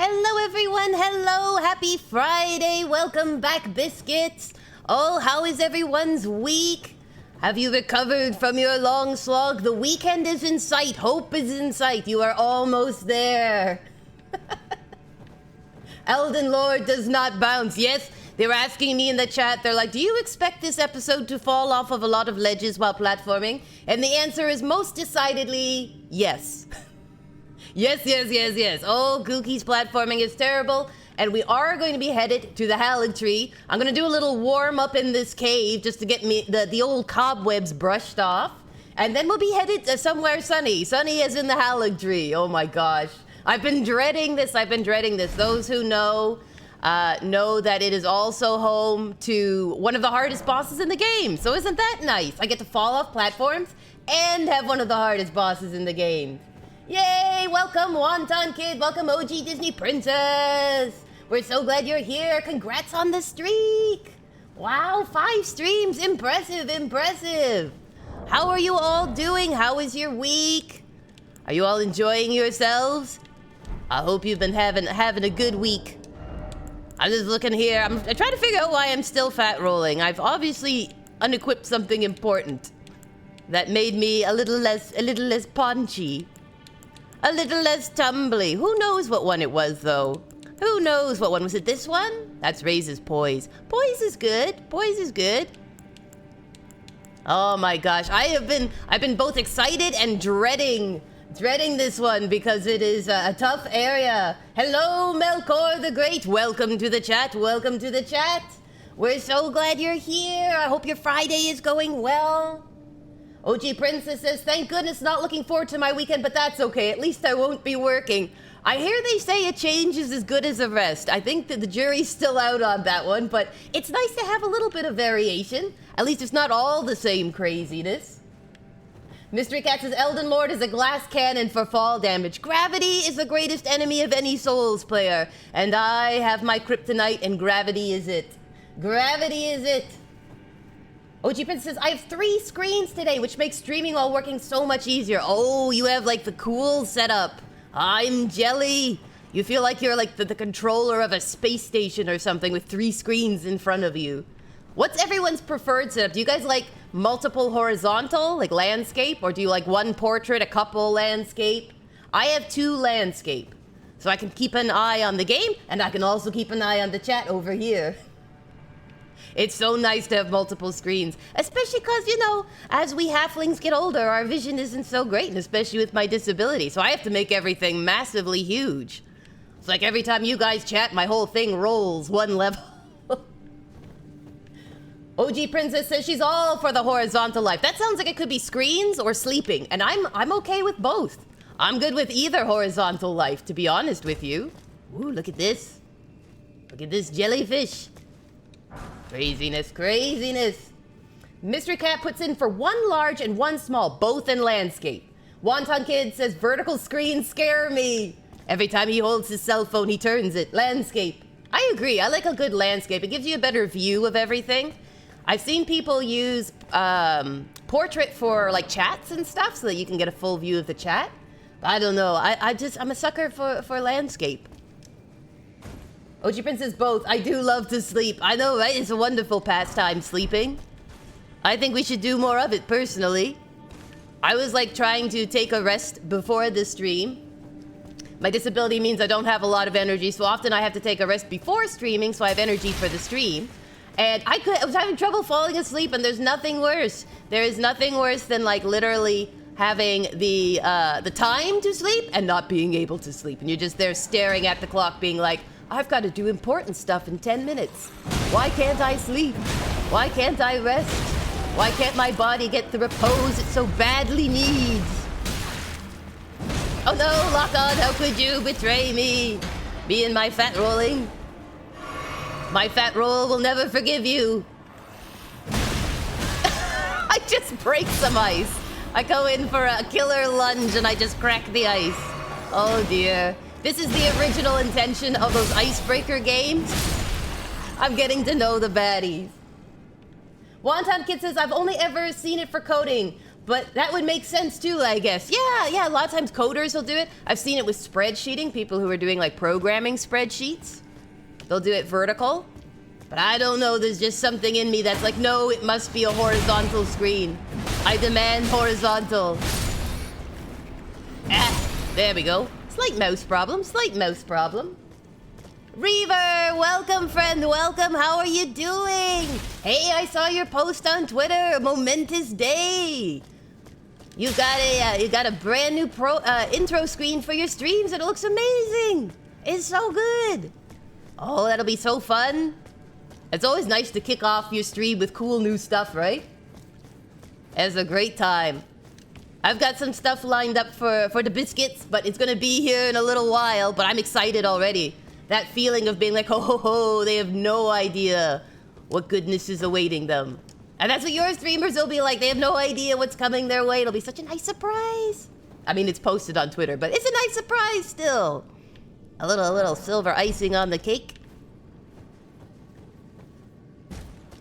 Hello everyone, hello, happy Friday, welcome back biscuits. Oh, how is everyone's week? Have you recovered from your long slog? The weekend is in sight, hope is in sight, you are almost there. Elden Lord does not bounce. Yes, they were asking me in the chat, they're like, do you expect this episode to fall off of a lot of ledges while platforming? And the answer is most decidedly yes. Yes. Oh, Kooky's platforming is terrible. And we are going to be headed to the Haligtree. I'm going to do a little warm up in this cave just to get me the old cobwebs brushed off. And then we'll be headed to somewhere sunny. Sunny as in the Haligtree. Oh my gosh. I've been dreading this. Those who know that it is also home to one of the hardest bosses in the game. So isn't that nice? I get to fall off platforms and have one of the hardest bosses in the game. Yay! Welcome, Wonton Kid. Welcome, OG Disney Princess. We're so glad you're here. Congrats on the streak. Wow, 5 streams. Impressive. How are you all doing? How is your week? Are you all enjoying yourselves? I hope you've been having a good week. I'm just looking here. I'm trying to figure out why I'm still fat rolling. I've obviously unequipped something important that made me a little less paunchy. A little less tumbly. Who knows what one it was, though? Who knows what one? Was it this one? That's Raise's poise. Poise is good. Oh my gosh. I've been both excited and dreading this one because it is a tough area. Hello, Melkor the Great. Welcome to the chat. We're so glad you're here. I hope your Friday is going well. OG Princess says, thank goodness, not looking forward to my weekend, but that's okay. At least I won't be working. I hear they say a change is as good as a rest. I think that the jury's still out on that one, but it's nice to have a little bit of variation. At least it's not all the same craziness. Mystery Cat says, Elden Lord is a glass cannon for fall damage. Gravity is the greatest enemy of any Souls player. And I have my kryptonite, and gravity is it. OG Prince says, I have 3 screens today, which makes streaming while working so much easier. Oh, you have like the cool setup. I'm jelly. You feel like you're like the controller of a space station or something with 3 screens in front of you. What's everyone's preferred setup? Do you guys like multiple horizontal, like landscape? Or do you like one portrait, a couple landscape? I have 2 landscape. So I can keep an eye on the game, and I can also keep an eye on the chat over here. It's so nice to have multiple screens, especially because, you know, as we halflings get older, our vision isn't so great, and especially with my disability. So I have to make everything massively huge. It's like every time you guys chat, my whole thing rolls 1 level. OG Princess says she's all for the horizontal life. That sounds like it could be screens or sleeping, and I'm okay with both. I'm good with either horizontal life, to be honest with you. Ooh, look at this. Look at this jellyfish. Craziness. Mystery Cat puts in for 1 large and 1 small, both in landscape. Wonton Kid says, vertical screens scare me. Every time he holds his cell phone, he turns it. Landscape. I agree. I like a good landscape. It gives you a better view of everything. I've seen people use portrait for like chats and stuff so that you can get a full view of the chat. But I don't know. I'm a sucker for landscape. OG Prince says both. I do love to sleep. I know, right? It's a wonderful pastime, sleeping. I think we should do more of it, personally. I was, like, trying to take a rest before the stream. My disability means I don't have a lot of energy, so often I have to take a rest before streaming, so I have energy for the stream. And I was having trouble falling asleep, and there's nothing worse. There is nothing worse than, like, literally having the time to sleep and not being able to sleep. And you're just there staring at the clock, being like, I've got to do important stuff in 10 minutes. Why can't I sleep? Why can't I rest? Why can't my body get the repose it so badly needs? Oh no, Lock On, how could you betray me? Me and my fat rolling. My fat roll will never forgive you. I just break some ice. I go in for a killer lunge and I just crack the ice. Oh dear. This is the original intention of those icebreaker games. I'm getting to know the baddies. Wonton Kid says, I've only ever seen it for coding. But that would make sense too, I guess. Yeah, a lot of times coders will do it. I've seen it with spreadsheeting, people who are doing like programming spreadsheets. They'll do it vertical. But I don't know, there's just something in me that's like, no, it must be a horizontal screen. I demand horizontal. There we go. Slight mouse problem, slight mouse problem. Reaver, welcome friend, welcome. How are you doing? Hey, I saw your post on Twitter. A momentous day. You got a brand new intro screen for your streams and it looks amazing. It's so good. Oh, that'll be so fun. It's always nice to kick off your stream with cool new stuff, right? It's a great time. I've got some stuff lined up for the biscuits, but it's gonna be here in a little while, but I'm excited already. That feeling of being like, ho ho ho, they have no idea what goodness is awaiting them. And that's what your streamers will be like. They have no idea what's coming their way. It'll be such a nice surprise. I mean, it's posted on Twitter, but it's a nice surprise still. A little silver icing on the cake.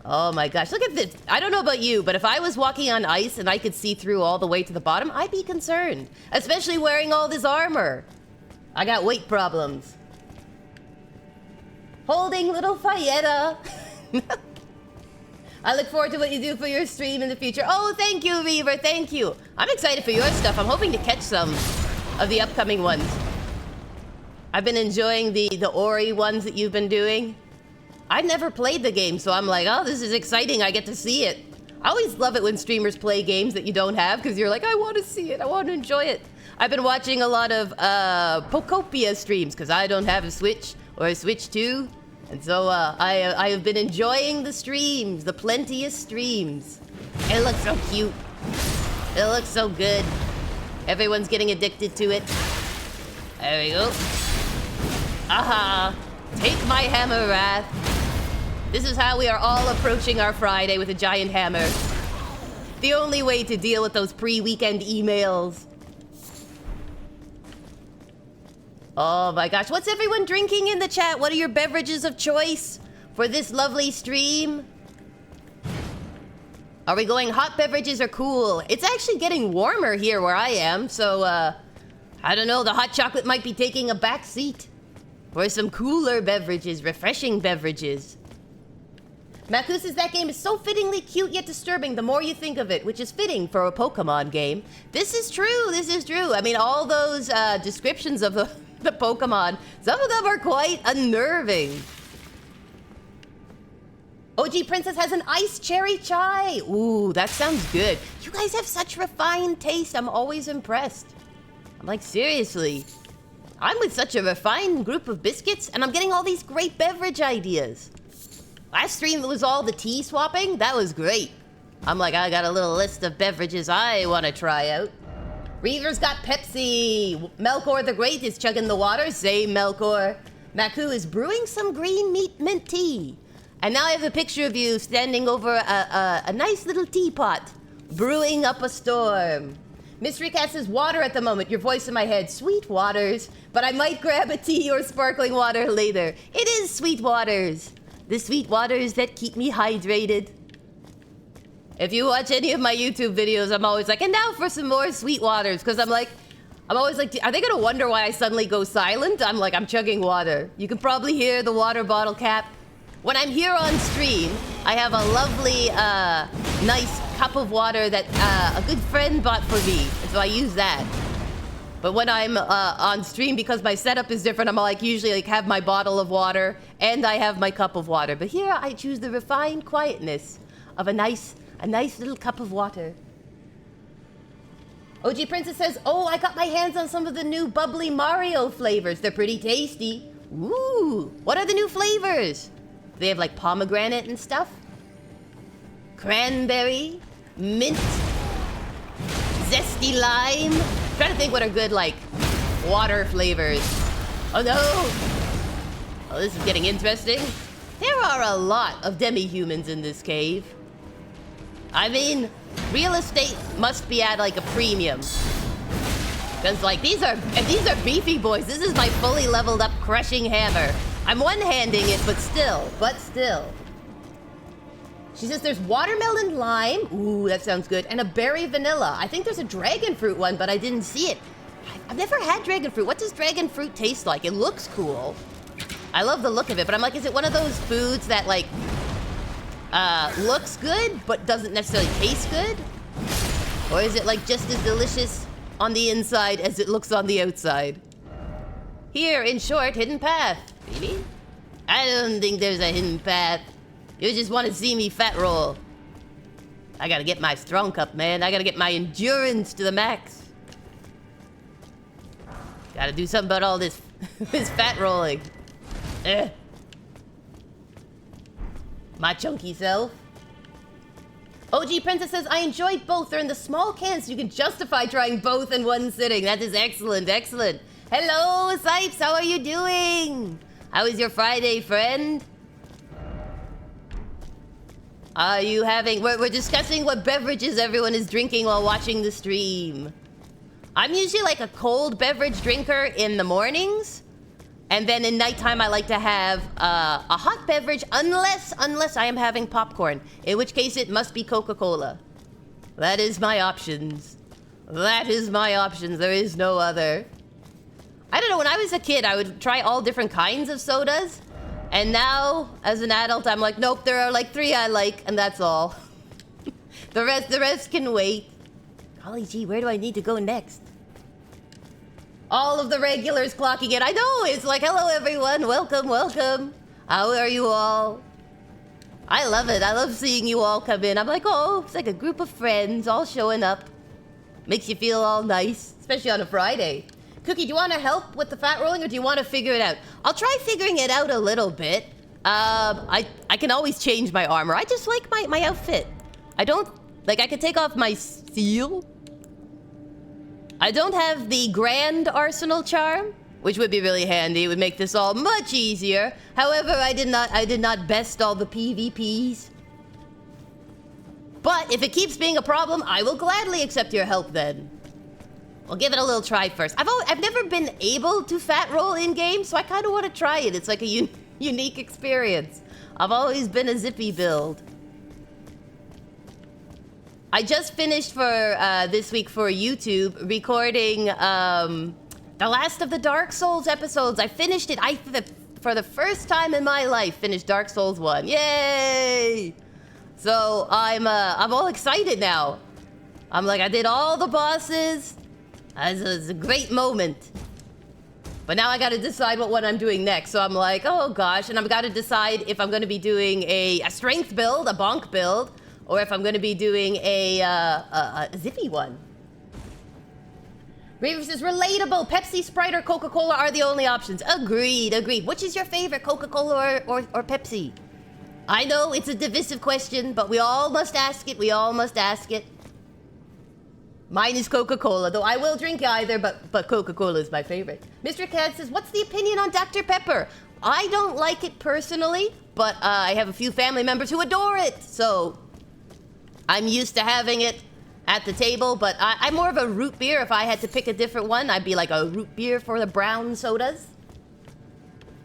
Oh my gosh, look at this. I don't know about you, but if I was walking on ice and I could see through all the way to the bottom, I'd be concerned. Especially wearing all this armor. I got weight problems. Holding little Fayetta. I look forward to what you do for your stream in the future. Oh, thank you, Reaver, thank you. I'm excited for your stuff. I'm hoping to catch some of the upcoming ones. I've been enjoying the Ori ones that you've been doing. I've never played the game, so I'm like, oh, this is exciting. I get to see it. I always love it when streamers play games that you don't have, because you're like, I want to see it. I want to enjoy it. I've been watching a lot of Pokopia streams, because I don't have a Switch or a Switch 2. And so I have been enjoying the streams, the plenteous streams. It looks so cute. It looks so good. Everyone's getting addicted to it. There we go. Aha. Take my hammer, Wrath. This is how we are all approaching our Friday, with a giant hammer. The only way to deal with those pre-weekend emails. Oh my gosh, what's everyone drinking in the chat? What are your beverages of choice for this lovely stream? Are we going hot beverages or cool? It's actually getting warmer here where I am, so I don't know, the hot chocolate might be taking a back seat for some cooler beverages, refreshing beverages. Maku says that game is so fittingly cute yet disturbing the more you think of it, which is fitting for a Pokemon game. This is true, this is true. I mean, all those descriptions of the Pokemon, some of them are quite unnerving. OG Princess has an iced cherry chai. Ooh, that sounds good. You guys have such refined taste. I'm always impressed. I'm like, seriously. I'm with such a refined group of biscuits, and I'm getting all these great beverage ideas. Last stream was all the tea swapping. That was great. I'm like, I got a little list of beverages I want to try out. Reaver's got Pepsi. Melkor the Great is chugging the water. Same Melkor. Maku is brewing some green mint tea. And now I have a picture of you standing over a nice little teapot, brewing up a storm. Mystery Cat says water at the moment. Your voice in my head. Sweet waters. But I might grab a tea or sparkling water later. It is sweet waters. The sweet waters that keep me hydrated. If you watch any of my YouTube videos, I'm always like, and now for some more sweet waters. Because I'm always like, are they going to wonder why I suddenly go silent? I'm like, I'm chugging water. You can probably hear the water bottle cap. When I'm here on stream, I have a lovely, nice cup of water that a good friend bought for me. And so I use that. But when I'm on stream, because my setup is different, I'm like usually like have my bottle of water and I have my cup of water. But here I choose the refined quietness of a nice little cup of water. OG Princess says, oh, I got my hands on some of the new bubbly Mario flavors. They're pretty tasty. Ooh, what are the new flavors? They have like pomegranate and stuff. Cranberry, mint, zesty lime. I'm trying to think what are good like water flavors. Oh no! Oh, this is getting interesting. There are a lot of demi-humans in this cave. I mean, real estate must be at like a premium. Because like these are beefy boys. This is my fully leveled up crushing hammer. I'm one-handing it, but still. She says there's watermelon lime. Ooh, that sounds good. And a berry vanilla. I think there's a dragon fruit one, but I didn't see it. I've never had dragon fruit. What does dragon fruit taste like? It looks cool. I love the look of it, but I'm like, is it one of those foods that like looks good, but doesn't necessarily taste good? Or is it like just as delicious on the inside as it looks on the outside? Here, in short, hidden path. Maybe? I don't think there's a hidden path. You just want to see me fat roll. I gotta get my strong cup, man. I gotta get my endurance to the max. Gotta do something about all this, this fat rolling. My chunky self. OG Princess says, I enjoy both. They're in the small cans, so you can justify trying both in one sitting. That is excellent, excellent. Hello, Sipes, how are you doing? How is your Friday, friend? Are you having... We're discussing what beverages everyone is drinking while watching the stream. I'm usually like a cold beverage drinker in the mornings. And then in nighttime, I like to have a hot beverage, unless I am having popcorn. In which case, it must be Coca-Cola. That is my options. That is my options. There is no other. I don't know, when I was a kid, I would try all different kinds of sodas. And now, as an adult, I'm like, nope, there are like 3 I like, and that's all. The rest can wait. Golly gee, where do I need to go next? All of the regulars clocking in. I know, it's like, hello everyone, welcome, welcome. How are you all? I love it, I love seeing you all come in. I'm like, oh, it's like a group of friends all showing up. Makes you feel all nice, especially on a Friday. Kooky, do you want to help with the fat rolling, or do you want to figure it out? I'll try figuring it out a little bit. I can always change my armor. I just like my outfit. I don't... Like, I could take off my seal. I don't have the Grand Arsenal charm, which would be really handy. It would make this all much easier. However, I did not best all the PvPs. But if it keeps being a problem, I will gladly accept your help then. We'll give it a little try first. I've never been able to fat roll in game, so I kind of want to try it. It's like a unique experience. I've always been a zippy build. I just finished for this week for YouTube recording the last of the Dark Souls episodes. I finished it. For the first time in my life, finished Dark Souls 1. Yay! So I'm all excited now. I'm like, I did all the bosses. It's a great moment. But now I gotta decide what one I'm doing next. So I'm like, oh gosh, and I've gotta decide if I'm gonna be doing a strength build, a bonk build, or if I'm gonna be doing a zippy one. Raver says, relatable. Pepsi, Sprite, or Coca-Cola are the only options. Agreed, agreed. Which is your favorite, Coca-Cola or Pepsi? I know it's a divisive question, but we all must ask it. We all must ask it. Mine is Coca-Cola, though I will drink either, but Coca-Cola is my favorite. Mr. Cat says, what's the opinion on Dr. Pepper? I don't like it personally, but I have a few family members who adore it, so I'm used to having it at the table, but I'm more of a root beer. If I had to pick a different one, I'd be like a root beer for the brown sodas.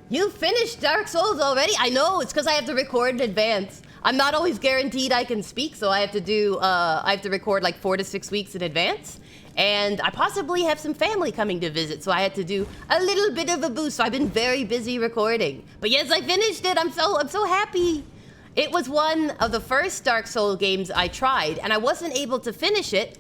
You finished Dark Souls already? I know, it's because I have to record in advance. I'm not always guaranteed I can speak, so I have to record like 4 to 6 weeks in advance. And I possibly have some family coming to visit, so I had to do a little bit of a boost. So I've been very busy recording. But yes, I finished it. I'm so happy. It was one of the first Dark Souls games I tried, and I wasn't able to finish it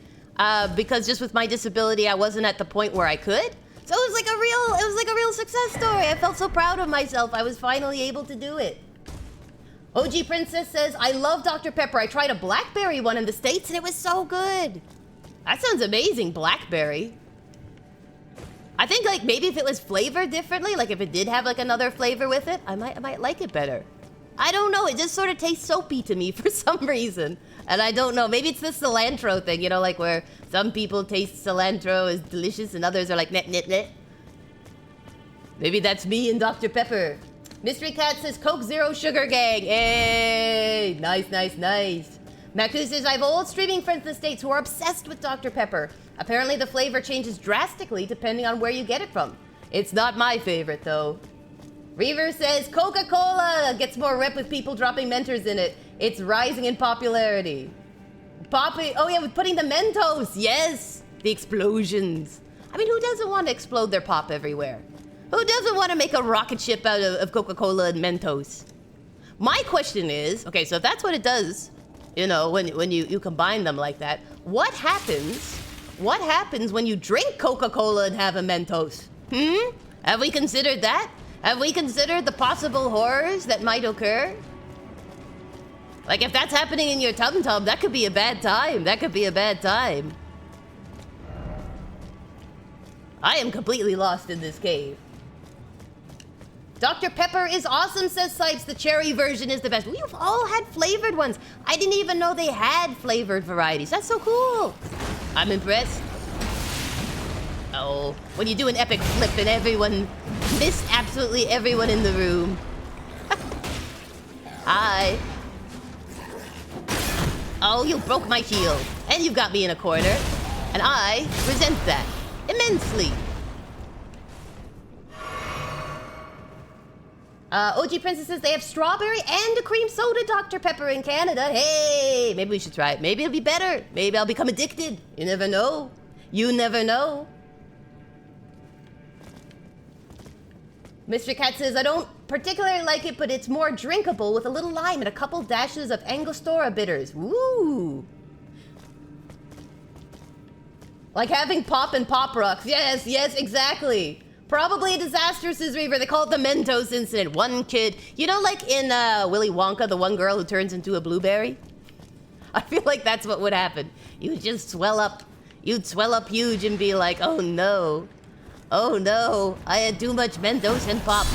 because just with my disability, I wasn't at the point where I could. So it was like a real success story. I felt so proud of myself. I was finally able to do it. OG Princess says, I love Dr. Pepper. I tried a blackberry one in the States and it was so good. That sounds amazing, blackberry. I think like maybe if it was flavored differently, like if it did have like another flavor with it, I might like it better. I don't know, it just sort of tastes soapy to me for some reason. And I don't know, maybe it's the cilantro thing, you know, like where some people taste cilantro as delicious and others are like net. Maybe that's me and Dr. Pepper. Mystery Cat says, Coke Zero Sugar Gang. Hey, nice. Maku says, I have old streaming friends in the States who are obsessed with Dr. Pepper. Apparently the flavor changes drastically depending on where you get it from. It's not my favorite, though. Reaver says Coca-Cola gets more rep with people dropping Mentors in it. It's rising in popularity. Poppy, oh yeah, with putting the Mentos, yes! The explosions. I mean, who doesn't want to explode their pop everywhere? Who doesn't want to make a rocket ship out of Coca-Cola and Mentos? My question is, okay, so if that's what it does, you know, when you combine them like that, what happens when you drink Coca-Cola and have a Mentos? Have we considered that? Have we considered the possible horrors that might occur? Like, if that's happening in your tum-tum, that could be a bad time. That could be a bad time. I am completely lost in this cave. Dr. Pepper is awesome, says Sipes. The cherry version is the best. We've all had flavored ones. I didn't even know they had flavored varieties. That's so cool. I'm impressed. Oh, when you do an epic flip and everyone missed absolutely everyone in the room. Hi. Oh, you broke my shield. And you got me in a corner. And I resent that immensely. OG Princess says they have strawberry and a cream soda Dr. Pepper in Canada. Hey, maybe we should try it. Maybe it'll be better. Maybe I'll become addicted. You never know. You never know. Mr. Cat says, I don't particularly like it, but it's more drinkable with a little lime and a couple dashes of Angostura bitters. Woo! Like having pop and pop rocks. Yes, yes, exactly. Probably a disaster, says Reaver. They call it the Mentos incident. One kid, you know, like in Willy Wonka, the one girl who turns into a blueberry? I feel like that's what would happen. You'd just swell up. You'd swell up huge and be like, oh no. Oh no, I had too much Mentos and pop.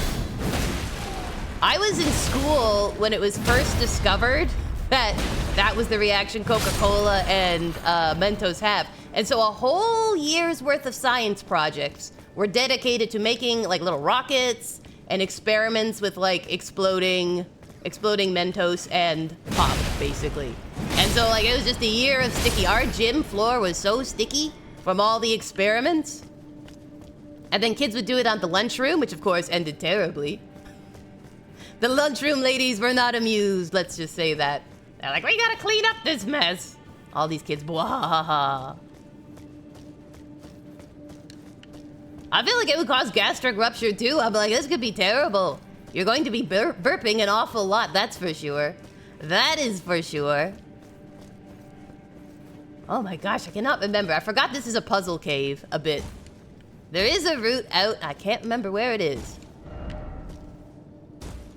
I was in school when it was first discovered that was the reaction Coca-Cola and Mentos have. And so a whole year's worth of science projects were dedicated to making like little rockets and experiments with like exploding Mentos and pop, basically. And so like it was just a year of sticky. Our gym floor was so sticky from all the experiments. And then kids would do it on the lunchroom, which of course ended terribly. The lunchroom ladies were not amused, let's just say that. They're like, we gotta clean up this mess. All these kids, bwahaha. I feel like it would cause gastric rupture too. I'm like, this could be terrible. You're going to be burping an awful lot, that's for sure. That is for sure. Oh my gosh, I cannot remember. I forgot this is a puzzle cave a bit. There is a route out. I can't remember where it is.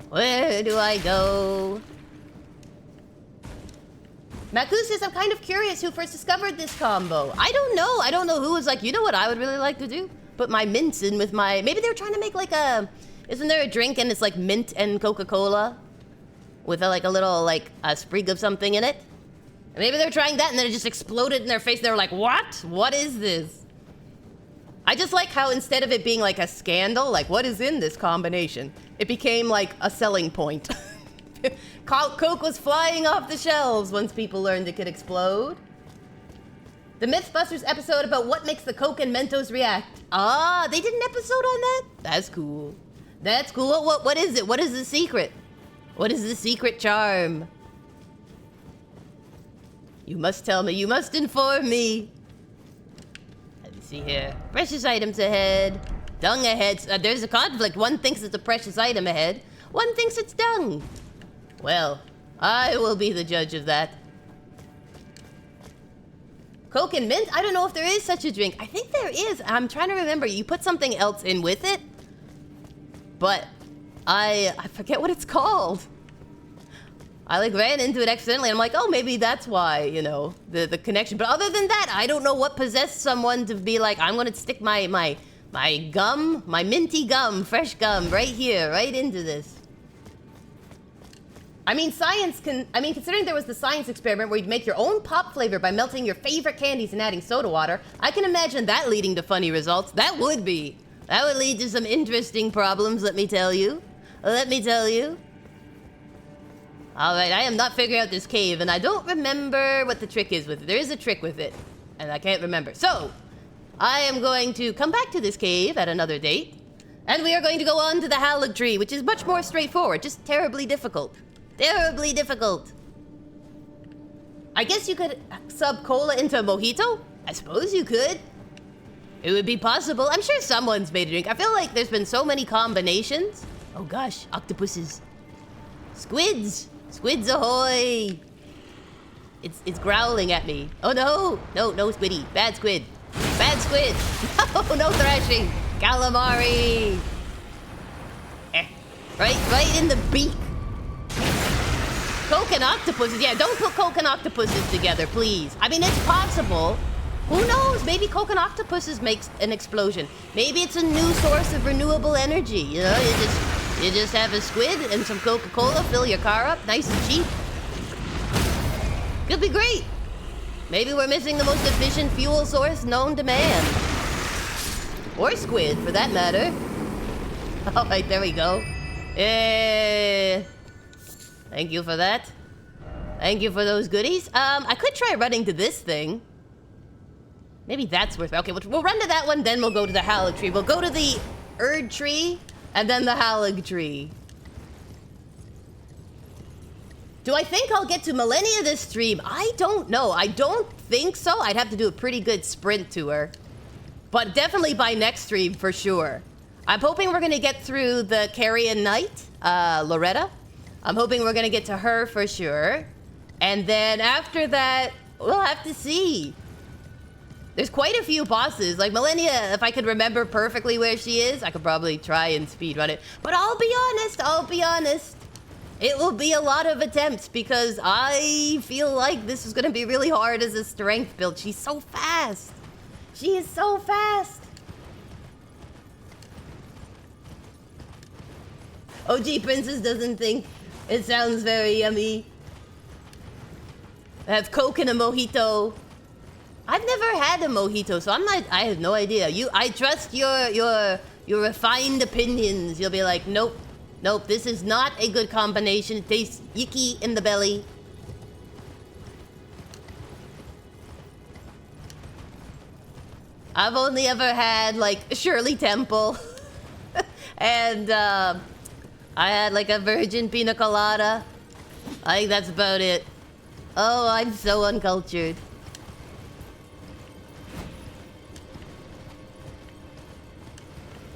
Where do I go? Maku says, I'm kind of curious who first discovered this combo. I don't know. I don't know who was like, you know what I would really like to do? Put my mints in with my... Maybe they were trying to make like a... Isn't there a drink and it's like mint and Coca-Cola? With like a little like a sprig of something in it? And maybe they were trying that and then it just exploded in their face. They were like, what? What is this? I just like how instead of it being like a scandal, like what is in this combination, it became like a selling point. Coke was flying off the shelves once people learned it could explode. The Mythbusters episode about what makes the Coke and Mentos react. Ah, they did an episode on that? That's cool. That's cool. What is it? What is the secret? What is the secret charm? You must tell me. You must inform me. See here. Precious items ahead. Dung ahead. There's a conflict. One thinks it's a precious item ahead. One thinks it's dung. Well, I will be the judge of that. Coke and mint? I don't know if there is such a drink. I think there is. I'm trying to remember. You put something else in with it. But I forget what it's called. I like ran into it accidentally. I'm like, oh, maybe that's why, you know, the connection. But other than that, I don't know what possessed someone to be like, I'm gonna stick my gum, my minty gum, fresh gum, right here, right into this. I mean, considering there was the science experiment where you'd make your own pop flavor by melting your favorite candies and adding soda water, I can imagine that leading to funny results. That would lead to some interesting problems, let me tell you. Let me tell you. Alright, I am not figuring out this cave, and I don't remember what the trick is with it. There is a trick with it, and I can't remember. So, I am going to come back to this cave at another date, And we are going to go on to the Haligtree, which is much more straightforward, just terribly difficult. Terribly difficult. I guess you could sub cola into a mojito? I suppose you could. It would be possible. I'm sure someone's made a drink. I feel like there's been so many combinations. Oh gosh, octopuses. Squids! Squids ahoy! It's growling at me. Oh no! No squiddy. Bad squid. Bad squid! No thrashing! Calamari! Right in the beak. Coke and octopuses. Yeah, don't put Coke and octopuses together, please. I mean, it's possible. Who knows? Maybe Coke and octopuses makes an explosion. Maybe it's a new source of renewable energy. You know, you just have a squid and some Coca-Cola, fill your car up, nice and cheap. Could be great. Maybe we're missing the most efficient fuel source known to man. Or squid, for that matter. All right, there we go. Thank you for that. Thank you for those goodies. I could try running to this thing. Maybe that's worth it. Okay, we'll run to that one, then we'll go to the Haligtree. We'll go to the Erd tree, and then the Haligtree. Do I think I'll get to Malenia this stream? I don't know. I don't think so. I'd have to do a pretty good sprint to her. But definitely by next stream, for sure. I'm hoping we're going to get through the Carrion Knight, Loretta. I'm hoping we're going to get to her for sure. And then after that, we'll have to see. There's quite a few bosses. Like Malenia, if I could remember perfectly where she is, I could probably try and speedrun it. But I'll be honest. It will be a lot of attempts because I feel like this is going to be really hard as a strength build. She's so fast. She is so fast. OG Princess doesn't think it sounds very yummy. I have Coke and a mojito. I've never had a mojito, so I have no idea. I trust your refined opinions. You'll be like, nope, this is not a good combination. It tastes yicky in the belly. I've only ever had like Shirley Temple. And I had like a virgin pina colada. I think that's about it. Oh, I'm so uncultured.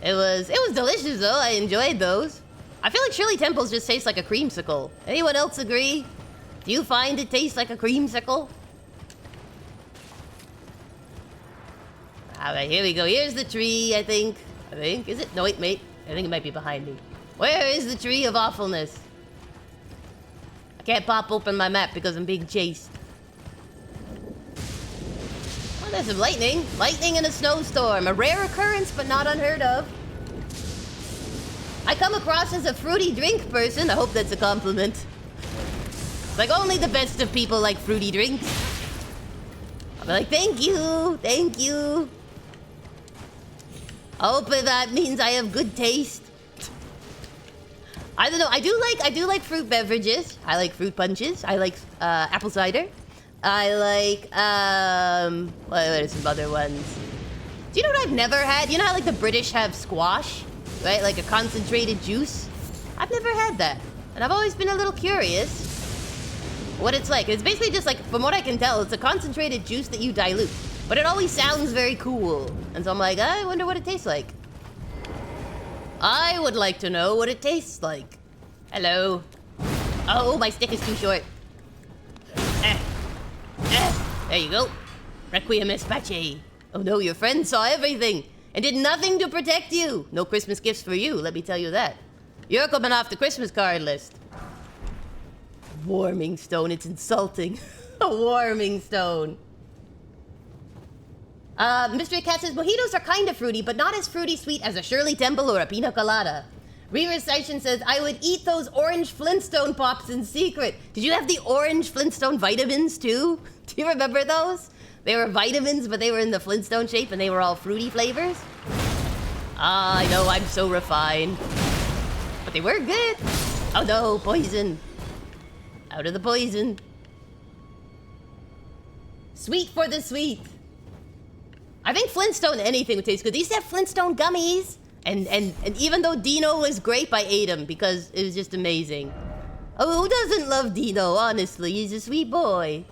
It was delicious though. I enjoyed those. I feel like Shirley Temples just taste like a creamsicle. Anyone else agree? Do you find it tastes like a creamsicle? Alright, here we go. Here's the tree, I think. Is it? No, wait, mate. I think it might be behind me. Where is the tree of awfulness? I can't pop open my map because I'm being chased. Oh, there's some lightning. Lightning in a snowstorm. A rare occurrence, but not unheard of. I come across as a fruity drink person. I hope that's a compliment. Like, only the best of people like fruity drinks. I'll be like, thank you. Thank you. I hope that means I have good taste. I don't know. I do like fruit beverages. I like fruit punches. I like apple cider. I like what are some other ones? Do you know what I've never had? You know how like the British have squash, right? Like a concentrated juice. I've never had that, and I've always been a little curious what it's like. It's basically just like, from what I can tell, it's a concentrated juice that you dilute, but it always sounds very cool, and so I'm like, I wonder what it tastes like. I would like to know what it tastes like. Hello. Oh, my stick is too short. There you go. Requiem Espace. Oh no, your friend saw everything and did nothing to protect you. No Christmas gifts for you, let me tell you that. You're coming off the Christmas card list. Warming stone, it's insulting. A warming stone. Mystery Cat says, mojitos are kind of fruity, but not as fruity sweet as a Shirley Temple or a pina colada. Re-Recitation says, I would eat those orange Flintstone pops in secret. Did you have the orange Flintstone vitamins too? Do you remember those? They were vitamins, but they were in the Flintstone shape and they were all fruity flavors. Ah, I know, I'm so refined. But they were good. Oh no, poison. Out of the poison. Sweet for the sweet. I think Flintstone anything would taste good. They used to have Flintstone gummies. And even though Dino was great, I ate him because it was just amazing. Oh, who doesn't love Dino, honestly? He's a sweet boy.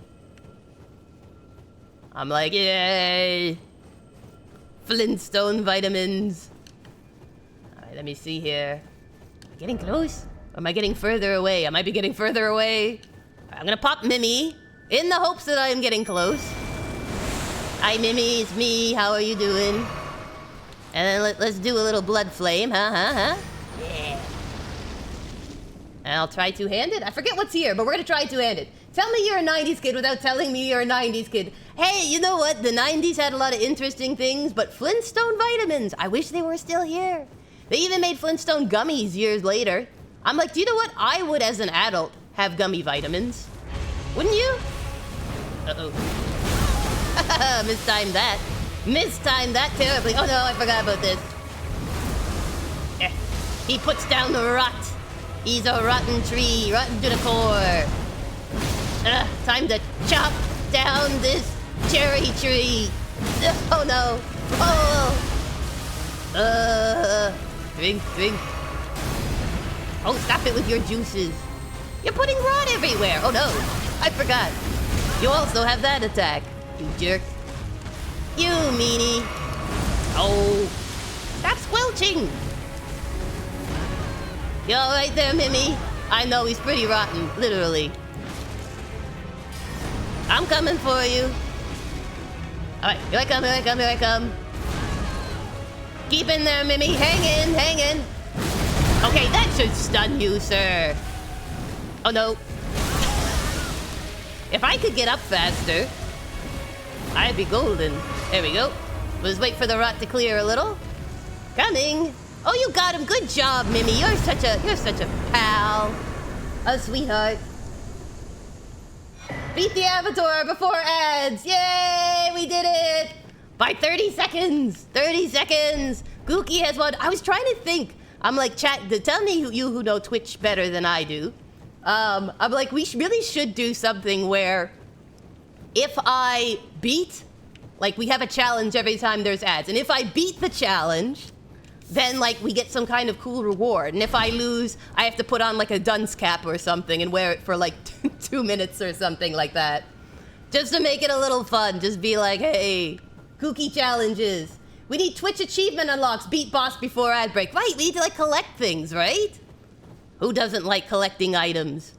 I'm like, yay! Flintstone vitamins. Alright, let me see here. Am I getting close? Or am I getting further away? I might be getting further away. Right, I'm gonna pop Mimi in the hopes that I am getting close. Hi, Mimi, it's me. How are you doing? And then let's do a little blood flame, huh? Yeah. And I'll try two-handed. I forget what's here, but we're gonna try two-handed. Tell me you're a 90s kid without telling me you're a 90s kid. Hey, you know what? The 90s had a lot of interesting things, but Flintstone vitamins, I wish they were still here. They even made Flintstone gummies years later. I'm like, do you know what? I would, as an adult, have gummy vitamins. Wouldn't you? Uh-oh. Mistimed that. Mistimed that terribly. Oh no, I forgot about this. He puts down the rot. He's a rotten tree, rotten to the core. Time to chop down this cherry tree. Oh no. Oh. Drink. Oh, stop it with your juices. You're putting rot everywhere. Oh no. I forgot. You also have that attack, you jerk. You meanie. Oh. Stop squelching. You alright there, Mimi? I know he's pretty rotten, literally. I'm coming for you. Alright, here I come. Keep in there, Mimi. Hang in. Okay, that should stun you, sir. Oh no. If I could get up faster, I'd be golden. There we go. Let's wait for the rot to clear a little. Coming. Oh, you got him. Good job, Mimi. You're such a pal. A sweetheart. Beat the Avatar before ads. Yay, we did it. By 30 seconds. 30 seconds. Kooky has won. I was trying to think. I'm like, chat, tell me you who know Twitch better than I do. I'm like, we really should do something where if I beat, like we have a challenge every time there's ads. And if I beat the challenge, then like we get some kind of cool reward. And if I lose, I have to put on like a dunce cap or something and wear it for like 2 minutes or something like that. Just to make it a little fun. Just be like, hey, Kooky challenges. We need Twitch achievement unlocks. Beat boss before ad break. Right, we need to like collect things, right? Who doesn't like collecting items?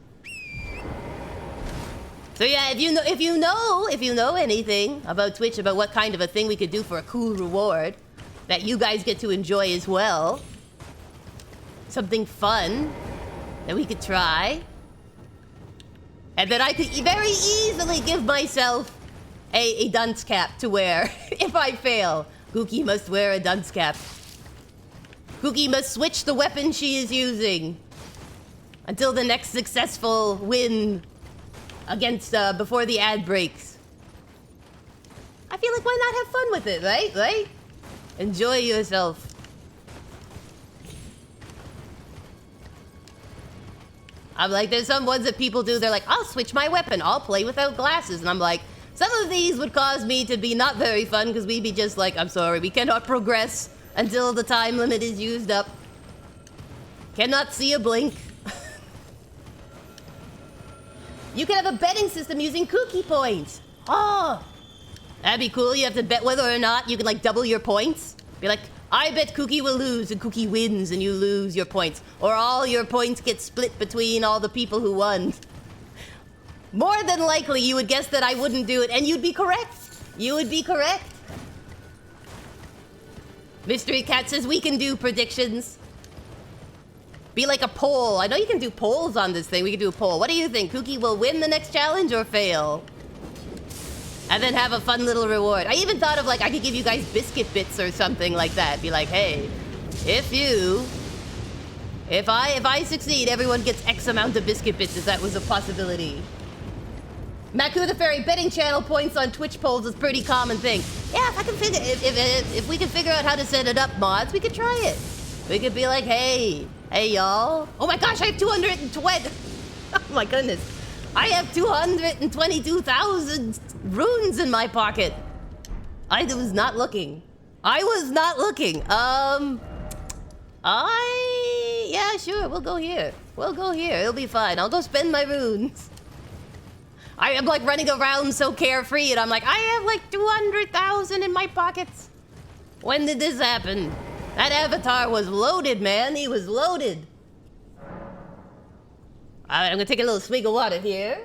So yeah, if you know anything about Twitch, about what kind of a thing we could do for a cool reward that you guys get to enjoy as well, something fun that we could try, and that I could very easily give myself a dunce cap to wear if I fail. Kooky must wear a dunce cap. Kooky must switch the weapon she is using until the next successful win against before the ad breaks. I feel like why not have fun with it, right? Enjoy yourself. I'm like, there's some ones that people do, they're like, I'll switch my weapon, I'll play without glasses. And I'm like, some of these would cause me to be not very fun because we'd be just like, I'm sorry, we cannot progress until the time limit is used up. Cannot see a blink. You can have a betting system using Kooky points. Oh, that'd be cool. You have to bet whether or not you can like double your points. Be like, I bet Kooky will lose and Kooky wins and you lose your points. Or all your points get split between all the people who won. More than likely, you would guess that I wouldn't do it, and you'd be correct. You would be correct. Mystery Cat says we can do predictions. Be like a poll. I know you can do polls on this thing. We can do a poll. What do you think? Kooky will win the next challenge or fail? And then have a fun little reward. I even thought of like, I could give you guys biscuit bits or something like that. Be like, hey, if I succeed, everyone gets X amount of biscuit bits, if that was a possibility. Maku the Fairy, betting channel points on Twitch polls is a pretty common thing. Yeah, if we can figure out how to set it up, mods, we could try it. We could be like, hey y'all. Oh my gosh, I have 220. Oh my goodness. I have 222,000 runes in my pocket. I was not looking. Yeah, sure, we'll go here. We'll go here, it'll be fine. I'll go spend my runes. I am like running around so carefree and I'm like, I have like 200,000 in my pockets. When did this happen? That avatar was loaded, man. He was loaded. Alright, I'm gonna take a little swig of water here.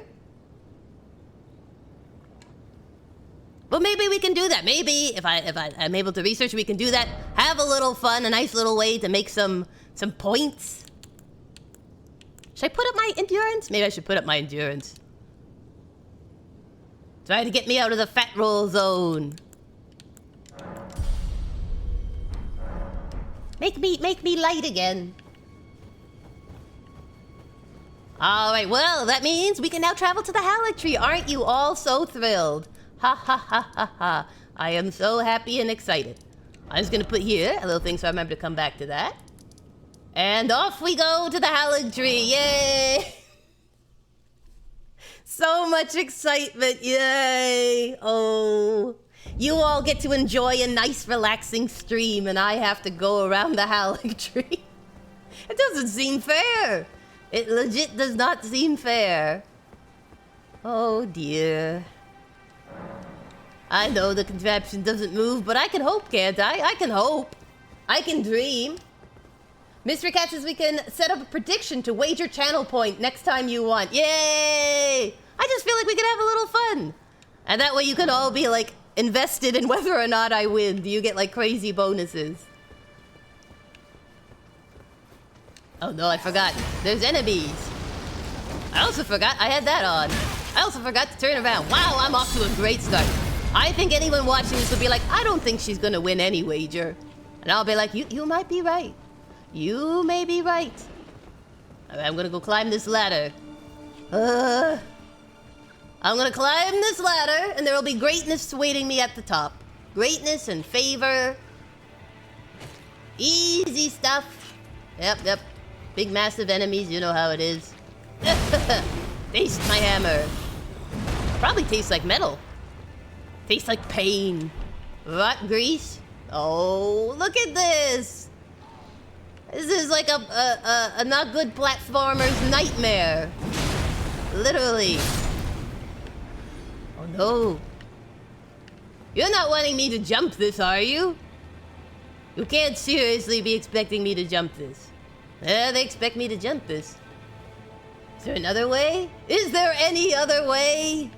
But maybe we can do that. Maybe if I'm able to research, we can do that. Have a little fun, a nice little way to make some points. Should I put up my endurance? Maybe I should put up my endurance. Try to get me out of the fat roll zone. Make me light again. Alright, well, that means we can now travel to the Haligtree. Aren't you all so thrilled? Ha ha ha ha ha. I am so happy and excited. I'm just gonna put here a little thing so I remember to come back to that. And off we go to the Haligtree. Yay! So much excitement. Yay! Oh. You all get to enjoy a nice relaxing stream and I have to go around the Haligtree. It doesn't seem fair. It legit does not seem fair. Oh dear. I know the contraption doesn't move, but I can hope, can't I? I can hope. I can dream. Mystery Cat says we can set up a prediction to wager channel point next time you want. Yay! I just feel like we can have a little fun. And that way you can all be like invested in whether or not I win. Do you get like crazy bonuses? Oh no, I forgot. There's enemies. I also forgot I had that on. I also forgot to turn around. Wow, I'm off to a great start. I think anyone watching this would be like, I don't think she's gonna win any wager. And I'll be like, you might be right. You may be right. Alright, I'm gonna go climb this ladder. I'm gonna climb this ladder, and there will be greatness waiting me at the top. Greatness and favor. Easy stuff. Yep. Big, massive enemies, you know how it is. Taste my hammer. Probably tastes like metal. Tastes like pain. Rot grease. Oh, look at this. This is like a not good platformer's nightmare. Literally. Oh no. You're not wanting me to jump this, are you? You can't seriously be expecting me to jump this. They expect me to jump this. Is there another way? Is there any other way?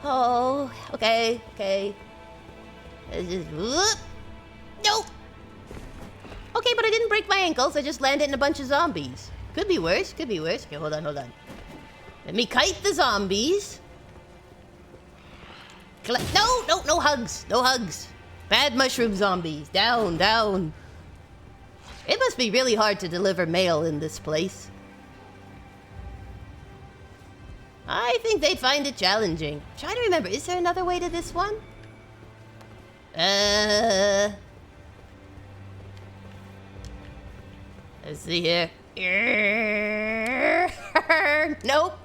Oh, okay. Let's just whoop. Nope. Okay, but I didn't break my ankles. I just landed in a bunch of zombies. Could be worse. Okay, hold on. Let me kite the zombies. No hugs. Bad mushroom zombies. Down. It must be really hard to deliver mail in this place. I think they'd find it challenging. I'm trying to remember, is there another way to this one? Let's see here. Nope.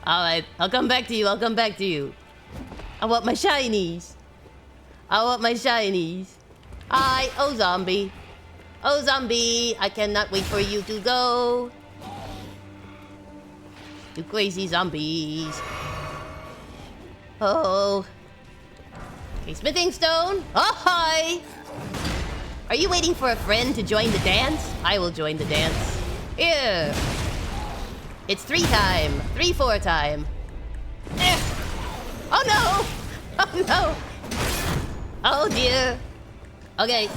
Alright, I'll come back to you. I want my shinies. Hi, oh zombie, I cannot wait for you to go. You crazy zombies. Oh. Okay, smithing stone. Oh, hi. Are you waiting for a friend to join the dance? I will join the dance. Here. It's 3 time. 3-4 time. Oh no. Oh no. Oh dear. Okay.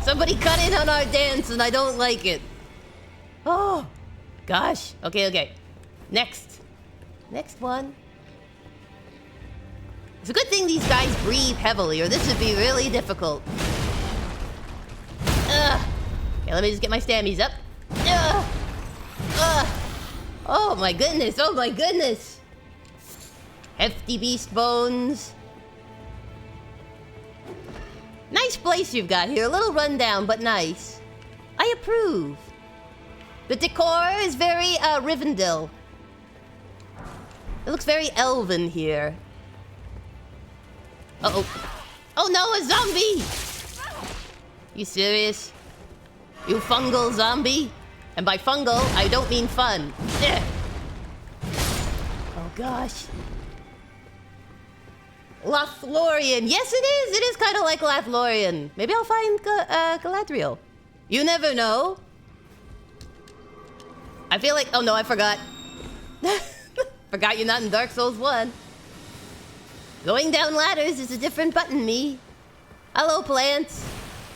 Somebody cut in on our dance and I don't like it. Oh. Gosh. Okay. Next one. It's a good thing these guys breathe heavily, or this would be really difficult. Okay, let me just get my stammies up. Oh my goodness. Hefty beast bones. Nice place you've got here. A little rundown, but nice. I approve. The decor is very, Rivendell. It looks very elven here. Uh-oh. Oh no, a zombie! You serious? You fungal zombie? And by fungal, I don't mean fun. Ugh. Oh gosh. Lothlorien. Yes, it is. It is kind of like Lothlorien. Maybe I'll find Galadriel. You never know. I feel like... Oh no, I forgot. Forgot you're not in Dark Souls 1. Going down ladders is a different button, me. Hello, plants.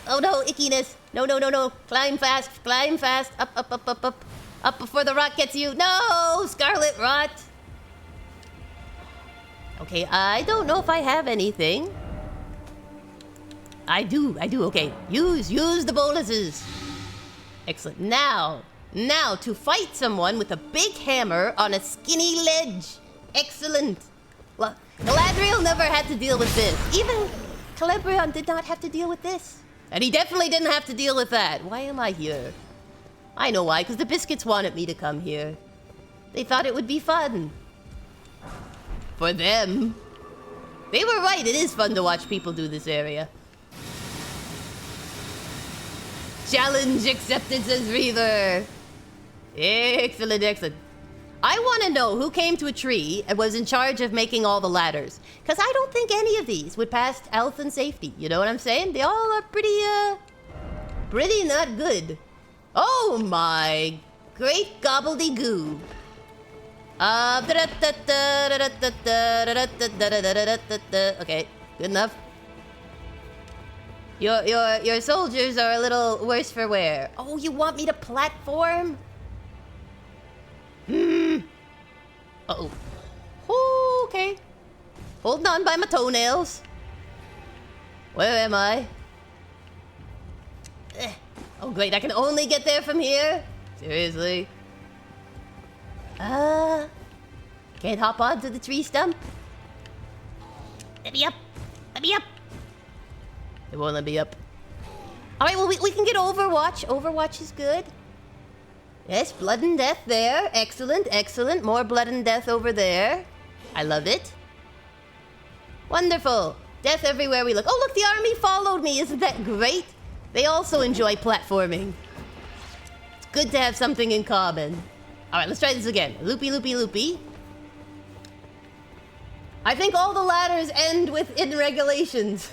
Oh no, ickiness. No, no, no, no. Climb fast, climb fast. Up, up, up, up, up. Up before the rot gets you. No, Scarlet Rot. Okay, I don't know if I have anything. I do, okay. Use the boluses. Excellent. Now, to fight someone with a big hammer on a skinny ledge. Excellent. Look, Galadriel never had to deal with this. Even Celebrion did not have to deal with this. And he definitely didn't have to deal with that. Why am I here? I know why, because the biscuits wanted me to come here. They thought it would be fun. For them. They were right, it is fun to watch people do this area. Challenge accepted, says Reaver. Excellent, excellent. I want to know who came to a tree and was in charge of making all the ladders. Because I don't think any of these would pass health and safety. You know what I'm saying? They all are pretty not good. Oh my great gobbledygoo. Okay, good enough. Your soldiers are a little worse for wear. Oh, you want me to platform? Uh-oh. Oh, okay. Holding on by my toenails. Where am I? Oh, great. I can only get there from here? Seriously? Can't hop onto the tree stump? Let me up. Let me up. It won't let me up. Alright, well, we can get Overwatch. Overwatch is good. Yes, blood and death there. Excellent, excellent. More blood and death over there. I love it. Wonderful. Death everywhere we look. Oh, look, the army followed me. Isn't that great? They also enjoy platforming. It's good to have something in common. All right, let's try this again. Loopy, loopy, loopy. I think all the ladders end with in regulations.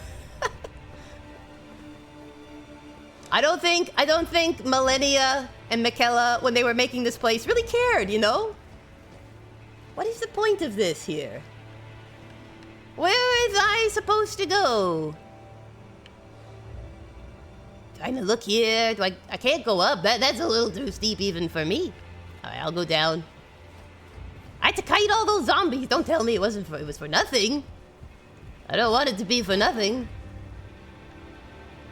I don't think Malenia and Miquella, when they were making this place, really cared, you know? What is the point of this here? Where is I supposed to go? Trying to look here. I can't go up. That's a little too steep even for me. All right, I'll go down. I had to kite all those zombies. Don't tell me it was for nothing. I don't want it to be for nothing.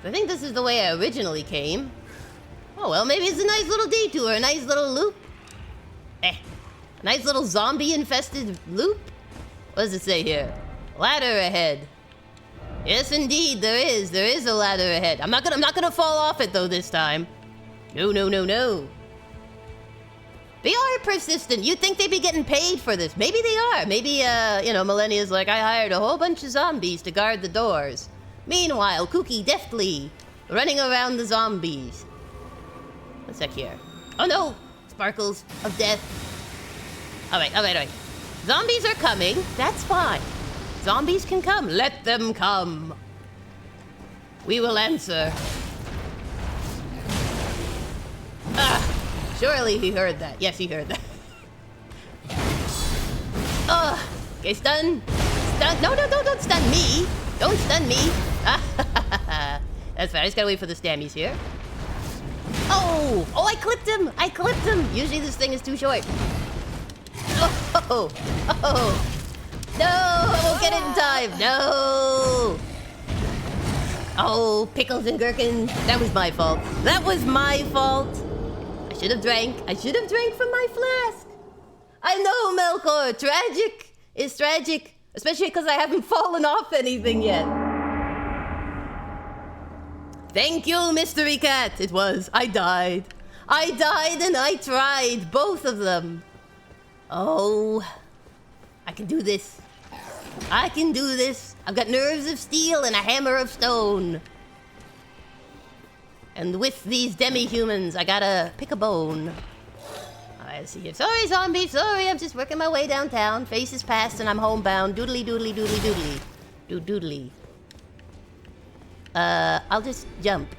I think this is the way I originally came. Oh, well, maybe it's a nice little detour, a nice little loop. A nice little zombie-infested loop? What does it say here? Ladder ahead. Yes, indeed, there is. There is a ladder ahead. I'm not gonna fall off it, though, this time. No, no, no, no. They are persistent. You'd think they'd be getting paid for this. Maybe they are. Maybe, you know, Malenia's like, I hired a whole bunch of zombies to guard the doors. Meanwhile, Kooky deftly running around the zombies. What's that here? Oh no! Sparkles of death. Alright, alright, alright. Zombies are coming. That's fine. Zombies can come. Let them come. We will answer. Ah! Surely he heard that. Yes, he heard that. Oh! Okay, stun. Stun. No, no, no, don't stun me. Don't stun me. That's fine. I just gotta wait for the stammies here. Oh! Oh, I clipped him! I clipped him! Usually this thing is too short. Oh! Oh! No! I won't get it in time! No! Oh, pickles and gherkins. That was my fault. That was my fault! I should have drank. I should have drank from my flask! I know, Melkor! Tragic! It's tragic. Especially because I haven't fallen off anything yet. Thank you, Mystery Cat. It was. I died. I died and I tried. Both of them. Oh. I can do this. I can do this. I've got nerves of steel and a hammer of stone. And with these demi-humans, I gotta pick a bone. I see you. Sorry, zombie. Sorry, I'm just working my way downtown. Face is past and I'm homebound. Doodly, doodly, doodly, doodly. Doodly. I'll just jump.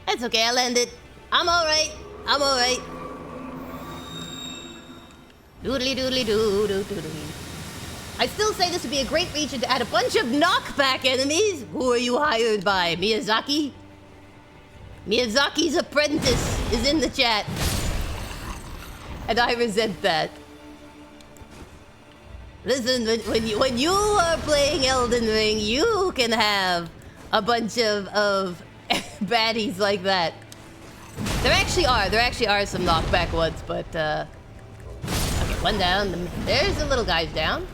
That's okay, I'll end it. I'm alright. I'm alright. Doodly, doodly, doodly. I still say this would be a great region to add a bunch of knockback enemies. Who are you hired by? Miyazaki? Miyazaki's apprentice is in the chat. And I resent that. Listen, when you are playing Elden Ring, you can have a bunch of baddies like that. There actually are some knockback ones, but okay, one down. There's the little guys down.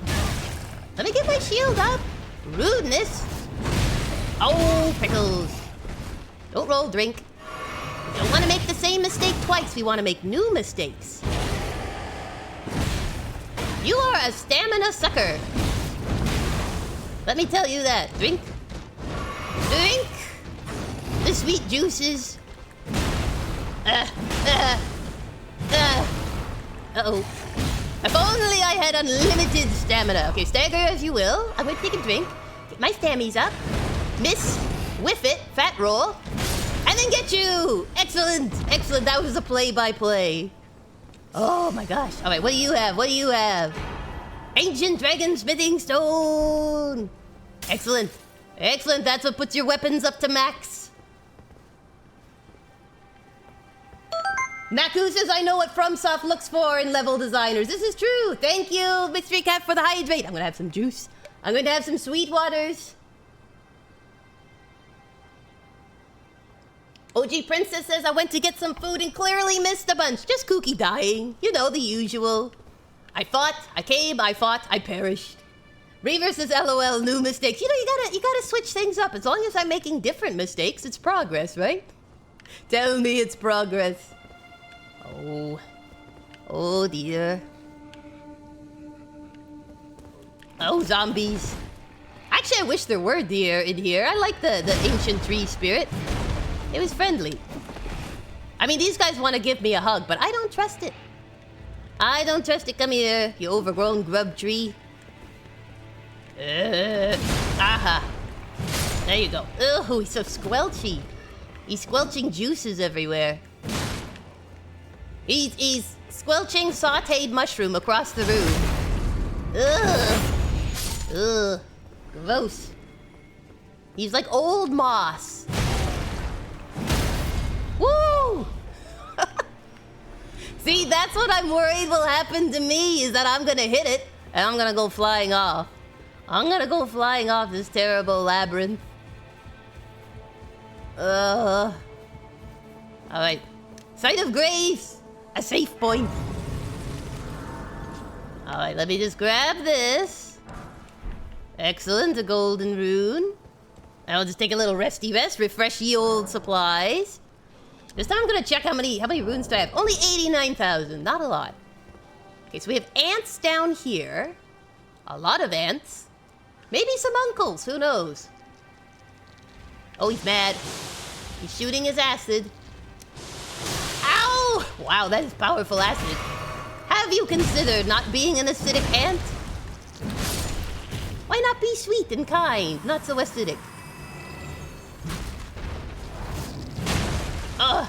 Let me get my shield up. Rudeness. Oh, pickles. Don't roll, drink. We don't want to make the same mistake twice. We want to make new mistakes. You are a stamina sucker. Let me tell you that. Drink. Drink. The sweet juices. Uh-oh. If only I had unlimited stamina. Okay, stagger as you will. I'm going to take a drink. Get my stammies up. Miss. Whiff it. Fat roll. And then get you. Excellent. Excellent. That was a play-by-play. Oh my gosh. All right, what do you have? What do you have? Ancient dragon smithing stone. Excellent. Excellent. That's what puts your weapons up to max. Maku says, I know what FromSoft looks for in level designers. This is true. Thank you, Mystery Cat, for the hydrate. I'm going to have some juice. I'm going to have some sweet waters. OG Princess says, I went to get some food and clearly missed a bunch. Just Kooky dying. You know, the usual. I fought, I came, I fought, I perished. Reaver says, LOL, new mistakes. You know, you gotta switch things up. As long as I'm making different mistakes, it's progress, right? Tell me it's progress. Oh. Oh, dear. Oh, zombies. Actually, I wish there were deer in here. I like the ancient tree spirit. It was friendly. I mean, these guys want to give me a hug, but I don't trust it. I don't trust it. Come here, you overgrown grub tree. Aha. There you go. Oh, he's so squelchy. He's squelching juices everywhere. He's squelching sauteed mushroom across the room. Ugh. Ugh. Gross. He's like old moss. Woo! See, that's what I'm worried will happen to me, is that I'm gonna hit it, and I'm gonna go flying off. I'm gonna go flying off this terrible labyrinth. Alright. Site of Graves! A safe point. Alright, let me just grab this. Excellent, a golden rune. I'll just take a little resty rest, refresh ye old supplies. This time I'm gonna check how many runes do I have. Only 89,000, not a lot. Okay, so we have ants down here. A lot of ants. Maybe some uncles, who knows? Oh, he's mad. He's shooting his acid. Ow! Wow, that is powerful acid. Have you considered not being an acidic ant? Why not be sweet and kind, not so acidic? Ugh.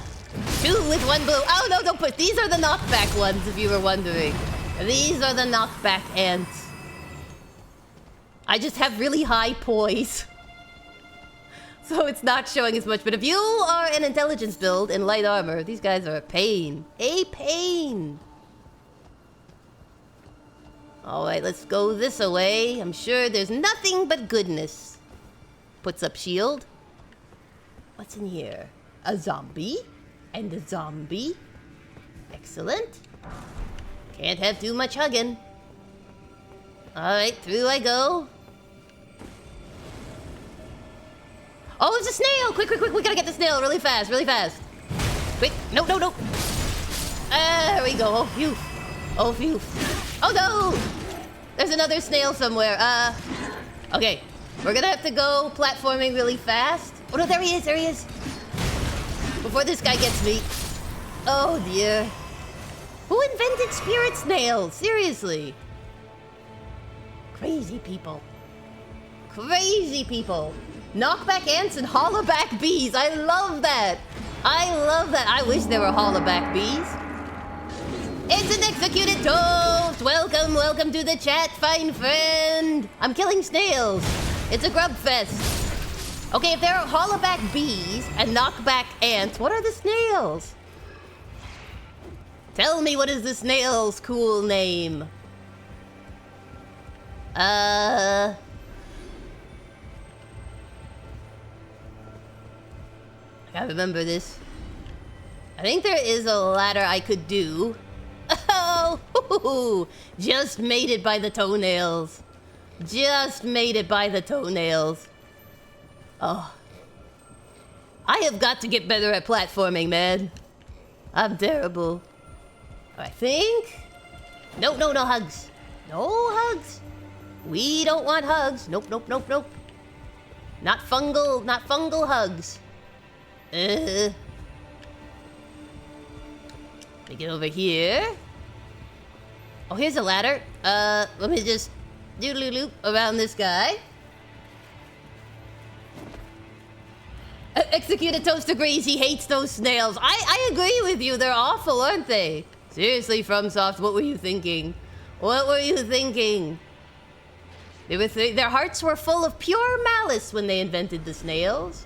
2 with 1 blow. Oh, no, don't put... These are the knockback ones, if you were wondering. These are the knockback ants. I just have really high poise. So it's not showing as much. But if you are an intelligence build in light armor, these guys are a pain. A pain. Alright, let's go this way. I'm sure there's nothing but goodness. Puts up shield. What's in here? A zombie. And a zombie. Excellent. Can't have too much hugging. Alright, through I go. Oh, it's a snail! Quick, quick, quick, we gotta get the snail really fast, really fast. Quick, no, no, no. There we go, oh phew. Oh phew. Oh no! There's another snail somewhere, Okay, we're gonna have to go platforming really fast. Oh no, there he is, there he is. Before this guy gets me. Oh dear. Who invented spirit snails? Seriously. Crazy people. Crazy people. Knockback ants and hollowback bees. I love that. I love that. I wish there were hollowback bees. It's an executed toast. Welcome, welcome to the chat, fine friend. I'm killing snails. It's a grub fest. Okay, if there are hollowback bees and knockback ants, what are the snails? Tell me, what is the snail's cool name? I gotta remember this. I think there is a ladder I could do. Oh, just made it by the toenails. Just made it by the toenails. Oh. I have got to get better at platforming, man. I'm terrible. I think... No hugs. No hugs. We don't want hugs. Nope. Not fungal hugs. Let me get over here. Oh, here's a ladder. Let me just doodle-loop around this guy. Executed Toast agrees he hates those snails. I agree with you. They're awful, aren't they? Seriously, FromSoft, what were you thinking? What were you thinking? Their hearts were full of pure malice when they invented the snails.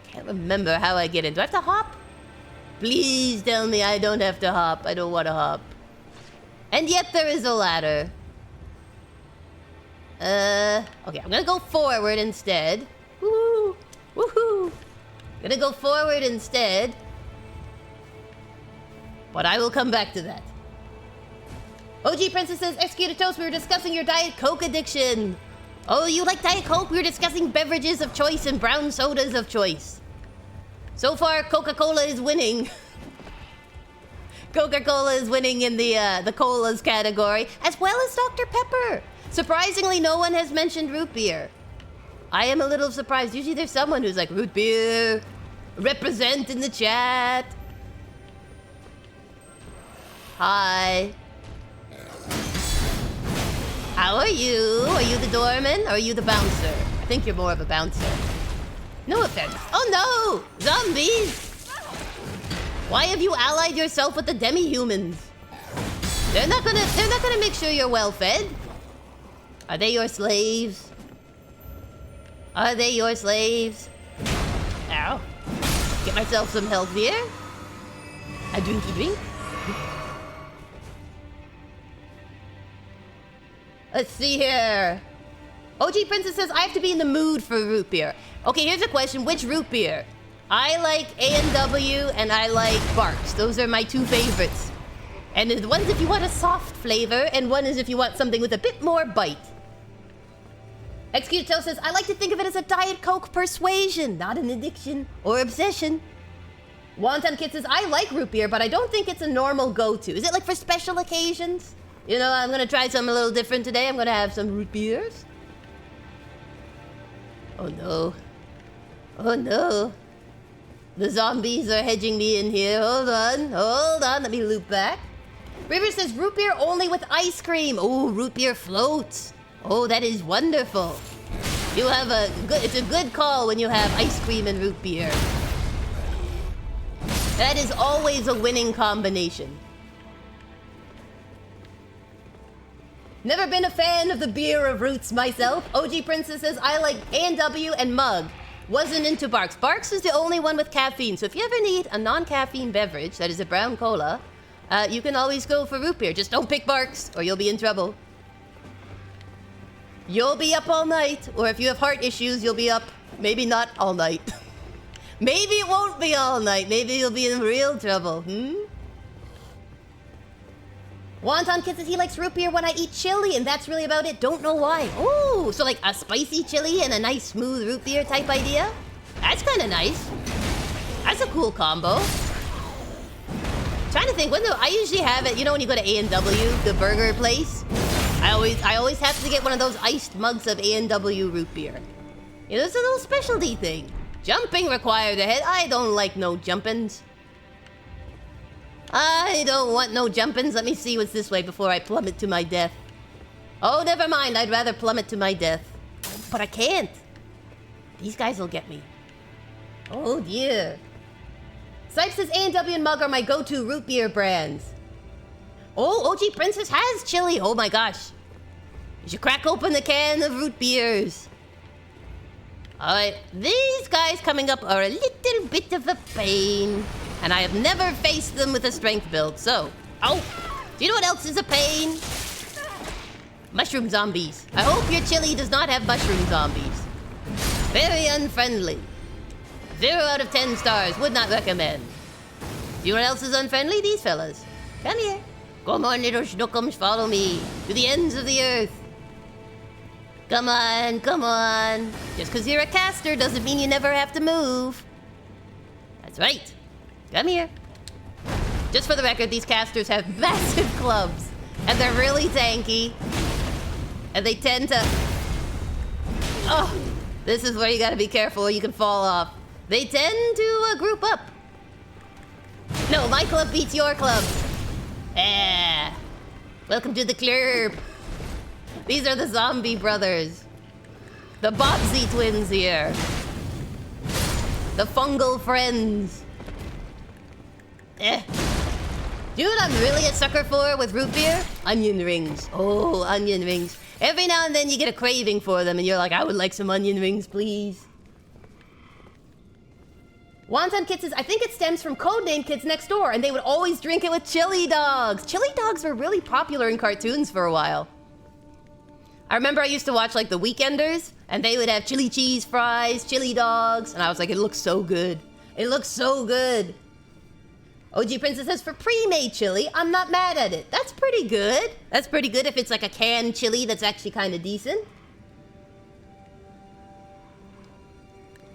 Can't remember how I get in. Do I have to hop? Please tell me I don't have to hop. I don't want to hop. And yet there is a ladder. Okay, I'm gonna go forward instead. Woohoo! Woohoo! Gonna go forward instead. But I will come back to that. OG Princess says, Executed Toast, we were discussing your Diet Coke addiction. Oh, you like Diet Coke? We were discussing beverages of choice and brown sodas of choice. So far, Coca-Cola is winning. Coca-Cola is winning in the colas category, as well as Dr. Pepper. Surprisingly, no one has mentioned root beer. I am a little surprised. Usually there's someone who's like, root beer, represent in the chat. Hi. How are you? Are you the doorman or are you the bouncer? I think you're more of a bouncer. No offense. Oh no! Zombies! Why have you allied yourself with the demi-humans? They're not gonna make sure you're well fed. Are they your slaves? Are they your slaves? Ow. Get myself some health here. A drinky drink. Let's see here. OG Princess says, I have to be in the mood for root beer. Okay, here's a question. Which root beer? I like A&W and I like Barks. Those are my two favorites. And one's if you want a soft flavor, and one is if you want something with a bit more bite. Executed Toast says, I like to think of it as a Diet Coke persuasion, not an addiction or obsession. Wonton Kid says, I like root beer, but I don't think it's a normal go-to. Is it like for special occasions? You know, I'm gonna try something a little different today. I'm gonna have some root beers. Oh no. Oh no. The zombies are hedging me in here. Hold on, let me loop back. River says, root beer only with ice cream. Oh, root beer floats. Oh, that is wonderful. You have it's a good call when you have ice cream and root beer. That is always a winning combination. Never been a fan of the beer of roots myself. OG Princess says, I like A&W and Mug. Wasn't into Barks. Barks is the only one with caffeine, so if you ever need a non-caffeine beverage, that is a brown cola, you can always go for root beer. Just don't pick Barks, or you'll be in trouble. You'll be up all night, or if you have heart issues, you'll be up, maybe not all night. Maybe it won't be all night. Maybe you'll be in real trouble, Wonton Kid says he likes root beer when I eat chili, and that's really about it. Don't know why. Ooh, so like a spicy chili and a nice smooth root beer type idea? That's kind of nice. That's a cool combo. Trying to think, I usually have it, you know when you go to A&W, the burger place? I always have to get one of those iced mugs of A&W root beer. You know, it's a little specialty thing. Jumping required ahead. I don't like no jumpins. I don't want no jumpins. Let me see what's this way before I plummet to my death. Oh, never mind. I'd rather plummet to my death. But I can't. These guys will get me. Oh, dear. Sipes says A&W and Mug are my go-to root beer brands. Oh, OG Princess has chili. Oh, my gosh. You should crack open a can of root beers. Alright, these guys coming up are a little bit of a pain. And I have never faced them with a strength build, so... Oh! Do you know what else is a pain? Mushroom zombies. I hope your chili does not have mushroom zombies. Very unfriendly. 0 out of 10 stars. Would not recommend. Do you know what else is unfriendly? These fellas. Come here. Come on, little schnookums, follow me. To the ends of the earth. Come on, come on. Just because you're a caster doesn't mean you never have to move. That's right. Come here. Just for the record, these casters have massive clubs. And they're really tanky. And they tend to... Oh, this is where you gotta be careful or you can fall off. They tend to group up. No, my club beats your club. Welcome to the club. These are the zombie brothers. The Botsy twins here. The fungal friends. Do you know what I'm really a sucker for with root beer? Onion rings. Oh, onion rings. Every now and then you get a craving for them and you're like, I would like some onion rings, please. Wonton Kid says, I think it stems from Codename Kids Next Door, and they would always drink it with chili dogs. Chili dogs were really popular in cartoons for a while. I remember I used to watch like The Weekenders, and they would have chili cheese fries, chili dogs, and I was like, it looks so good. It looks so good. OG Princess says, for pre-made chili, I'm not mad at it. That's pretty good. That's pretty good if it's like a canned chili that's actually kind of decent.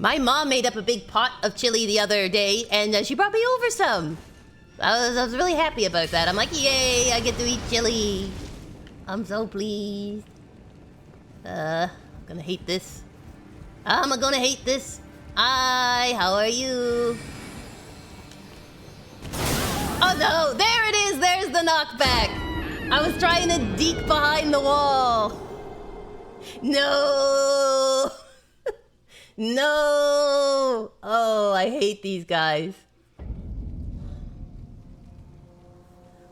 My mom made up a big pot of chili the other day, and she brought me over some. I was really happy about that. I'm like, yay, I get to eat chili. I'm so pleased. I'm gonna hate this. I'm gonna hate this. Hi, how are you? Oh no, there it is, there's the knockback. I was trying to deke behind the wall. No. No. Oh, I hate these guys.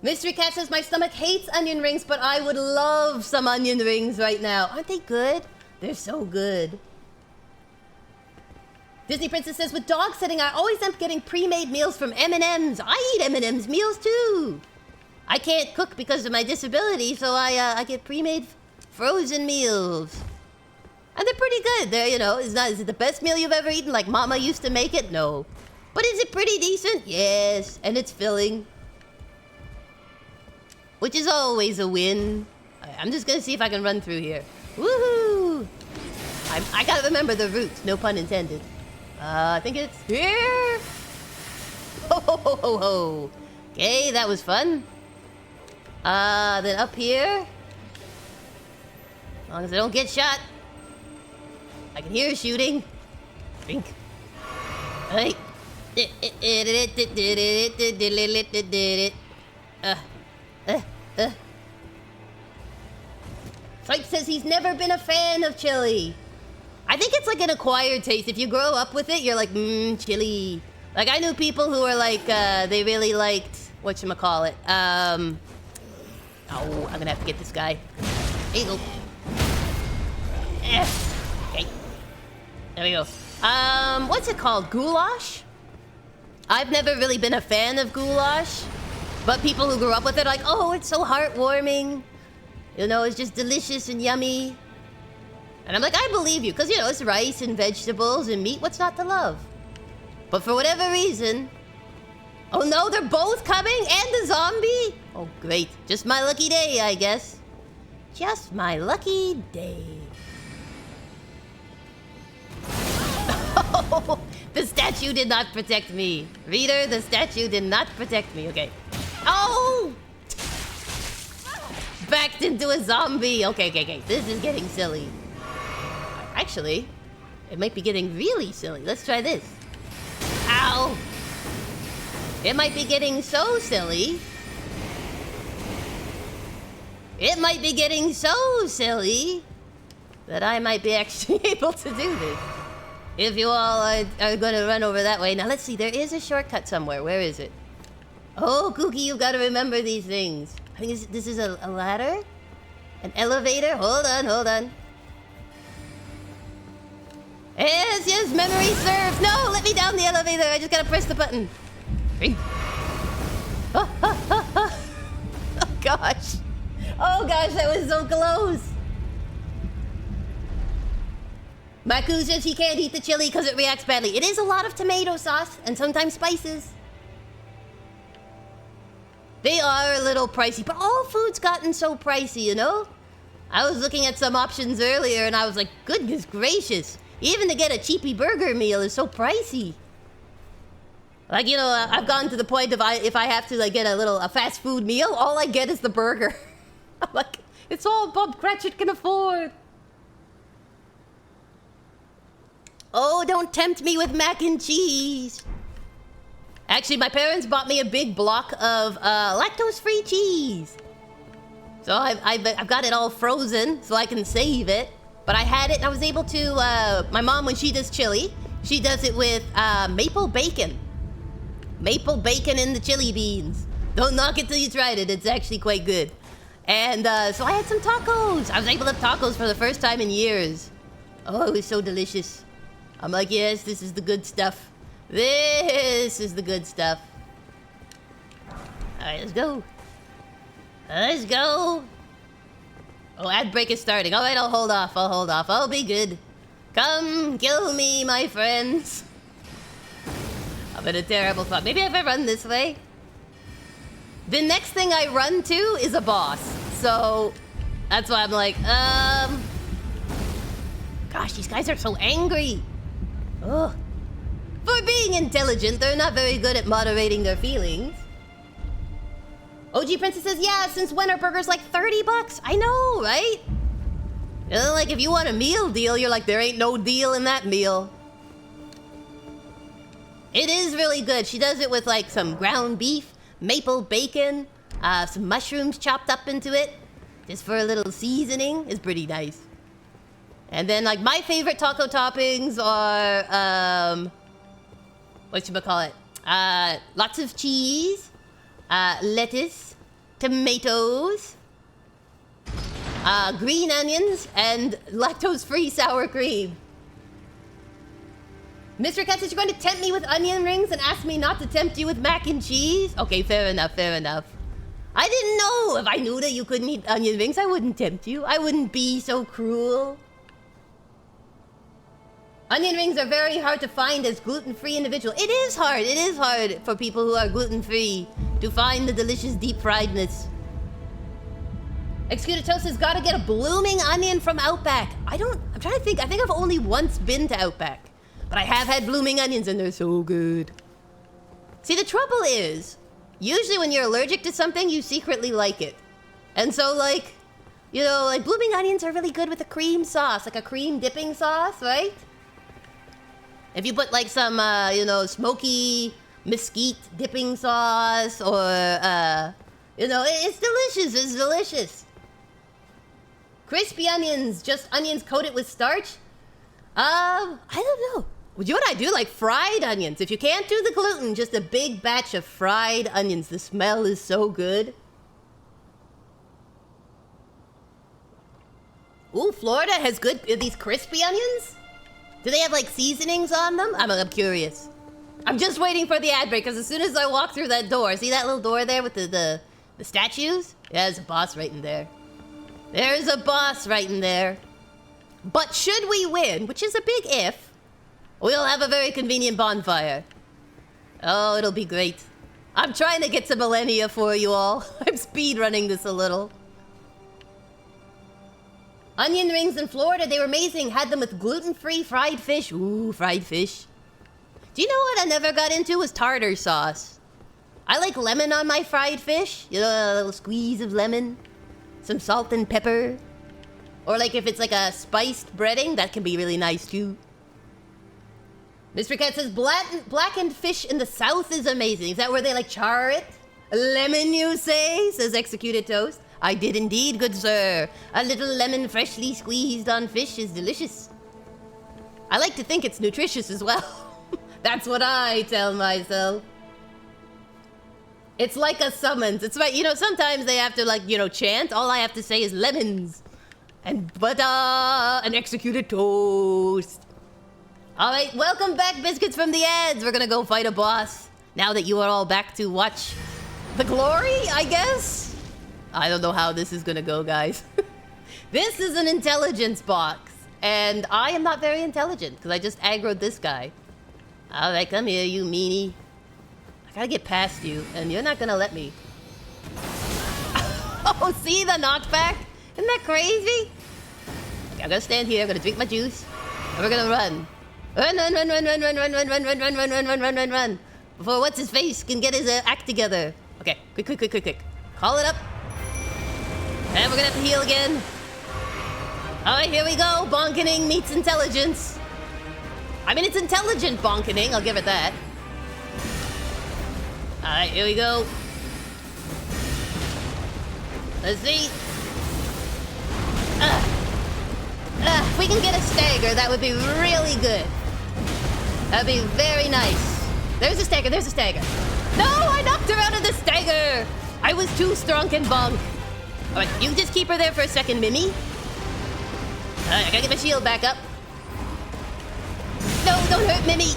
Mystery Cat says, my stomach hates onion rings, but I would love some onion rings right now. Aren't they good? They're so good. Disney Princess says, with dog sitting, I always end up getting pre-made meals from M&M's. I eat M&M's meals too. I can't cook because of my disability, so I get pre-made frozen meals. And they're pretty good. They're, you know, is it the best meal you've ever eaten like Mama used to make it? No. But is it pretty decent? Yes. And it's filling. Which is always a win. I'm just gonna see if I can run through here. Woohoo! I gotta remember the route, no pun intended. I think it's here. Ho ho ho ho ho. Okay, that was fun. Then up here. As long as I don't get shot. I can hear shooting. Drink. Hey. Sipe says he's never been a fan of chili. I think it's like an acquired taste. If you grow up with it, you're like, chili. Like, I knew people who were like, they really liked, whatchamacallit. Oh, I'm gonna have to get this guy. There you go. Okay. There we go. What's it called? Goulash? I've never really been a fan of goulash. But people who grew up with it are like, oh, it's so heartwarming. You know, it's just delicious and yummy. And I'm like, I believe you. Because, you know, it's rice and vegetables and meat. What's not to love? But for whatever reason... Oh, no, they're both coming? And the zombie? Oh, great. Just my lucky day, I guess. Just my lucky day. Oh, the statue did not protect me. Reader, the statue did not protect me. Okay. Oh! backed into a zombie. Okay. This is getting silly. Actually, it might be getting really silly. Let's try this. Ow! It might be getting so silly. It might be getting so silly that I might be actually able to do this. If you all are going to run over that way. Now, let's see. There is a shortcut somewhere. Where is it? Oh, Kooky, you've got to remember these things. I think this is a ladder? An elevator? Hold on. Yes, memory serves. No, let me down the elevator. I just got to press the button. Oh, gosh. Oh, gosh, that was so close. Maku says he can't eat the chili because it reacts badly. It is a lot of tomato sauce and sometimes spices. They are a little pricey, but all food's gotten so pricey, you know? I was looking at some options earlier and I was like, goodness gracious. Even to get a cheapy burger meal is so pricey. Like, you know, I've gotten to the point of if I have to like get a fast food meal, all I get is the burger. I'm like, it's all Bob Cratchit can afford. Oh, don't tempt me with mac and cheese. Actually, my parents bought me a big block of lactose-free cheese. So I've got it all frozen so I can save it. But I had it and I was able to, my mom, when she does chili, she does it with maple bacon. Maple bacon in the chili beans. Don't knock it till you tried it. It's actually quite good. And so I had some tacos. I was able to have tacos for the first time in years. Oh, it was so delicious. I'm like, yes, this is the good stuff. This is the good stuff. Alright, let's go. Let's go. Oh, ad break is starting. Alright, I'll hold off. I'll be good. Come, kill me, my friends. I'm in a terrible spot. Maybe if I run this way. The next thing I run to is a boss. So, that's why I'm like, Gosh, these guys are so angry. Ugh. For being intelligent, they're not very good at moderating their feelings. OG Princess says, yeah, since when are burgers like 30 bucks? I know, right? You know, like if you want a meal deal, you're like, there ain't no deal in that meal. It is really good. She does it with like some ground beef, maple bacon, some mushrooms chopped up into it, just for a little seasoning. It's pretty nice. And then like my favorite taco toppings are, whatchamacallit? Lots of cheese, lettuce, tomatoes, green onions, and lactose-free sour cream. Mr. Cat says you're going to tempt me with onion rings and ask me not to tempt you with mac and cheese? Okay, fair enough. I didn't know. If I knew that you couldn't eat onion rings, I wouldn't tempt you. I wouldn't be so cruel. Onion rings are very hard to find as gluten-free individual. It is hard for people who are gluten-free to find the delicious deep-friedness. Executed Toast has gotta get a blooming onion from Outback. I'm trying to think. I think I've only once been to Outback. But I have had blooming onions and they're so good. See, the trouble is, usually when you're allergic to something, you secretly like it. And so like, you know, like blooming onions are really good with a cream sauce, like a cream dipping sauce, right? If you put like some, you know, smoky mesquite dipping sauce or, you know, it's delicious. Crispy onions, just onions coated with starch? I don't know. You know what I do? Like fried onions. If you can't do the gluten, just a big batch of fried onions. The smell is so good. Ooh, Florida has good, these crispy onions? Do they have like seasonings on them? I'm curious. I'm just waiting for the ad break because as soon as I walk through that door, see that little door there with the statues? Yeah, there's a boss right in there. There's a boss right in there. But should we win, which is a big if, we'll have a very convenient bonfire. Oh, it'll be great. I'm trying to get to Malenia for you all. I'm speedrunning this a little. Onion rings in Florida, they were amazing. Had them with gluten-free fried fish. Ooh, fried fish. Do you know what I never got into was tartar sauce? I like lemon on my fried fish. You know, a little squeeze of lemon. Some salt and pepper. Or like if it's like a spiced breading, that can be really nice too. Mr. Cat says, blackened fish in the south is amazing. Is that where they like char it? Lemon, you say? Says Executed Toast. I did indeed, good sir. A little lemon freshly squeezed on fish is delicious. I like to think it's nutritious as well. That's what I tell myself. It's like a summons. It's like, you know, sometimes they have to like, you know, chant. All I have to say is lemons and butter and Executed Toast. All right, welcome back, biscuits from the ads. We're gonna go fight a boss now that you are all back to watch the glory, I guess. I don't know how this is gonna go, guys. This is an intelligence box, and I am not very intelligent because I just aggroed this guy. All right, come here, you meanie. I gotta get past you, and you're not gonna let me. Oh, see the knockback? Isn't that crazy? Okay, I'm gonna stand here, I'm gonna drink my juice, and we're gonna run. Run, run, run, run, run, run, run, run, run, run, run, run, run, run, run, run, run. Before what's-his-face can get his act together. Okay, quick, quick, quick, quick, quick. Call it up. And we're gonna have to heal again. Alright, here we go. Bonkening meets intelligence. I mean, it's intelligent bonkening, I'll give it that. Alright, here we go. Let's see. If we can get a stagger, that would be really good. That'd be very nice. There's a stagger, there's a stagger. No, I knocked her out of the stagger. I was too strong and bonk. All right, you just keep her there for a second, Mimi. I gotta get my shield back up. No, don't hurt Mimi.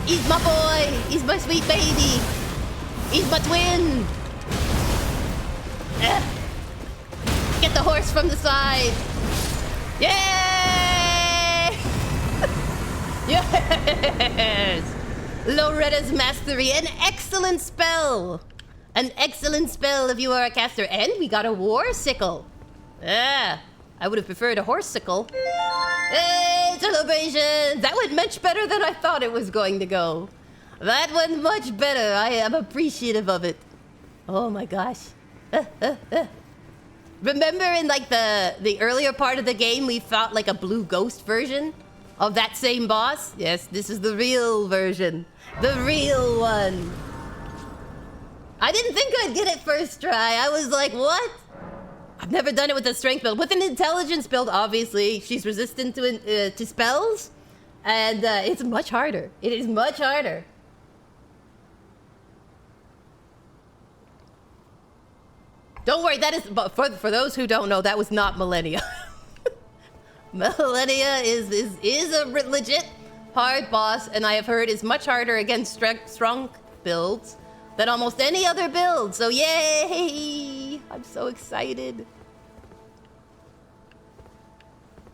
He's my boy. He's my sweet baby. He's my twin. Get the horse from the side. Yay! Yes! Loretta's Mastery, an excellent spell! An excellent spell if you are a caster. And we got a war sickle. I would have preferred a horse sickle. Hey, celebrations! That went much better than I thought it was going to go. That went much better. I am appreciative of it. Oh my gosh. Remember in like the earlier part of the game, we fought like a blue ghost version of that same boss? Yes, this is the real version. The real one. I didn't think I'd get it first try. I was like, what? I've never done it with a strength build. With an intelligence build, obviously, she's resistant to spells. And it's much harder. It is much harder. Don't worry, that is, but for those who don't know, that was not Malenia. Malenia is a legit hard boss, and I have heard is much harder against strong builds than almost any other build. So yay! I'm so excited.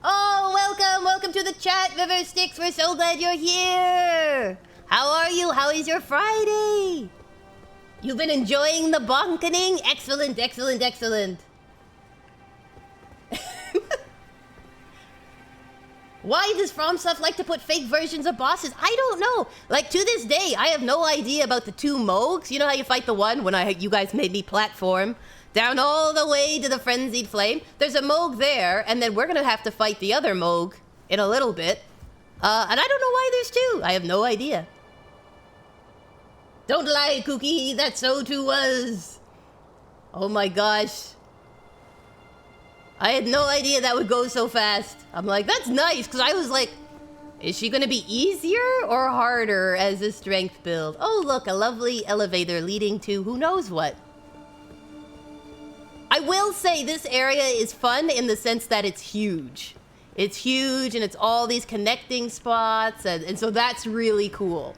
Oh, welcome to the chat, River Styx. We're so glad you're here. How are you? How is your Friday? You've been enjoying the bonkening? Excellent, excellent, excellent. Why does FromSoft like to put fake versions of bosses? I don't know. Like, to this day, I have no idea about the two Mogs. You know how you fight the one when you guys made me platform down all the way to the Frenzied Flame? There's a Mog there, and then we're gonna have to fight the other Mog in a little bit. And I don't know why there's two. I have no idea. Don't lie, Kooky. That so too was. Oh my gosh. I had no idea that would go so fast. I'm like, that's nice, because I was like, is she going to be easier or harder as a strength build? Oh, look, a lovely elevator leading to who knows what. I will say this area is fun in the sense that it's huge. It's huge, and it's all these connecting spots, and so that's really cool.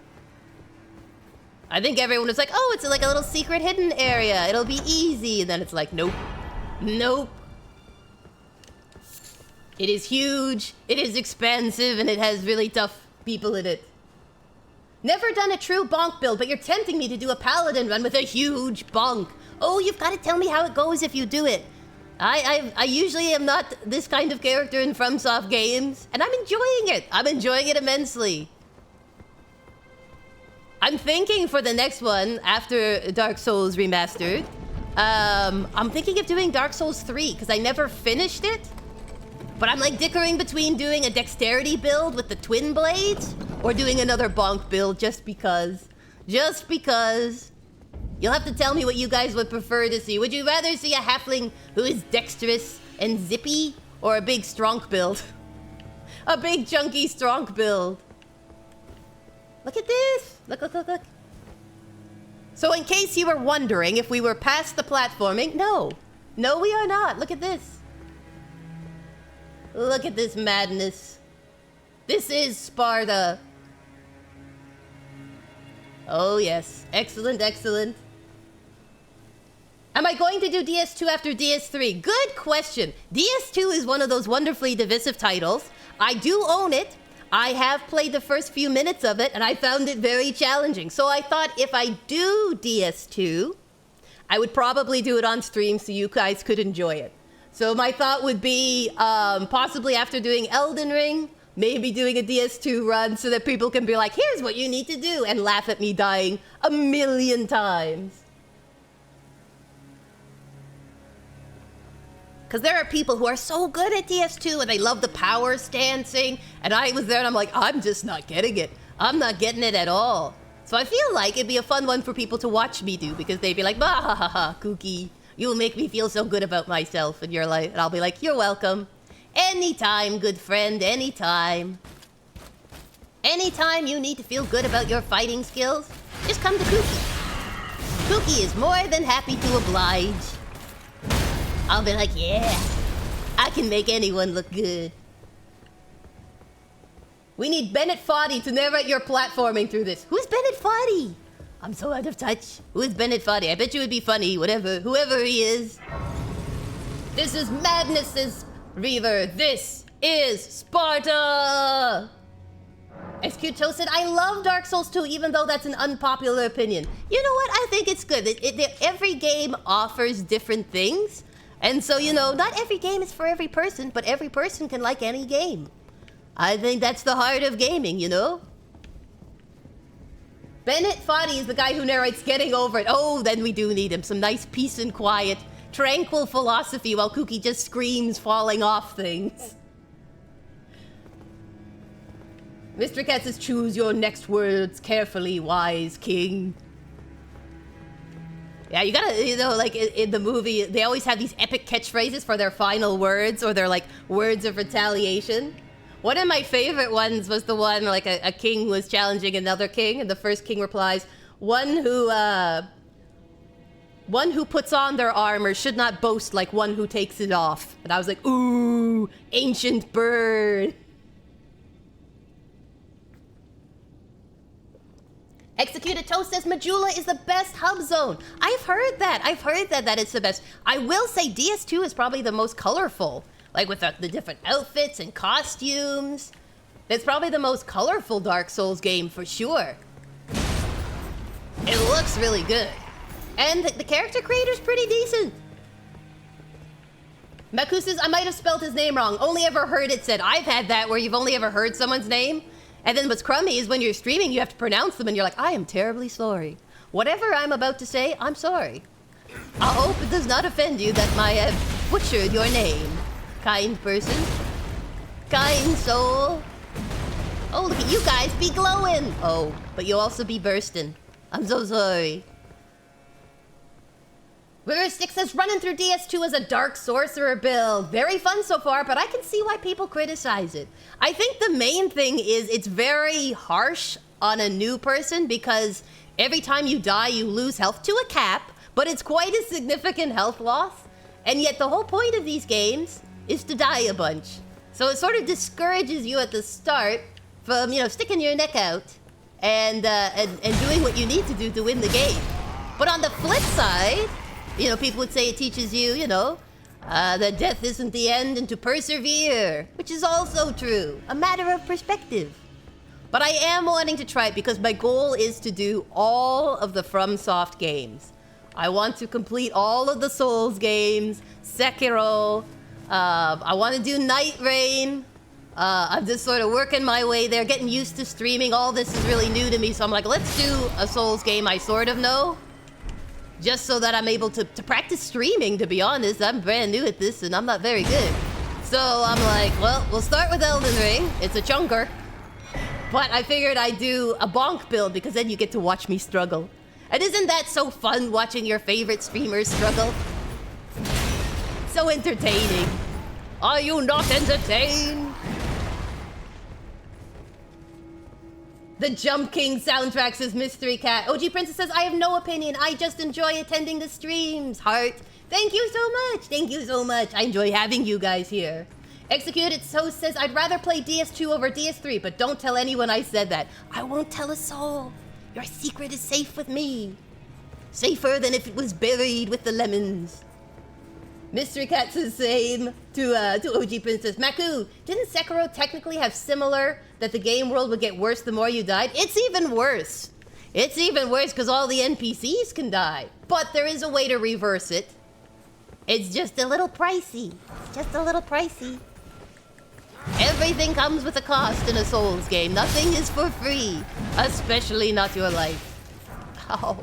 I think everyone was like, oh, it's like a little secret hidden area. It'll be easy. And then it's like, nope. Nope. It is huge, it is expansive, and it has really tough people in it. Never done a true bonk build, but you're tempting me to do a paladin run with a huge bonk. Oh, you've got to tell me how it goes if you do it. I usually am not this kind of character in FromSoft games, and I'm enjoying it. I'm enjoying it immensely. I'm thinking for the next one, after Dark Souls Remastered, I'm thinking of doing Dark Souls 3 because I never finished it. But I'm like dickering between doing a dexterity build with the twin blades or doing another bonk build just because. Just because. You'll have to tell me what you guys would prefer to see. Would you rather see a halfling who is dexterous and zippy or a big stronk build? A big chunky stronk build. Look at this. Look, look, look, look. So in case you were wondering if we were past the platforming, no. No, we are not. Look at this. Look at this madness. This is Sparta. Oh, yes. Excellent, excellent. Am I going to do DS2 after DS3? Good question. DS2 is one of those wonderfully divisive titles. I do own it. I have played the first few minutes of it, and I found it very challenging. So I thought if I do DS2, I would probably do it on stream so you guys could enjoy it. So my thought would be possibly after doing Elden Ring, maybe doing a DS2 run so that people can be like, here's what you need to do, and laugh at me dying 1,000,000 times. Because there are people who are so good at DS2 and they love the power stancing, and I was there and I'm like, I'm just not getting it. I'm not getting it at all. So I feel like it'd be a fun one for people to watch me do because they'd be like, bah ha ha ha, Kooky, you'll make me feel so good about myself. And I'll be like, you're welcome. Anytime, good friend, anytime. Anytime you need to feel good about your fighting skills, just come to Kooky. Kooky is more than happy to oblige. I'll be like, yeah, I can make anyone look good. We need Bennett Foddy to narrate your platforming through this. Who's Bennett Foddy? I'm so out of touch. Who is Bennett Foddy? I bet you would be funny, whoever he is. This is madness, says Reaver. This is Sparta! Execute Toasted, I love Dark Souls 2, even though that's an unpopular opinion. You know what? I think it's good. Every game offers different things. And so, you know, not every game is for every person, but every person can like any game. I think that's the heart of gaming, you know? Bennett Foddy is the guy who narrates Getting Over It. Oh, then we do need him. Some nice peace and quiet, tranquil philosophy while Kooky just screams falling off things. Mr. Cat says, choose your next words carefully, wise king. Yeah, you gotta, you know, like in the movie, they always have these epic catchphrases for their final words or their, like, words of retaliation. One of my favorite ones was the one, like, a king was challenging another king, and the first king replies, one who puts on their armor should not boast like one who takes it off. And I was like, ooh, ancient bird. Executed Toast says Majula is the best hub zone. I've heard that. I've heard that it's the best. I will say DS2 is probably the most colorful. Like with the different outfits and costumes. It's probably the most colorful Dark Souls game for sure. It looks really good. And the character creator's pretty decent. Maku says, I might have spelled his name wrong. Only ever heard it said. I've had that where you've only ever heard someone's name. And then what's crummy is when you're streaming, you have to pronounce them, and you're like, I am terribly sorry. Whatever I'm about to say, I'm sorry. I hope it does not offend you that I have butchered your name. Kind person. Kind soul. Oh, look at you guys be glowing. Oh, but you also be bursting. I'm so sorry. River Stick says, running through DS2 as a Dark Sorcerer build. Very fun so far, but I can see why people criticize it. I think the main thing is it's very harsh on a new person because every time you die, you lose health to a cap, but it's quite a significant health loss. And yet the whole point of these games is to die a bunch. So it sort of discourages you at the start from, you know, sticking your neck out and doing what you need to do to win the game. But on the flip side, you know, people would say it teaches you, you know, that death isn't the end and to persevere, which is also true. A matter of perspective. But I am wanting to try it because my goal is to do all of the FromSoft games. I want to complete all of the Souls games, Sekiro. I want to do Night Rain. I'm just sort of working my way there, getting used to streaming. All this is really new to me, so I'm like, let's do a Souls game I sort of know. just so that I'm able to practice streaming, to be honest. I'm brand new at this and I'm not very good. So I'm like, well, we'll start with Elden Ring. It's a chunker. But I figured I'd do a bonk build because then you get to watch me struggle. And isn't that so fun, watching your favorite streamers struggle? So entertaining. Are you not entertained? The Jump King soundtrack, says Mystery Cat. OG Princess says, I have no opinion. I just enjoy attending the streams. Heart. Thank you so much. Thank you so much. I enjoy having you guys here. Executed Host says, I'd rather play DS2 over DS3, but don't tell anyone I said that. I won't tell a soul. Your secret is safe with me. Safer than if it was buried with the lemons. Mystery Cat says same to OG Princess. Maku, didn't Sekiro technically have similar, that the game world would get worse the more you died? It's even worse. It's even worse because all the NPCs can die. But there is a way to reverse it. It's just a little pricey. Just a little pricey. Everything comes with a cost in a Souls game. Nothing is for free. Especially not your life. Oh.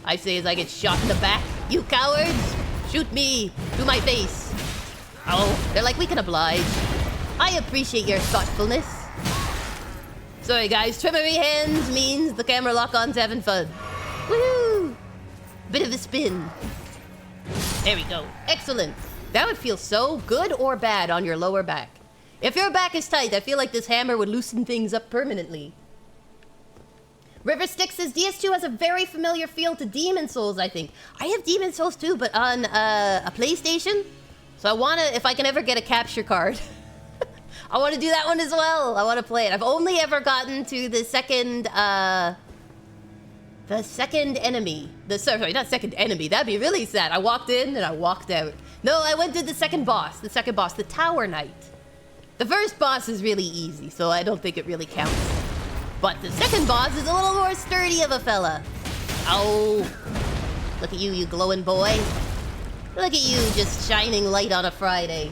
I say as I get shot in the back. You cowards! Shoot me! To my face! Oh, they're like, we can oblige. I appreciate your thoughtfulness. Sorry guys, trimmery hands means the camera lock-on's having fun. Woohoo! Bit of a spin. There we go. Excellent. That would feel so good or bad on your lower back. If your back is tight, I feel like this hammer would loosen things up permanently. River Stick says DS2 has a very familiar feel to Demon Souls, I think. I have Demon Souls too, but on a PlayStation. So I wanna, if I can ever get a capture card, I wanna do that one as well. I wanna play it. I've only ever gotten to the second enemy. Sorry, not second enemy. That'd be really sad. I walked in and I walked out. No, I went to the second boss. The Tower Knight. The first boss is really easy, so I don't think it really counts. But the second boss is a little more sturdy of a fella. Oh, look at you, you glowing boy. Look at you, just shining light on a Friday.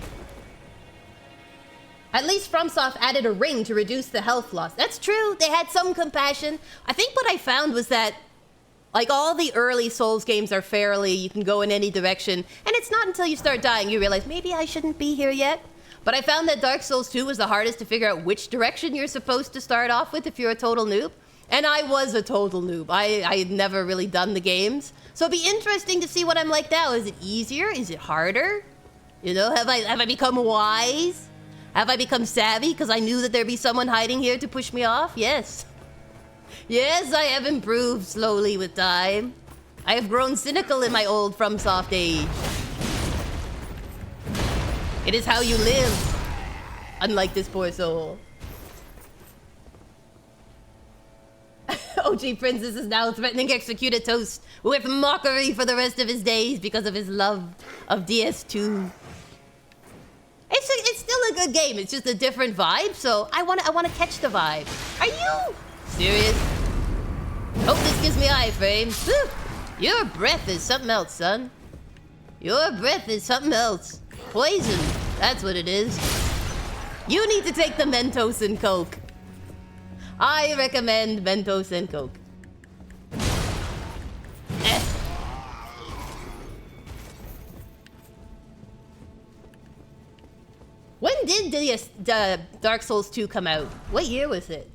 At least FromSoft added a ring to reduce the health loss. That's true, they had some compassion. I think what I found was that, like, all the early Souls games are fairly, you can go in any direction, and it's not until you start dying you realize, maybe I shouldn't be here yet. But I found that Dark Souls 2 was the hardest to figure out which direction you're supposed to start off with if you're a total noob. And I was a total noob. I had never really done the games. So it'd be interesting to see what I'm like now. Is it easier? Is it harder? You know, have I become wise? Have I become savvy because I knew that there'd be someone hiding here to push me off? Yes. Yes, I have improved slowly with time. I have grown cynical in my old FromSoft age. It is how you live, unlike this poor soul. OG Princess is now threatening Executed Toast with mockery for the rest of his days because of his love of DS2. It's still a good game. It's just a different vibe, so I want to catch the vibe. Are you serious? Hope this gives me iframes. Whew. Your breath is something else, son. Your breath is something else. Poison, that's what it is. You need to take the Mentos and Coke. I recommend Mentos and Coke. When did the Dark Souls 2 come out? What year was it?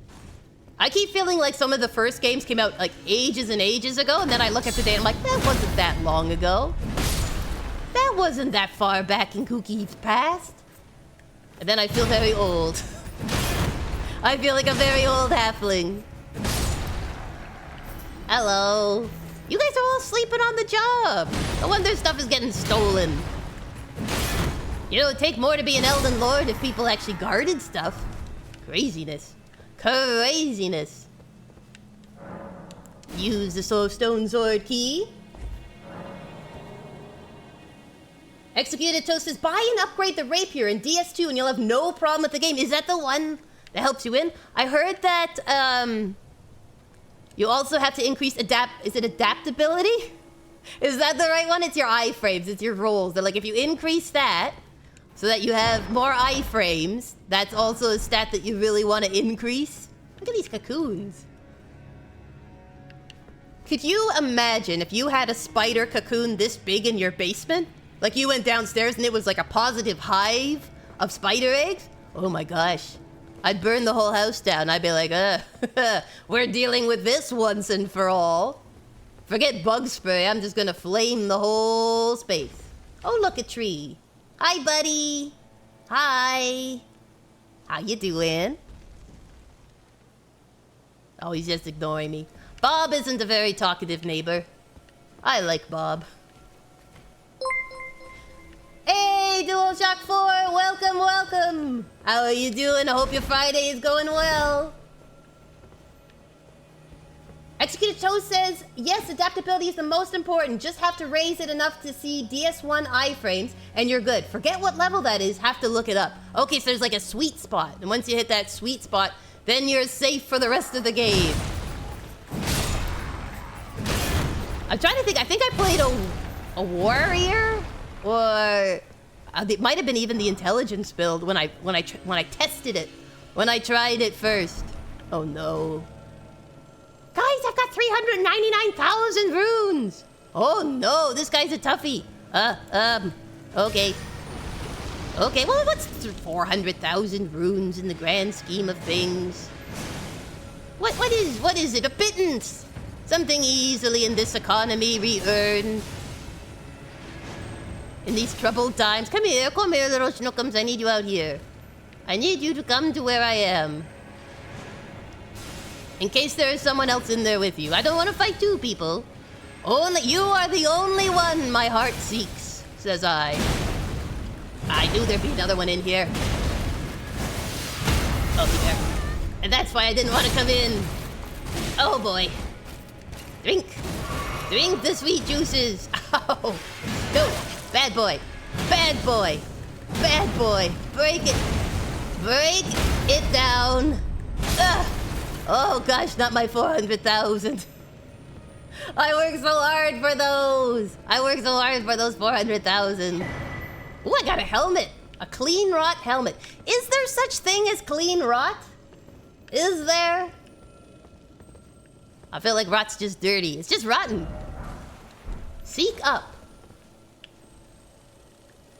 I keep feeling like some of the first games came out like ages and ages ago, and then I look at the date and I'm like, that wasn't that long ago. That wasn't that far back in Kooky's past. And then I feel very old. I feel like a very old halfling. Hello. You guys are all sleeping on the job. No wonder stuff is getting stolen. You know, it'd take more to be an Elden Lord if people actually guarded stuff. Craziness. Craziness. Use the Stone Sword key. Executed Toast says, buy and upgrade the Rapier in DS2 and you'll have no problem with the game. Is that the one that helps you win? I heard that you also have to increase adaptability? Is that the right one? It's your iframes, it's your rolls. They're like, if you increase that so that you have more iframes, that's also a stat that you really want to increase. Look at these cocoons. Could you imagine if you had a spider cocoon this big in your basement? Like you went downstairs and it was like a positive hive of spider eggs? Oh my gosh. I'd burn the whole house down. I'd be like, we're dealing with this once and for all. Forget bug spray, I'm just gonna flame the whole space. Oh, look, a tree. Hi, buddy. Hi. How you doing? Oh, he's just ignoring me. Bob isn't a very talkative neighbor. I like Bob. Hey, DualShock 4, welcome, welcome. How are you doing? I hope your Friday is going well. Executed Toast says, yes, adaptability is the most important. Just have to raise it enough to see DS1 iframes, and you're good. Forget what level that is, have to look it up. Okay, so there's like a sweet spot, and once you hit that sweet spot, then you're safe for the rest of the game. I'm trying to think, I think I played a warrior, or it might have been even the intelligence build when I tested it, when I tried it first. Oh no. Guys, I've got 399,000 runes! Oh no, this guy's a toughie. Okay. Okay, well, what's 400,000 runes in the grand scheme of things? What is it? A pittance! Something easily in this economy re-earned. In these troubled times. Come here, little schnookums. I need you out here. I need you to come to where I am. In case there is someone else in there with you. I don't want to fight two people. Only you are the only one my heart seeks, says I. I knew there'd be another one in here. Oh, here. And that's why I didn't want to come in. Oh, boy. Drink. Drink the sweet juices. Oh. No. Bad boy. Bad boy. Bad boy. Break it. Break it down. Ugh. Oh, gosh, not my 400,000. I worked so hard for those. I worked so hard for those 400,000. Ooh, I got a helmet. A clean rot helmet. Is there such thing as clean rot? Is there? I feel like rot's just dirty. It's just rotten. Seek up.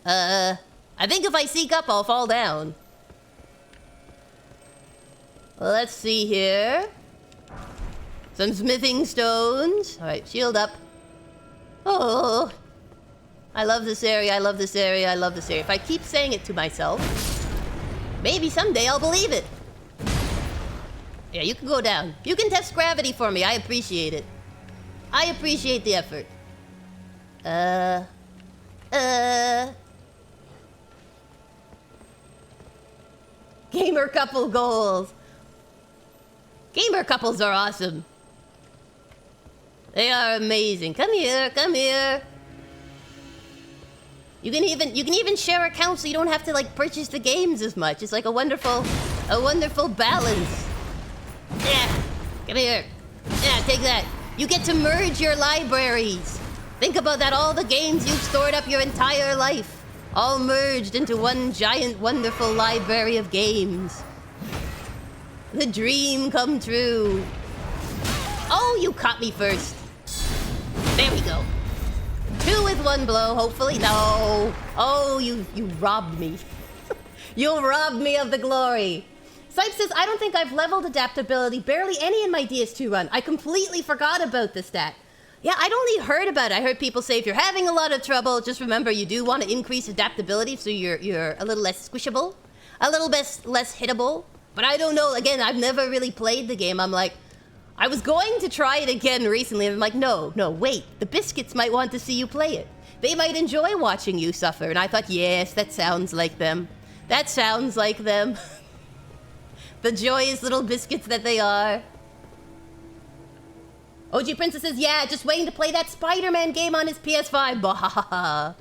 I think if I seek up, I'll fall down. Well, let's see here. Some smithing stones. All right, shield up. Oh, I love this area, I love this area, I love this area. If I keep saying it to myself, maybe someday I'll believe it. Yeah, you can go down. You can test gravity for me. I appreciate it. I appreciate the effort. Gamer couple goals. Gamer couples are awesome. They are amazing. Come here, come here. You can even share accounts so you don't have to like purchase the games as much. It's like a wonderful balance. Yeah, come here. Yeah, take that. You get to merge your libraries. Think about that, all the games you've stored up your entire life. All merged into one giant, wonderful library of games. The dream come true. Oh, you caught me first. There we go. 2 with 1 blow, hopefully. No. Oh, you robbed me. You robbed me of the glory. Sipe says, I don't think I've leveled adaptability, barely any in my DS2 run. I completely forgot about the stat. Yeah, I'd only heard about it. I heard people say if you're having a lot of trouble, just remember you do want to increase adaptability so you're a little less squishable, a little less hittable. But I don't know, again, I've never really played the game. I'm like, I was going to try it again recently, and I'm like, no, wait. The biscuits might want to see you play it. They might enjoy watching you suffer. And I thought, yes, that sounds like them. That sounds like them. The joyous little biscuits that they are. OG Princess says, yeah, just waiting to play that Spider-Man game on his PS5. Bah.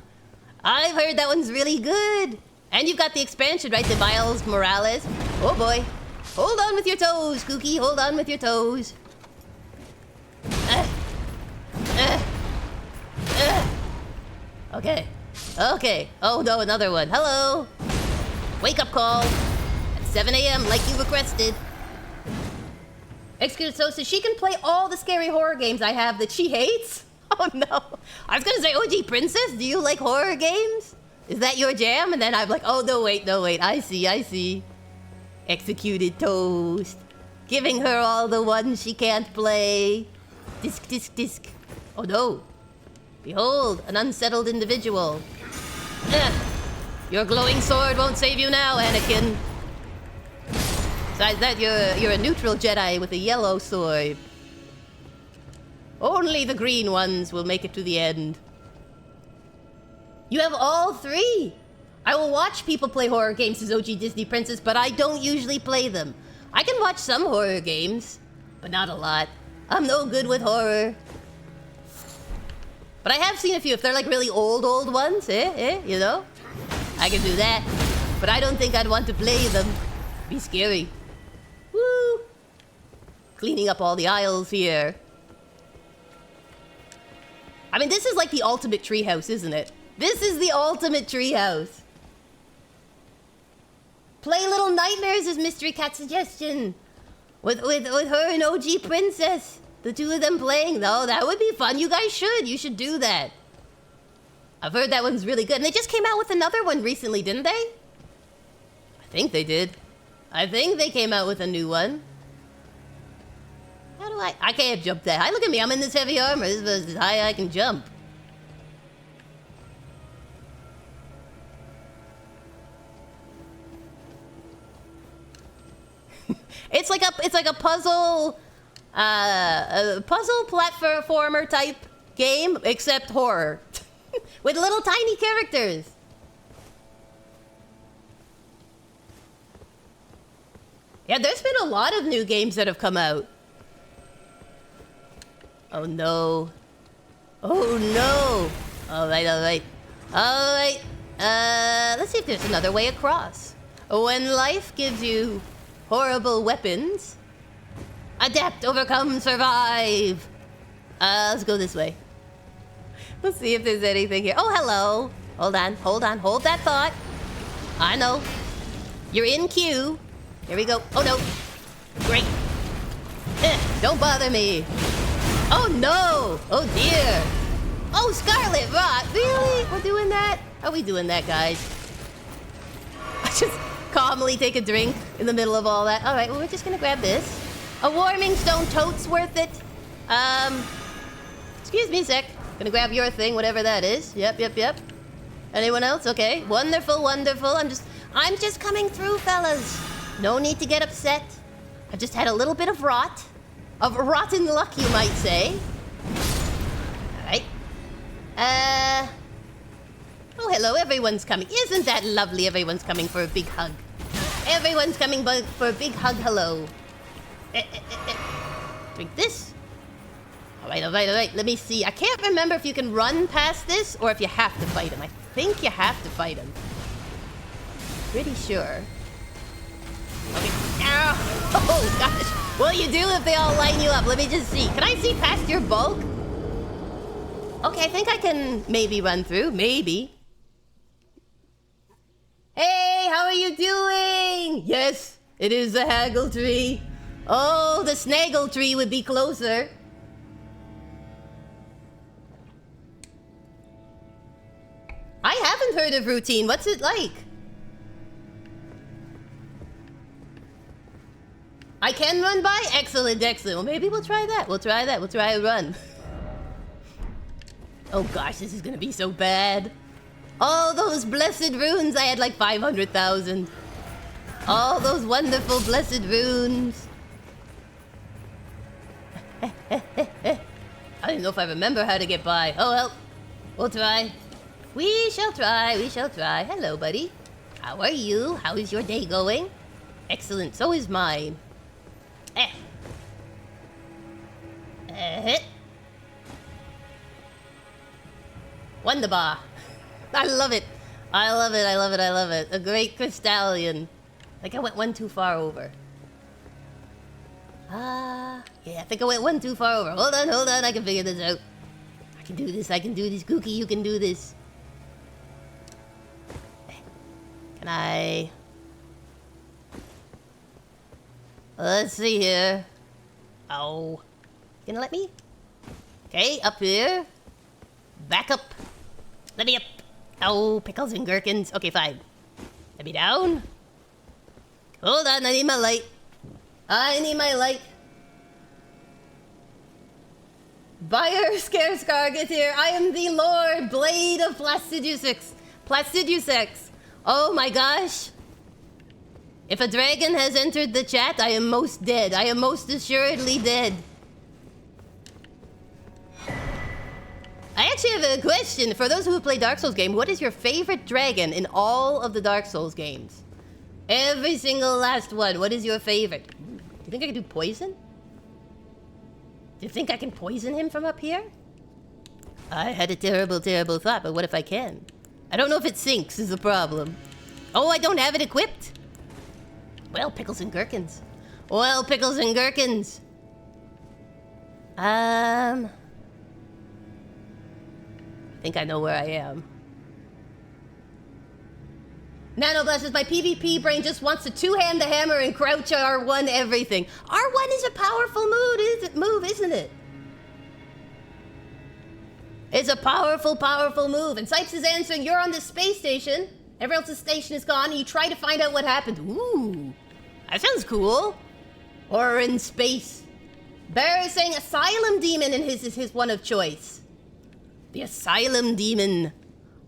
I've heard that one's really good. And you've got the expansion, right? The Miles Morales. Oh boy. Hold on with your toes, Kooky. Hold on with your toes. Okay. Okay. Oh no, another one. Hello. Wake up call. At 7 a.m. like you requested. Excuse so she can play all the scary horror games I have that she hates? Oh no. I was gonna say, OG Princess, do you like horror games? Is that your jam? And then I'm like, oh no wait, I see. Executed toast. Giving her all the ones she can't play. Disc. Oh no. Behold, an unsettled individual. Your glowing sword won't save you now, Anakin. Besides that, you're a neutral Jedi with a yellow sword. Only the green ones will make it to the end. You have all three! I will watch people play horror games as OG Disney Princess, but I don't usually play them. I can watch some horror games, but not a lot. I'm no good with horror. But I have seen a few. If they're like really old ones, you know? I can do that. But I don't think I'd want to play them. Be scary. Woo! Cleaning up all the aisles here. I mean, this is like the ultimate treehouse, isn't it? This is the ultimate treehouse. Play Little Nightmares is Mystery Cat's suggestion. With her and OG Princess. The two of them playing, though. That would be fun. You guys should. You should do that. I've heard that one's really good. And they just came out with another one recently, didn't they? I think they did. I think they came out with a new one. How do I can't jump that high. Look at me. I'm in this heavy armor. This is as high I can jump. It's like a puzzle platformer type game, except horror. With little tiny characters. Yeah, there's been a lot of new games that have come out. Oh no. Oh no. Alright. Let's see if there's another way across. When life gives you horrible weapons, adapt, overcome, survive. Let's go this way. Let's see if there's anything here. Oh, hello. Hold on. Hold that thought. I know. You're in queue. Here we go. Oh, no. Great. Don't bother me. Oh, no. Oh, dear. Oh, Scarlet Rot. Really? We're doing that? Are we doing that, guys? I just calmly take a drink in the middle of all that. All right, well, we're just going to grab this. A warming stone tote's worth it. Excuse me a sec. Gonna grab your thing, whatever that is. Yep. Anyone else? Okay. Wonderful. I'm just coming through, fellas. No need to get upset. I just had a little bit of rot. Of rotten luck, you might say. Alright. Oh, hello, everyone's coming. Isn't that lovely? Everyone's coming for a big hug. Everyone's coming for a big hug, hello. Drink this. Alright. Let me see. I can't remember if you can run past this or if you have to fight him. I think you have to fight him. Pretty sure. Okay. Ow. Oh, gosh. Well, you do if they all line you up. Let me just see. Can I see past your bulk? Okay, I think I can maybe run through. Maybe. Hey, how are you doing? Yes, it is a Haligtree. Oh, the Snaggletree would be closer. I haven't heard of Routine. What's it like? I can run by? Excellent. Well, maybe we'll try that. We'll try a run. Oh gosh, this is gonna be so bad. All those blessed runes. I had like 500,000. All those wonderful blessed runes. I don't even know if I remember how to get by. Oh well, we'll try. We shall try. Hello, buddy. How are you? How is your day going? Excellent. So is mine. Wonderbar. I love it. A great Crystallion. Like I went one too far over. Yeah, I think I went one too far over. Hold on. I can figure this out. I can do this. Kooky, you can do this. Can I... Let's see here. Oh. Gonna let me? Okay, up here. Back up. Let me up. Oh, pickles and gherkins. Okay, fine. Let me down. Hold on, I need my light. I need my light. Buyer Scarescar, get here. I am the Lord, Blade of Plastidusix. Plastidusix. Oh my gosh. If a dragon has entered the chat, I am most dead. I am most assuredly dead. I actually have a question. For those who play Dark Souls game, what is your favorite dragon in all of the Dark Souls games? Every single last one. What is your favorite? Do you think I can do poison? Do you think I can poison him from up here? I had a terrible, terrible thought, but what if I can? I don't know if it sinks is the problem. Oh, I don't have it equipped. Well, pickles and gherkins. Well, pickles and gherkins. I think I know where I am. Nano blesses, my PvP brain just wants to two-hand the hammer and crouch R1 everything. R1 is a powerful move, isn't it? It's a powerful, powerful move. And Sipes is answering, you're on the space station. Everyone else's station is gone, and you try to find out what happened. Ooh, that sounds cool. Or in space. Bear is saying Asylum Demon and his is his one of choice. The Asylum Demon.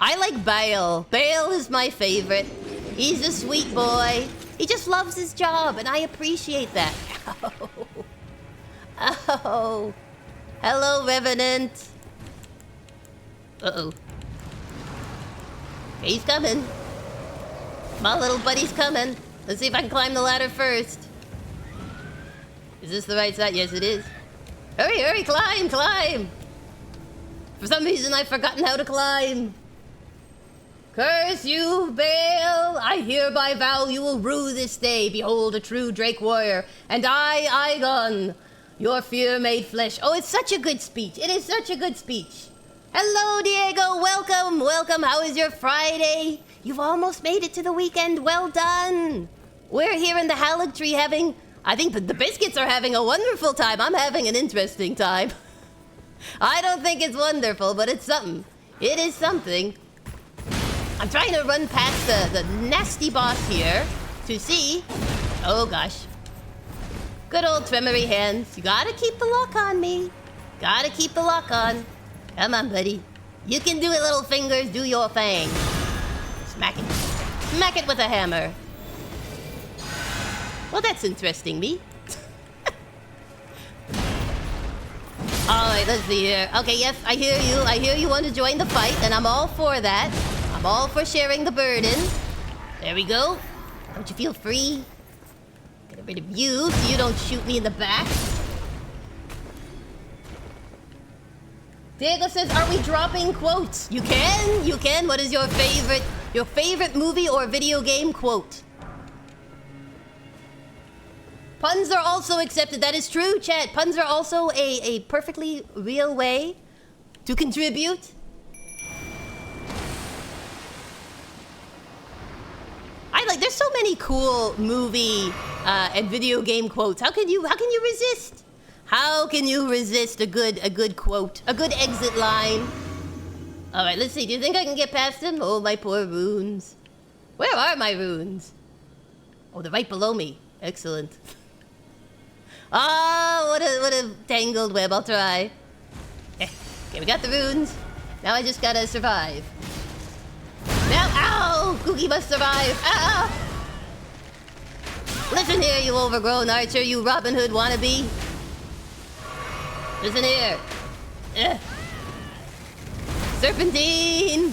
I like Bale. Bale is my favorite. He's a sweet boy. He just loves his job, and I appreciate that. Oh. Hello, Revenant. Uh-oh. He's coming. My little buddy's coming. Let's see if I can climb the ladder first. Is this the right side? Yes, it is. Hurry, hurry, climb, climb! For some reason, I've forgotten how to climb. Curse you, Bale! I hereby vow you will rue this day. Behold, a true Drake warrior. And I, Igon, your fear made flesh. Oh, it's such a good speech. It is such a good speech. Hello, Diego. Welcome, welcome. How is your Friday? You've almost made it to the weekend. Well done. We're here in the Haligtree having... I think the biscuits are having a wonderful time. I'm having an interesting time. I don't think it's wonderful, but it's something. It is something. I'm trying to run past the nasty boss here to see... Oh, gosh. Good old Tremory hands. You gotta keep the lock on me. Gotta keep the lock on. Come on, buddy. You can do it, little fingers. Do your thing. Smack it. Smack it with a hammer. Well, that's interesting, me. Alright, let's see here. Okay, yes, I hear you. I hear you want to join the fight, and I'm all for that. I'm all for sharing the burden. There we go. Don't you feel free? Get rid of you so you don't shoot me in the back. Diego says, are we dropping quotes? You can, you can. What is your favorite movie or video game quote? Puns are also accepted. That is true, chat. Puns are also a perfectly real way to contribute. There's so many cool movie and video game quotes. How can you resist? How can you resist a good quote? A good exit line? Alright, let's see. Do you think I can get past him? Oh, my poor runes. Where are my runes? Oh, they're right below me. Excellent. Oh, what a tangled web. I'll try. Okay, we got the runes. Now I just gotta survive. Now, ow! Kooky must survive. Ah! Listen here, you overgrown archer, you Robin Hood wannabe. Listen here. Serpentine!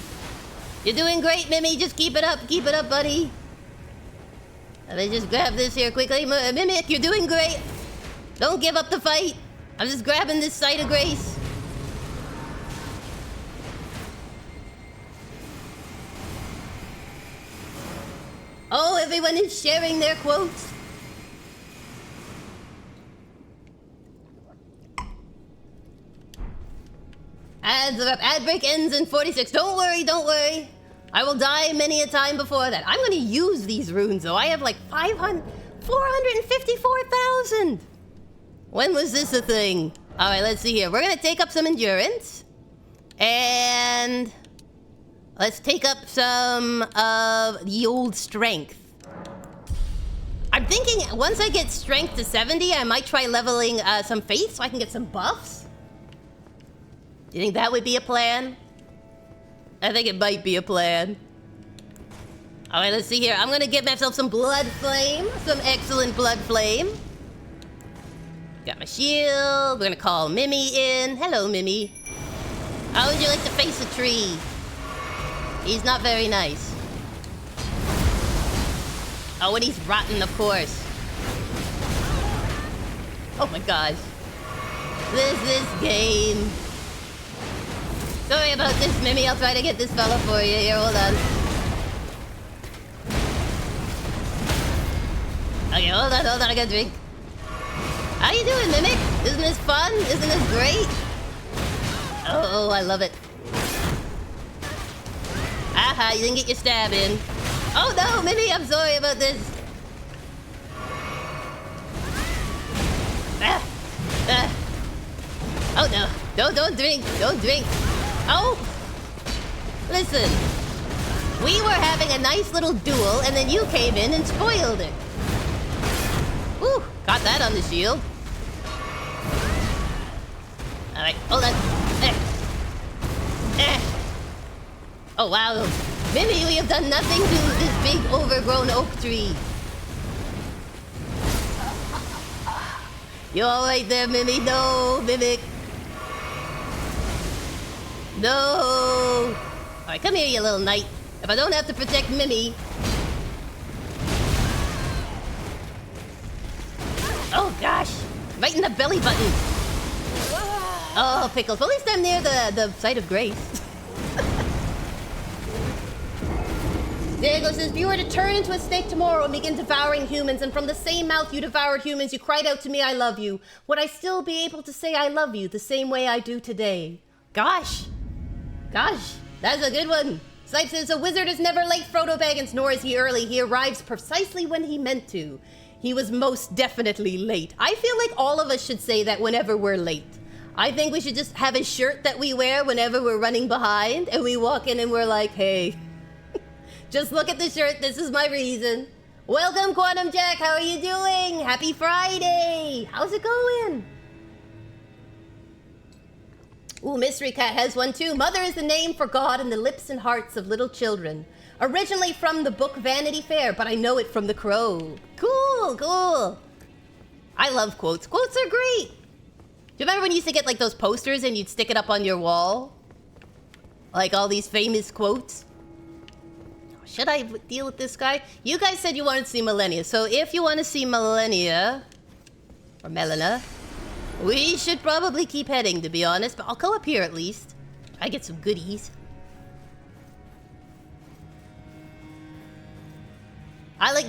You're doing great, Mimi. Just keep it up, buddy. Let me just grab this here quickly. Mimic, you're doing great. Don't give up the fight. I'm just grabbing this site of grace. Oh, everyone is sharing their quotes. Ads are up. Ad break ends in 46. Don't worry. I will die many a time before that. I'm gonna use these runes though. I have like 454,000. When was this a thing? All right, let's see here. We're gonna take up some endurance. And let's take up some of the old strength. I'm thinking once I get strength to 70, I might try leveling some faith so I can get some buffs. Do you think that would be a plan? I think it might be a plan. All right, let's see here. I'm gonna give myself some blood flame, some excellent blood flame. Got my shield. We're gonna call Mimi in. Hello, Mimi. How would you like to face a tree? He's not very nice. Oh, and he's rotten, of course. Oh my gosh. This game. Sorry about this, Mimi. I'll try to get this fella for you. Here, hold on. Okay, hold on. I gotta drink. How you doing, Mimic? Isn't this fun? Isn't this great? Oh, I love it. Aha, you didn't get your stab in. Oh no, Mimi, I'm sorry about this. Oh no, don't drink. Oh, listen. We were having a nice little duel, and then you came in and spoiled it. Whew, got that on the shield. All right, hold on. Oh wow, Mimi, we have done nothing to this big overgrown oak tree. You all right there, Mimi? No, Mimic. No. All right, come here, you little knight. If I don't have to protect Mimi. Oh gosh, right in the belly button. Oh, pickles. Well, at least I'm near the site of grace. Diego says, if you were to turn into a snake tomorrow and begin devouring humans, and from the same mouth you devoured humans, you cried out to me, I love you, would I still be able to say I love you the same way I do today? Gosh, that's a good one. Snipe says, a wizard is never late, Frodo Baggins, nor is he early. He arrives precisely when he meant to. He was most definitely late. I feel like all of us should say that whenever we're late. I think we should just have a shirt that we wear whenever we're running behind, and we walk in and we're like, hey, just look at the shirt. This is my reason. Welcome, Quantum Jack. How are you doing? Happy Friday. How's it going? Ooh, Mystery Cat has one too. Mother is the name for God in the lips and hearts of little children. Originally from the book Vanity Fair, but I know it from The Crow. Cool. I love quotes. Quotes are great. Do you remember when you used to get like those posters and you'd stick it up on your wall? Like all these famous quotes? Should I deal with this guy? You guys said you wanted to see Malenia. So if you want to see Malenia, or Melina, we should probably keep heading, to be honest. But I'll go up here at least. I get some goodies.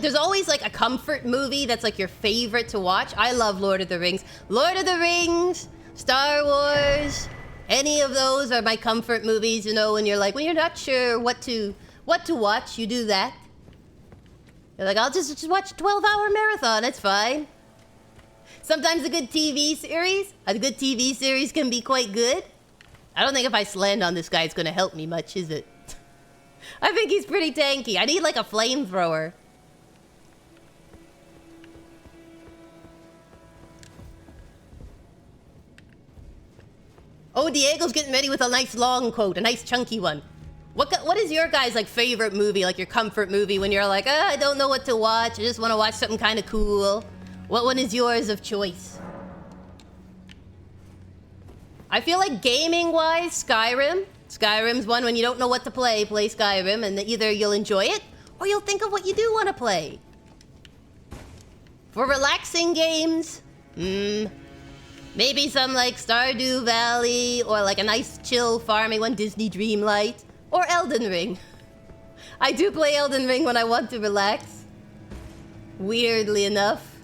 There's always like a comfort movie that's like your favorite to watch. I love Lord of the Rings. Lord of the Rings, Star Wars, any of those are my comfort movies, you know, when you're not sure what to watch, you do that. You're like, I'll just watch a 12-hour marathon, it's fine. Sometimes a good TV series can be quite good. I don't think if I land on this guy, it's gonna help me much, is it? I think he's pretty tanky. I need like a flamethrower. Oh, Diego's getting ready with a nice long quote, a nice chunky one. What is your guys' like favorite movie, like your comfort movie when you're like, I don't know what to watch, I just want to watch something kind of cool? What one is yours of choice? I feel like gaming-wise, Skyrim. Skyrim's one when you don't know what to play Skyrim, and either you'll enjoy it, or you'll think of what you do want to play. For relaxing games, maybe some like Stardew Valley, or like a nice chill farming one, Disney Dreamlight, or Elden Ring. I do play Elden Ring when I want to relax. Weirdly enough.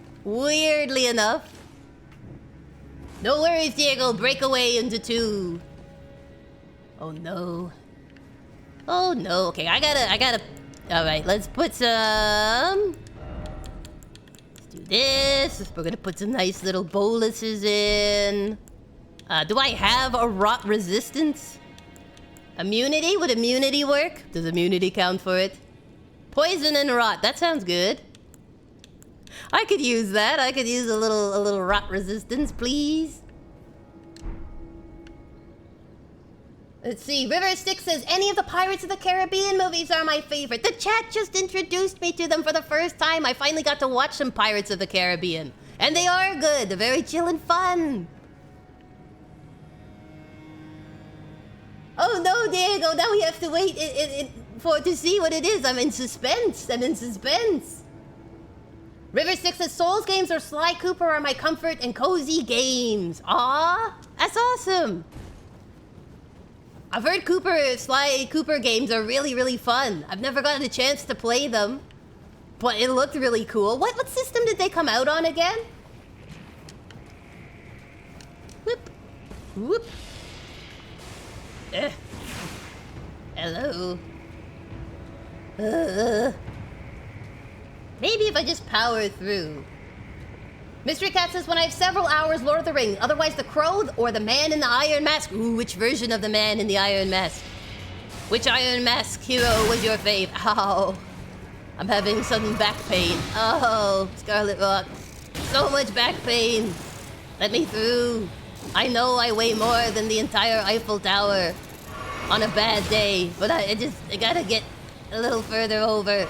No worries, Diego, break away into two. Oh no. Okay, I gotta, all right, let's put some... Let's Do this. We're gonna put some nice little boluses in. Do I have a rot resistance? Immunity? Would immunity work? Does immunity count for it? Poison and rot. That sounds good. I could use that. I could use a little rot resistance, please. Let's see. River Stick says, any of the Pirates of the Caribbean movies are my favorite. The chat just introduced me to them for the first time. I finally got to watch some Pirates of the Caribbean. And they are good. They're very chill and fun. Oh no, Diego. Now we have to wait to see what it is. I'm in suspense. River Stick says, Souls games or Sly Cooper are my comfort and cozy games. Aw, that's awesome. I've heard Sly Cooper games are really, really fun. I've never gotten a chance to play them, but it looked really cool. What system did they come out on again? Whoop. Whoop. Hello. Maybe if I just power through. Mystery Cat says, when I have several hours, Lord of the Rings. Otherwise, the Crow or the Man in the Iron Mask. Ooh, which version of the Man in the Iron Mask? Which Iron Mask hero was your fave? Ow. I'm having sudden back pain. Oh, Scarlet Rot. So much back pain. Let me through. I know I weigh more than the entire Eiffel Tower on a bad day, but I gotta get a little further over.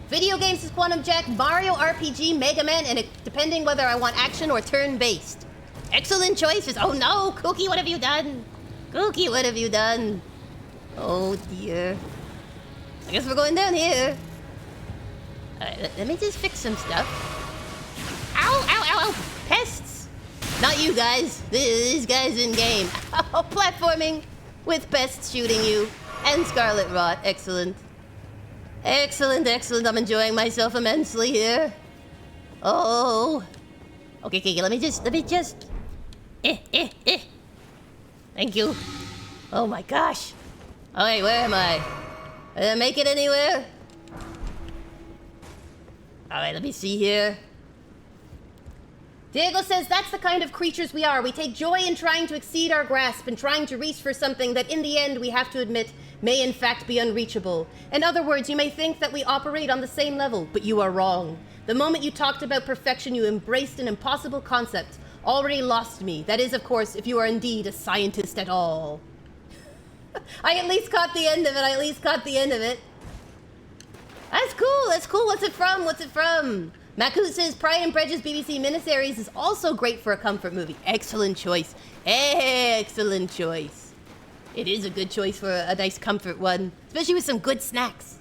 Video games is Quantum Jack, Mario RPG, Mega Man, and depending whether I want action or turn-based. Excellent choices. Oh no, Kooky, what have you done? Kooky, what have you done? Oh dear. I guess we're going down here. Alright, let me just fix some stuff. Ow, ow, ow, ow. Pests. Not you guys. These guys in game. Oh, platforming with pests shooting you. And Scarlet Rot. Excellent. Excellent, excellent. I'm enjoying myself immensely here. Oh. Okay, let me just. Thank you. Oh my gosh. Alright, where am I? Did I make it anywhere? Alright, let me see here. Diego says, that's the kind of creatures we are. We take joy in trying to exceed our grasp and trying to reach for something that in the end we have to admit may in fact be unreachable. In other words, you may think that we operate on the same level, but you are wrong. The moment you talked about perfection, you embraced an impossible concept. Already lost me. That is, of course, if you are indeed a scientist at all. I at least caught the end of it. That's cool. What's it from? Maku says, Pride and Prejudice BBC miniseries is also great for a comfort movie. Excellent choice. Excellent choice. It is a good choice for a nice comfort one, especially with some good snacks.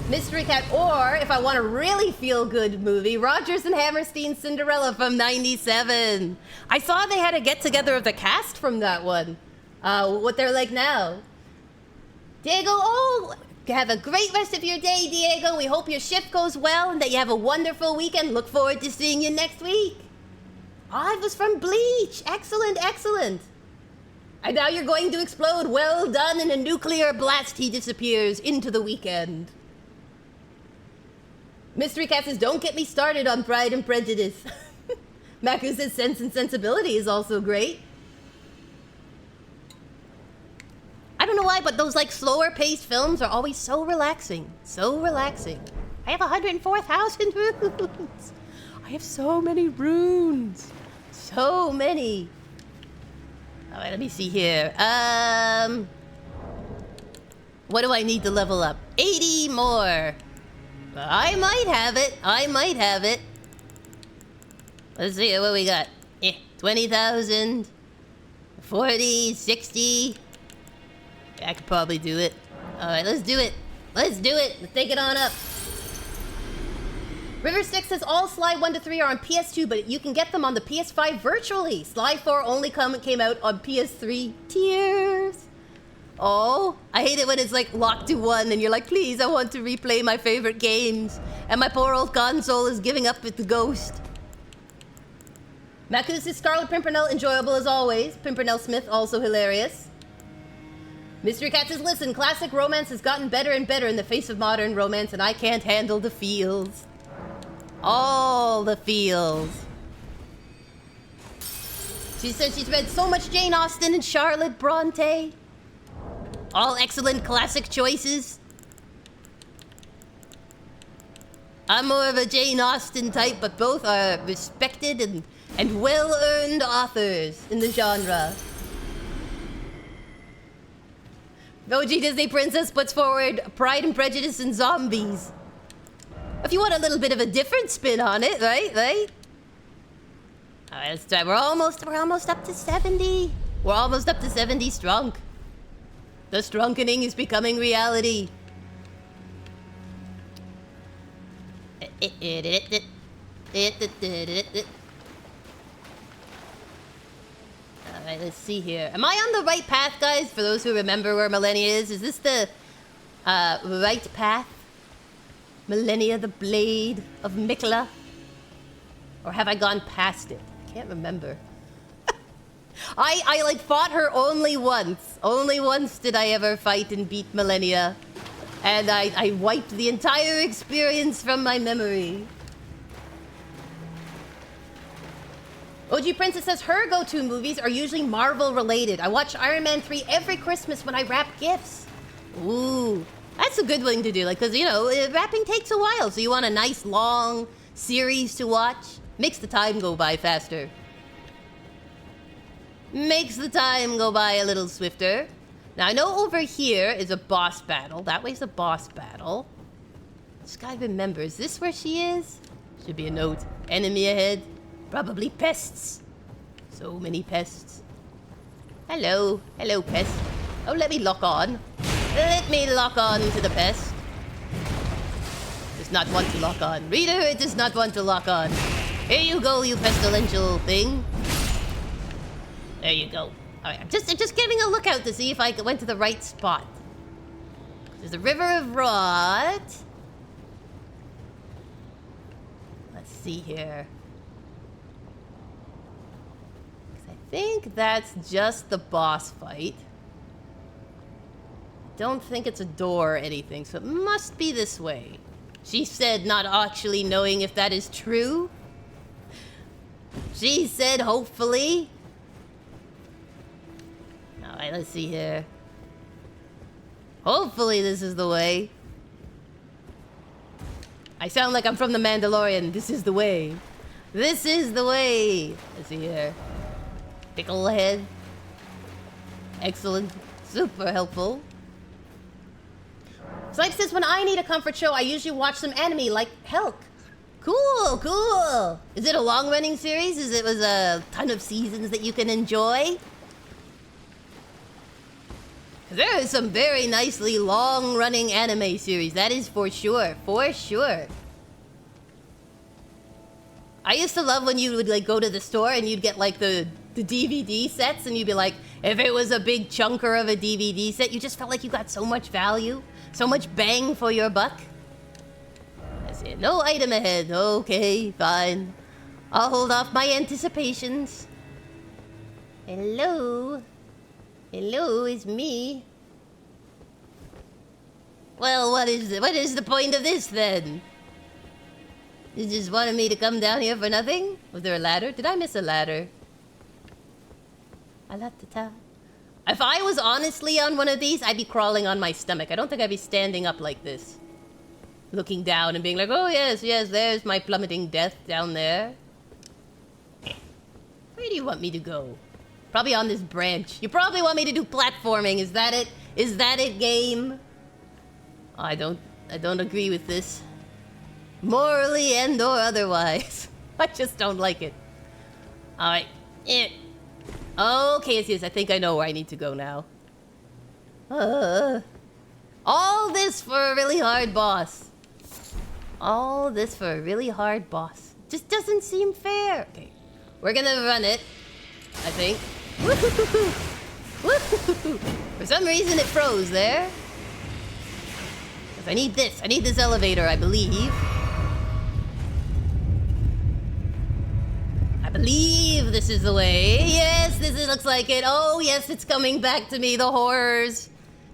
Mystery Cat, or if I want a really feel-good movie, Rodgers and Hammerstein's Cinderella from '97. I saw they had a get-together of the cast from that one. What they're like now. Diego, have a great rest of your day, Diego. We hope your shift goes well and that you have a wonderful weekend. Look forward to seeing you next week. Oh, it was from Bleach. Excellent, excellent. And now you're going to explode. Well done. In a nuclear blast, he disappears into the weekend. Mystery Cat says, don't get me started on Pride and Prejudice. Maku says, Sense and Sensibility is also great. I don't know why, but those like slower paced films are always so relaxing. So relaxing. I have 104,000 runes. I have so many runes. So many. All right, let me see here. What do I need to level up? 80 more. I might have it. Let's see what we got. 20,000. 40, 60. I could probably do it. Alright, let's do it. Let's take it on up. River Stick says all Sly 1 to 3 are on PS2, but you can get them on the PS5 virtually. Sly 4 only came out on PS3. Tears. Oh, I hate it when it's like locked to 1 and you're like, please, I want to replay my favorite games. And my poor old console is giving up with the ghost. Makus says Scarlet Pimpernel, enjoyable as always. Pimpernel Smith, also hilarious. Mystery Cat says, listen, classic romance has gotten better and better in the face of modern romance, and I can't handle the feels. All the feels. She says she's read so much Jane Austen and Charlotte Bronte. All excellent classic choices. I'm more of a Jane Austen type, but both are respected and well-earned authors in the genre. OG Disney Princess puts forward Pride and Prejudice and zombies. If you want a little bit of a different spin on it, right? All right, let's try. We're almost up to 70. We're almost up to 70 strong. The strunkening is becoming reality. Alright, let's see here. Am I on the right path, guys? For those who remember where Malenia is this the right path? Malenia, the Blade of Miquella? Or have I gone past it? I can't remember. I like fought her only once. Only once did I ever fight and beat Malenia. And I wiped the entire experience from my memory. OG Princess says her go-to movies are usually Marvel related. I watch Iron Man 3 every Christmas when I wrap gifts. Ooh, that's a good thing to do. Like, cause you know, wrapping takes a while. So you want a nice long series to watch. Makes the time go by faster. Makes the time go by a little swifter. Now I know over here is a boss battle. That way's a boss battle. This guy remembers. Is this where she is? Should be a note. Enemy ahead. Probably pests. So many pests. Hello. Hello, pest. Oh, let me lock on. Let me lock on to the pest. Does not want to lock on. Reader, it does not want to lock on. Here you go, you pestilential thing. There you go. Alright, I'm just giving a look out to see if I went to the right spot. There's the River of Rot. Let's see here. I think that's just the boss fight. Don't think it's a door or anything, so it must be this way. She said not actually knowing if that is true. She said hopefully. Alright, let's see here. Hopefully this is the way. I sound like I'm from The Mandalorian. This is the way. This is the way. Let's see here. Pickle head. Excellent. Super helpful. Snipe says, when I need a comfort show, I usually watch some anime like Helk. Cool, cool. Is it a long-running series? Was a ton of seasons that you can enjoy? There is some very nicely long-running anime series. That is for sure. For sure. I used to love when you would like go to the store and you'd get like the DVD sets and you'd be like, if it was a big chunker of a DVD set, you just felt like you got so much value, so much bang for your buck. That's it. No item ahead. Okay, fine. I'll hold off my anticipations. Hello? Hello, it's me. Well, what is the point of this then? You just wanted me to come down here for nothing? Was there a ladder? Did I miss a ladder? I love to tell. If I was honestly on one of these, I'd be crawling on my stomach. I don't think I'd be standing up like this. Looking down and being like, oh yes, yes, there's my plummeting death down there. Where do you want me to go? Probably on this branch. You probably want me to do platforming. Is that it? Is that it, game? I don't agree with this. Morally and or otherwise. I just don't like it. Alright. Okay, yes, I think I know where I need to go now. All this for a really hard boss. All this for a really hard boss. Just doesn't seem fair. Okay. We're gonna run it. I think. For some reason it froze there. I need this. I need this elevator, I believe. I believe this is the way. Yes, looks like it. Oh, yes, it's coming back to me. The horrors.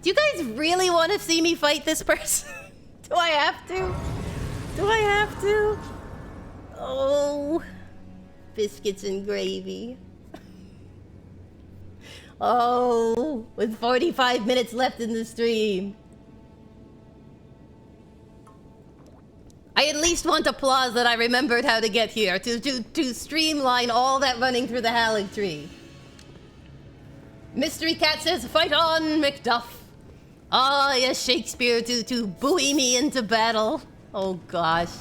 Do you guys really want to see me fight this person? Do I have to? Do I have to? Oh. Biscuits and gravy. Oh, with 45 minutes left in the stream. I at least want applause that I remembered how to get here, to streamline all that running through the Haligtree. Mystery Cat says, fight on, Macduff. Ah, yes, Shakespeare to buoy me into battle. Oh, gosh.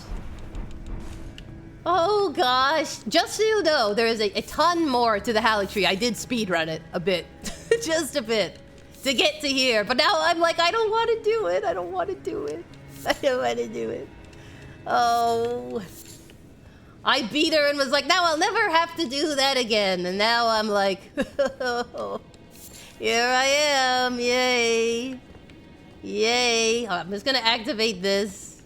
Oh, gosh. Just so you know, there is a ton more to the Haligtree. I did speedrun it a bit. Just a bit. To get to here. But now I'm like, I don't want to do it. I don't want to do it. I don't want to do it. Oh. I beat her and was like, now I'll never have to do that again. And now I'm like, here I am. Yay. Yay. Oh, I'm just going to activate this.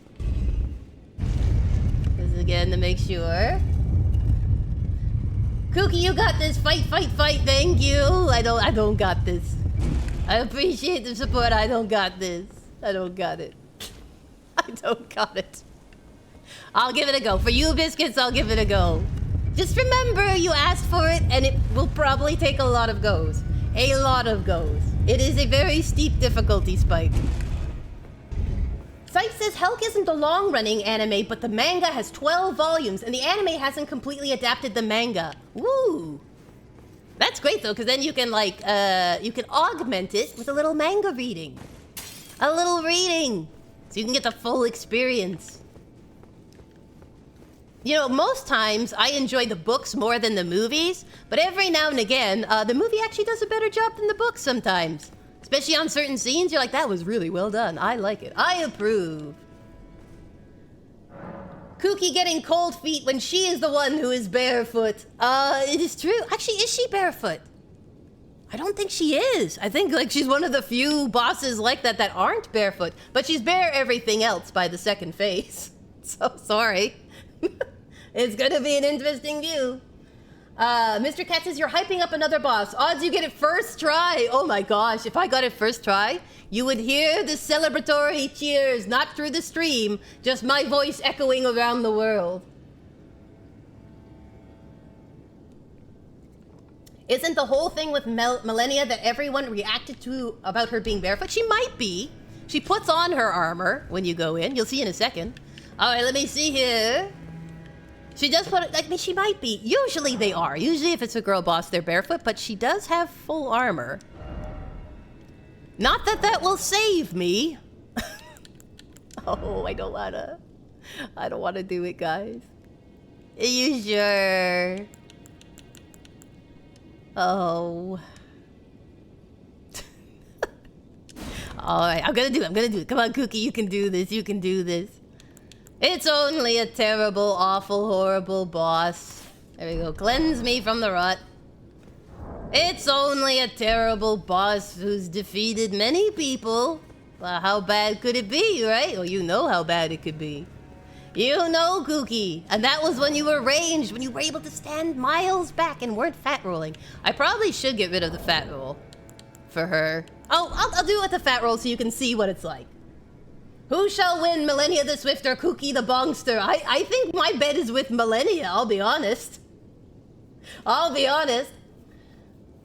This again to make sure. Kooky, you got this. Fight, fight, fight. Thank you. I don't got this. I appreciate the support. I don't got this. I don't got it. I don't got it. I'll give it a go. For you, Biscuits, I'll give it a go. Just remember, you asked for it, and it will probably take a lot of goes. A lot of goes. It is a very steep difficulty spike. Site says Helk isn't a long-running anime, but the manga has 12 volumes, and the anime hasn't completely adapted the manga. Woo! That's great, though, because then you can, like, you can augment it with a little manga reading. A little reading! So you can get the full experience. You know, most times I enjoy the books more than the movies, but every now and again, the movie actually does a better job than the book sometimes. Especially on certain scenes, you're like, that was really well done. I like it. I approve. Kooky getting cold feet when she is the one who is barefoot. It is true. Actually, is she barefoot? I don't think she is. I think like she's one of the few bosses like that that aren't barefoot. But she's bare everything else by the second phase. So sorry. It's gonna be an interesting view. Mr. Cat says you're hyping up another boss. Odds you get it first try. Oh my gosh, if I got it first try, you would hear the celebratory cheers, not through the stream, just my voice echoing around the world. Isn't the whole thing with Malenia that everyone reacted to about her being barefoot? She might be. She puts on her armor when you go in. You'll see in a second. All right, let me see here. She does put it, like, she might be. Usually they are. Usually if it's a girl boss, they're barefoot, but she does have full armor. Not that that will save me. Oh, I don't wanna do it, guys. Are you sure? Oh. All right, I'm gonna do it. Come on, Kooky, you can do this. You can do this. It's only a terrible, awful, horrible boss. There we go. Cleanse me from the rot. It's only a terrible boss who's defeated many people. Well, how bad could it be, right? Well, you know how bad it could be. You know, Kooky. And that was when you were ranged, when you were able to stand miles back and weren't fat rolling. I probably should get rid of the fat roll for her. Oh, I'll do it with the fat roll so you can see what it's like. Who shall win, Malenia the Swift or Kooky the Bonkster? I think my bet is with Malenia, I'll be honest. I'll be honest.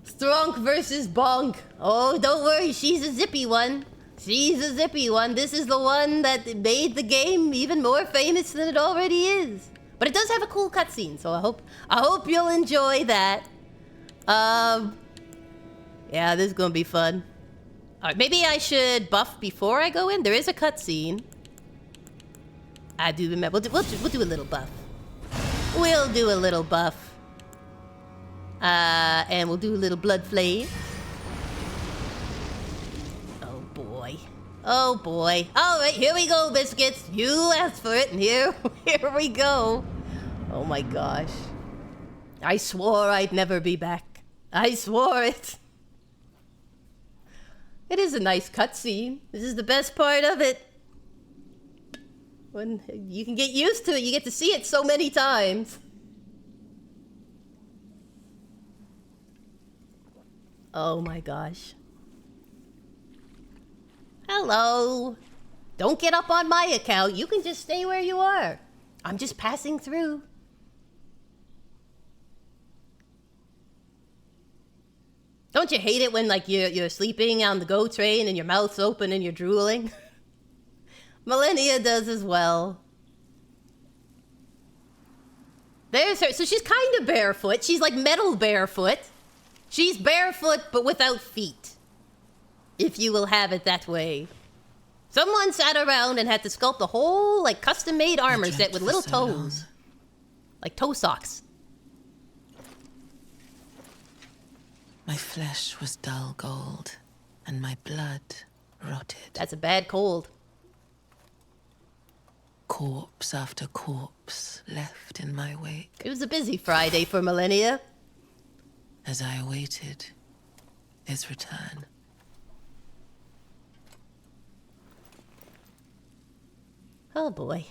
Stronk versus Bonk. Oh, don't worry, she's a zippy one. She's a zippy one. This is the one that made the game even more famous than it already is. But it does have a cool cutscene, so I hope you'll enjoy that. Yeah, this is gonna be fun. Alright, maybe I should buff before I go in. There is a cutscene. I do remember. We'll do a little buff. We'll do a little buff. And we'll do a little blood flame. Oh boy. Oh boy. Alright, here we go, Biscuits. You asked for it, and here we go. Oh my gosh. I swore I'd never be back. I swore it. It is a nice cutscene. This is the best part of it. When you can get used to it, you get to see it so many times. Oh my gosh. Hello. Don't get up on my account. You can just stay where you are. I'm just passing through. Don't you hate it when, like, you're sleeping on the GO train and your mouth's open and you're drooling? Malenia does as well. There's her. So she's kind of barefoot. She's like metal barefoot. She's barefoot, but without feet. If you will have it that way. Someone sat around and had to sculpt a whole, like, custom-made armor set with little toes. Like toe socks. My flesh was dull gold, and my blood rotted. That's a bad cold. Corpse after corpse left in my wake. It was a busy Friday for Malenia. As I awaited his return. Oh boy.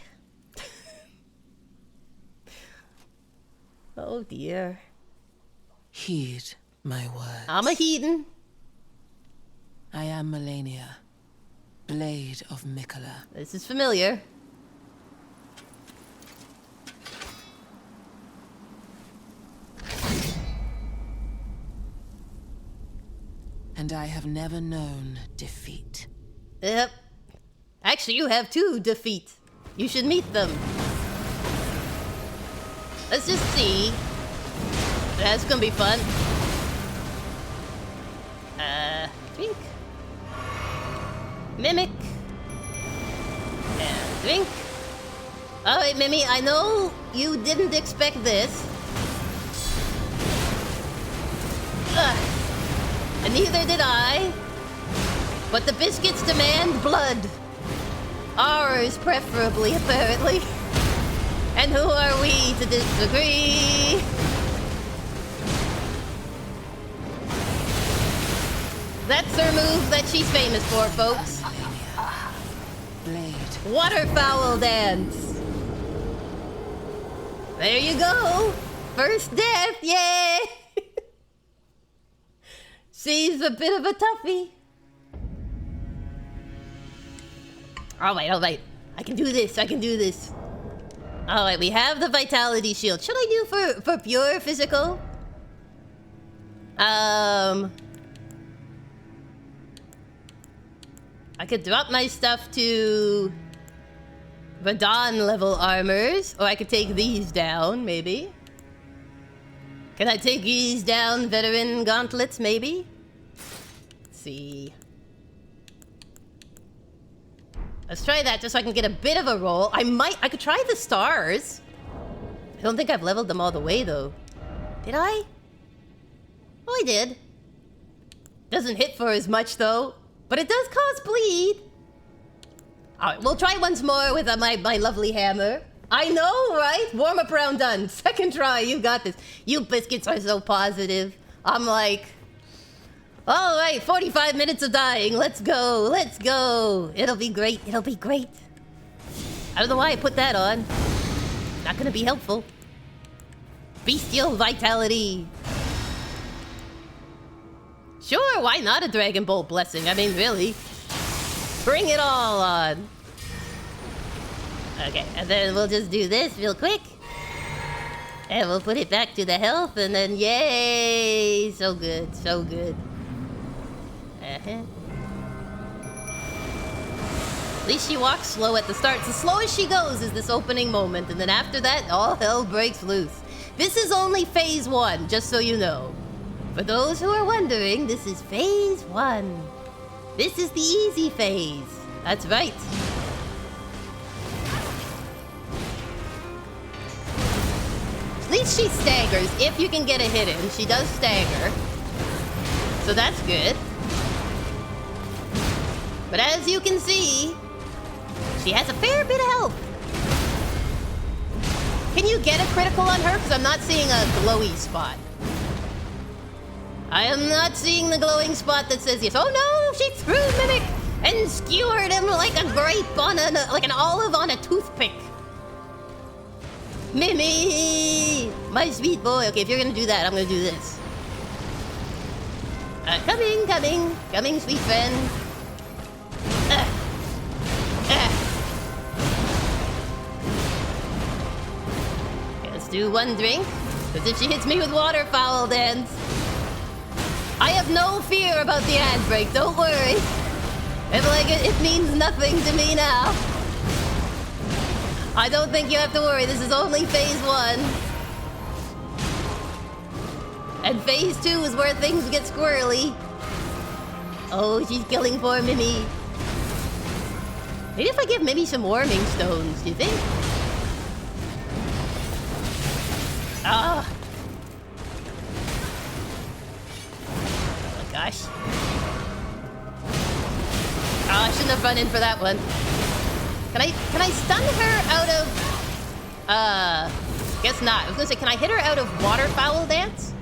Oh dear. Heed my words. I'm a heathen. I am Malenia, Blade of Miquella. This is familiar. And I have never known defeat. Yep. Actually, you have 2 defeat. You should meet them. Let's just see. That's gonna be fun. Drink. Mimic. And drink. Alright, Mimi, I know you didn't expect this. And neither did I. But the biscuits demand blood. Ours, preferably, apparently. And who are we to disagree? That's her move that she's famous for, folks. Blade. Waterfowl dance. There you go. First death, yay! She's a bit of a toughie. Alright. I can do this, Alright, we have the vitality shield. Should I do for pure physical? I could drop my stuff to Radon level armors, or I could take these down, maybe. Can I take these down, veteran gauntlets, maybe? Let's see. Let's try that just so I can get a bit of a roll. I could try the stars. I don't think I've leveled them all the way, though. Did I? Oh, I did. Doesn't hit for as much, though. But it does cause bleed. Alright, we'll try once more with my lovely hammer. I know, right? Warm up round done. Second try, you got this. You biscuits are so positive. I'm like... Alright, 45 minutes of dying. Let's go. It'll be great. I don't know why I put that on. Not gonna be helpful. Bestial vitality. Sure, why not a Dragon Bolt blessing? I mean, really. Bring it all on. Okay, and then we'll just do this real quick. And we'll put it back to the health, and then yay! So good. At least she walks slow at the start. As slow as she goes is this opening moment, and then after that, all hell breaks loose. This is only phase 1, just so you know. For those who are wondering, this is phase 1. This is the easy phase. That's right. At least she staggers. If you can get a hit in, she does stagger. So that's good. But as you can see, she has a fair bit of health. Can you get a critical on her? Because I'm not seeing a glowy spot. I am not seeing the glowing spot that says yes. Oh no, she threw Mimic and skewered him like a grape on like an olive on a toothpick. Mimi, my sweet boy. Okay, if you're gonna do that, I'm gonna do this. Coming, sweet friend. Okay, let's do one drink. Because if she hits me with waterfowl dance, I have no fear about the handbrake, don't worry. It's like it means nothing to me now. I don't think you have to worry, this is only phase 1. And phase 2 is where things get squirrely. Oh, she's killing poor Mimi. Maybe if I give Mimi some warming stones, do you think? Ah. Oh my gosh. Oh, I shouldn't have run in for that one. Can I stun her out of... guess not. I was gonna say, can I hit her out of waterfowl dance?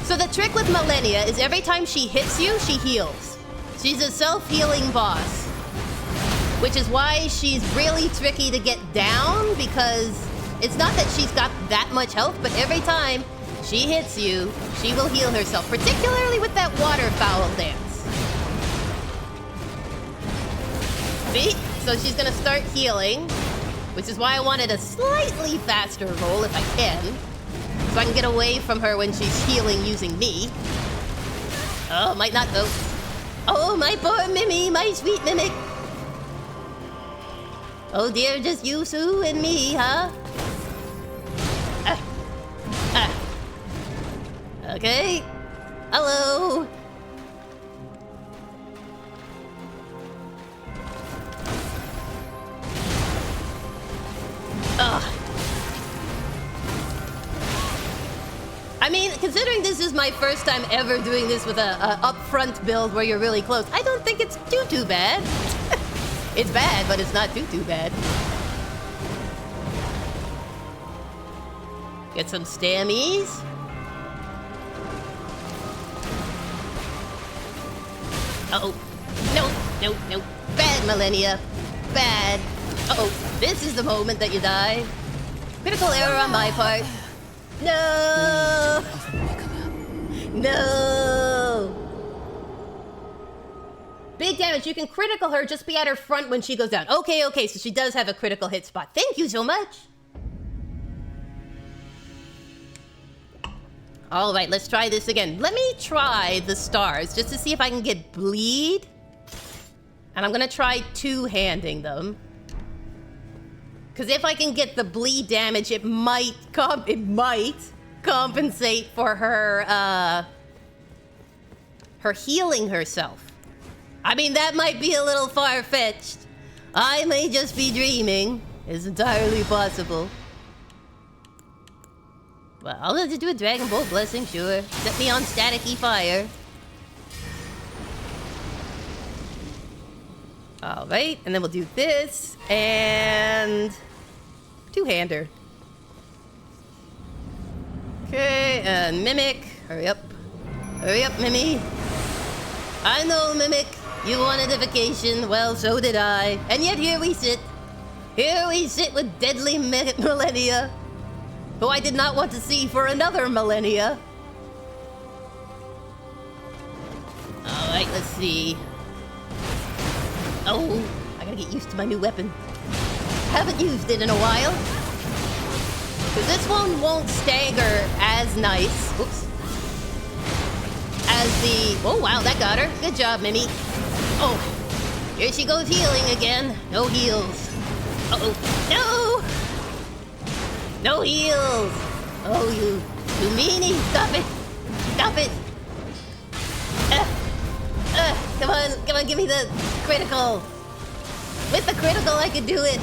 So the trick with Malenia is every time she hits you, she heals. She's a self-healing boss. Which is why she's really tricky to get down, because it's not that she's got that much health, but every time she hits you, she will heal herself, particularly with that waterfowl dance. See? So she's gonna start healing, which is why I wanted a slightly faster roll if I can. So I can get away from her when she's healing using me. Oh, might not though. Oh, my poor Mimi, my sweet mimic. Oh dear, just you, Sue, and me, huh? Okay. Hello. Ugh. I mean, considering this is my first time ever doing this with a upfront build where you're really close, I don't think it's too bad. It's bad, but it's not too bad. Get some stammies. Uh-oh. No. Bad, Malenia. Bad. Uh-oh. This is the moment that you die. Critical error on my part. No! No! Big damage. You can critical her, just be at her front when she goes down. Okay, so she does have a critical hit spot. Thank you so much. All right, let's try this again. Let me try the stars just to see if I can get bleed. And I'm gonna try two-handing them. Because if I can get the bleed damage, it might compensate for her, her healing herself. I mean, that might be a little far-fetched. I may just be dreaming. It's entirely possible. Well, I'll just do a Dragon Ball Blessing, sure. Set me on staticky fire. Alright, and then we'll do this, and... two-hander. Okay, and Mimic. Hurry up. Hurry up, Mimi. I know, Mimic. You wanted a vacation. Well, so did I. And yet here we sit. Here we sit with deadly Malenia, who I did not want to see for another millennia. Alright, let's see. Oh, I gotta get used to my new weapon. Haven't used it in a while. Because this one won't stagger as nice. Oops. As the... Oh, wow, that got her. Good job, Mimi. Oh, here she goes healing again. No heals. Uh-oh. No! No heals. Oh, you meanie. Stop it. Stop it. Come on, give me the critical. With the critical, I could do it.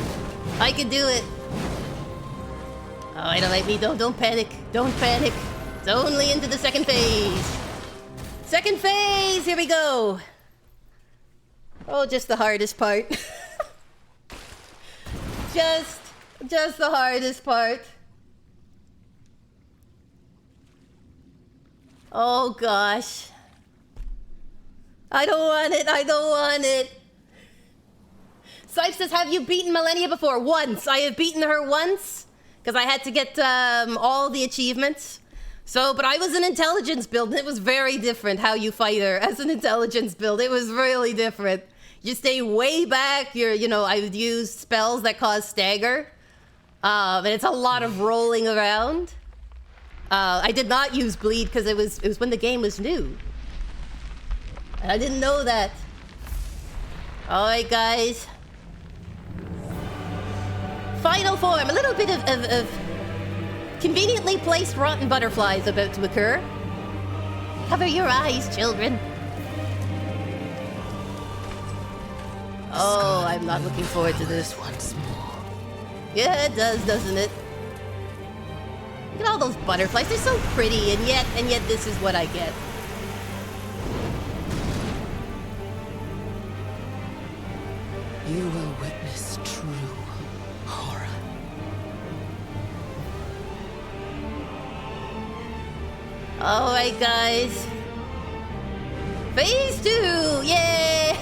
I could do it. Oh, I don't like me. Don't panic. Don't panic. It's only into the second phase. Second phase, here we go. Oh, just the hardest part. just the hardest part. Oh gosh. I don't want it. I don't want it. Sipe says, have you beaten Malenia before? Once. I have beaten her once. Because I had to get all the achievements. So, but I was an intelligence build, and it was very different how you fight her as an intelligence build. It was really different. You stay way back. I would use spells that cause stagger. And it's a lot of rolling around. I did not use bleed because it was when the game was new. And I didn't know that. Alright, guys. Final form. A little bit of conveniently placed rotten butterflies about to occur. Cover your eyes, children. Oh, I'm not looking forward to this. Once more. Yeah, it does, doesn't it? Look at all those butterflies. They're so pretty, and yet this is what I get. You will witness true horror. Alright, guys. Phase 2! Yay!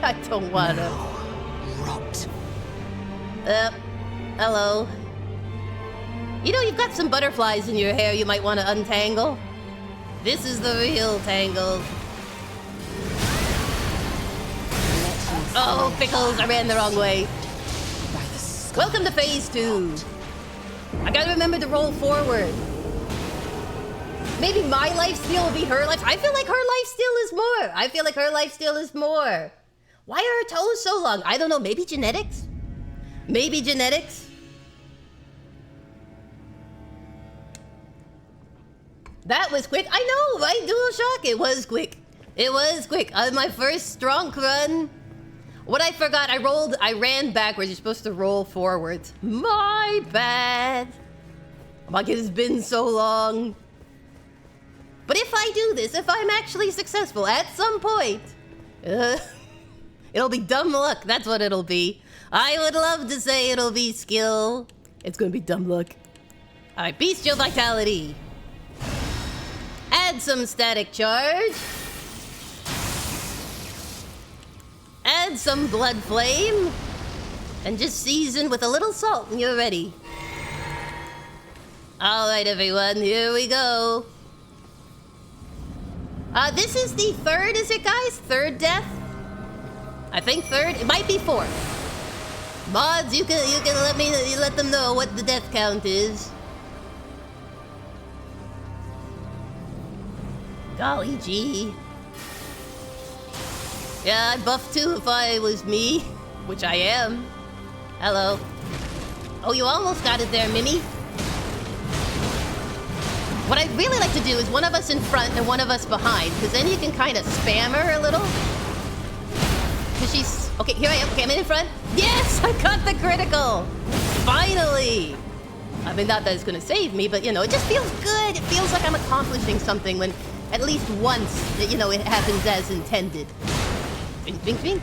I don't wanna. Rot. Hello. You've got some butterflies in your hair you might want to untangle. This is the real tangle. Oh, pickles! I ran the wrong way. Welcome to phase 2. I gotta remember to roll forward. Maybe my lifesteal will be her life. I feel like her lifesteal is more. Why are her toes so long? I don't know. Maybe genetics? Maybe genetics? That was quick. I know, right? DualShock. It was quick. It was quick. On my first strong run. What I forgot, I ran backwards. You're supposed to roll forwards. My bad. Like, it has been so long. But if I do this, if I'm actually successful at some point, it'll be dumb luck. That's what it'll be. I would love to say it'll be skill. It's gonna be dumb luck. Alright, bestial vitality. Add some static charge. Add some blood flame. And just season with a little salt and you're ready. Alright, everyone, here we go. This is the third, is it, guys? Third death? I think third. It might be fourth. Mods, you can let them know what the death count is. Golly gee. Yeah, I'd buff too if I was me, which I am. Hello. Oh, you almost got it there, Mimi. What I'd really like to do is one of us in front and one of us behind, because then you can kind of spam her a little. Because she's... Okay, here I am. Okay, I'm in front. Yes! I got the critical! Finally! I mean, not that it's going to save me, but, it just feels good. It feels like I'm accomplishing something when at least once, it happens as intended. Bink, bink, bink.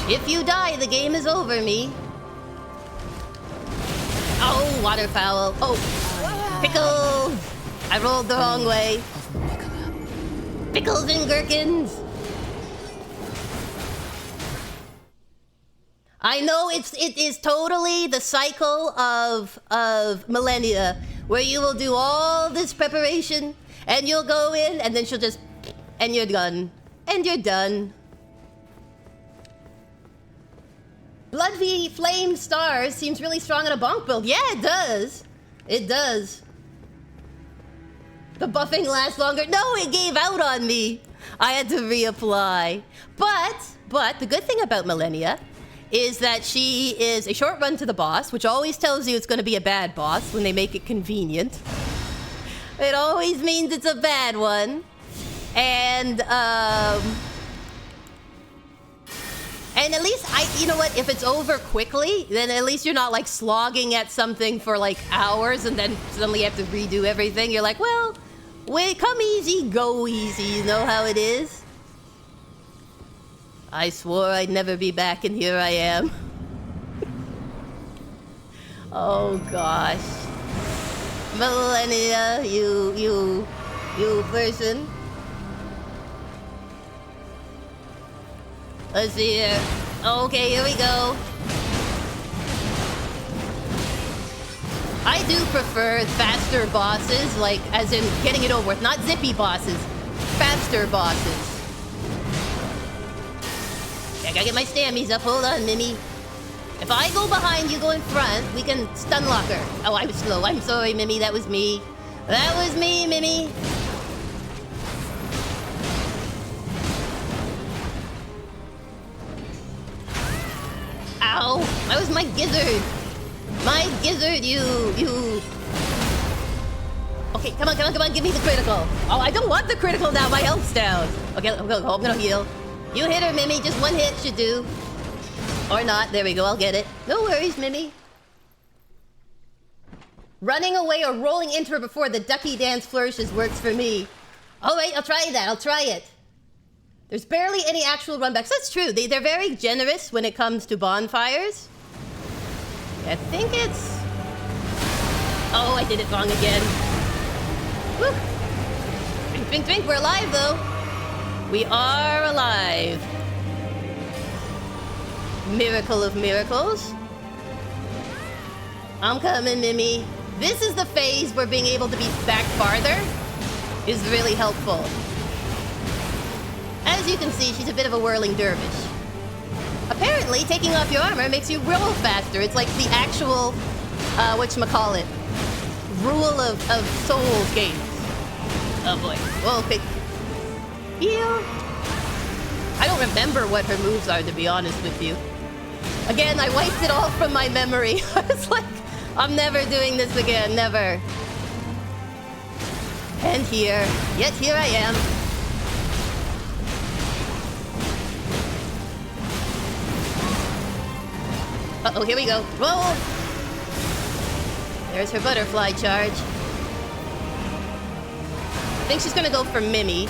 If you die, the game is over, me. Oh, waterfowl. Oh, pickles! I rolled the wrong way. Pickles and gherkins. I know it is totally the cycle of Malenia, where you will do all this preparation, and you'll go in, and then she'll just, and you're done, and you're done. Blood V Flame Stars seems really strong in a bonk build. Yeah, it does. It does. The buffing lasts longer. No, it gave out on me. I had to reapply. But the good thing about Malenia is that she is a short run to the boss, which always tells you it's going to be a bad boss when they make it convenient. It always means it's a bad one. And at least you know what, if it's over quickly, then at least you're not like slogging at something for like hours and then suddenly you have to redo everything. You're like, well, come easy, go easy, you know how it is? I swore I'd never be back and here I am. Oh gosh. Malenia, you person. Let's see here. Okay, here we go. I do prefer faster bosses, like, as in getting it over with. Not zippy bosses. Faster bosses. Okay, I gotta get my stammies up. Hold on, Mimi. If I go behind, you go in front, we can stun lock her. Oh, I was slow. I'm sorry, Mimi. That was me. That was me, Mimi. Ow! That was my gizzard! My gizzard, you... Okay, come on, give me the critical. Oh, I don't want the critical now, my health's down. Okay, I'm gonna heal. You hit her, Mimi, just one hit should do. Or not, there we go, I'll get it. No worries, Mimi. Running away or rolling into her before the ducky dance flourishes works for me. Alright, I'll try that, I'll try it. There's barely any actual runbacks. That's true. They're very generous when it comes to bonfires. I think it's... Oh, I did it wrong again. Woo. Drink, drink, drink. We're alive, though. We are alive. Miracle of miracles. I'm coming, Mimi. This is the phase where being able to be back farther is really helpful. As you can see, she's a bit of a whirling dervish. Apparently, taking off your armor makes you roll faster. It's like the actual, whatchamacallit, rule of Souls games. Oh boy. Whoa, okay. Heal. I don't remember what her moves are, to be honest with you. Again, I wiped it all from my memory. I was like, I'm never doing this again, never. And here. Yet here I am. Uh-oh, here we go. Roll! There's her butterfly charge. I think she's gonna go for Mimi.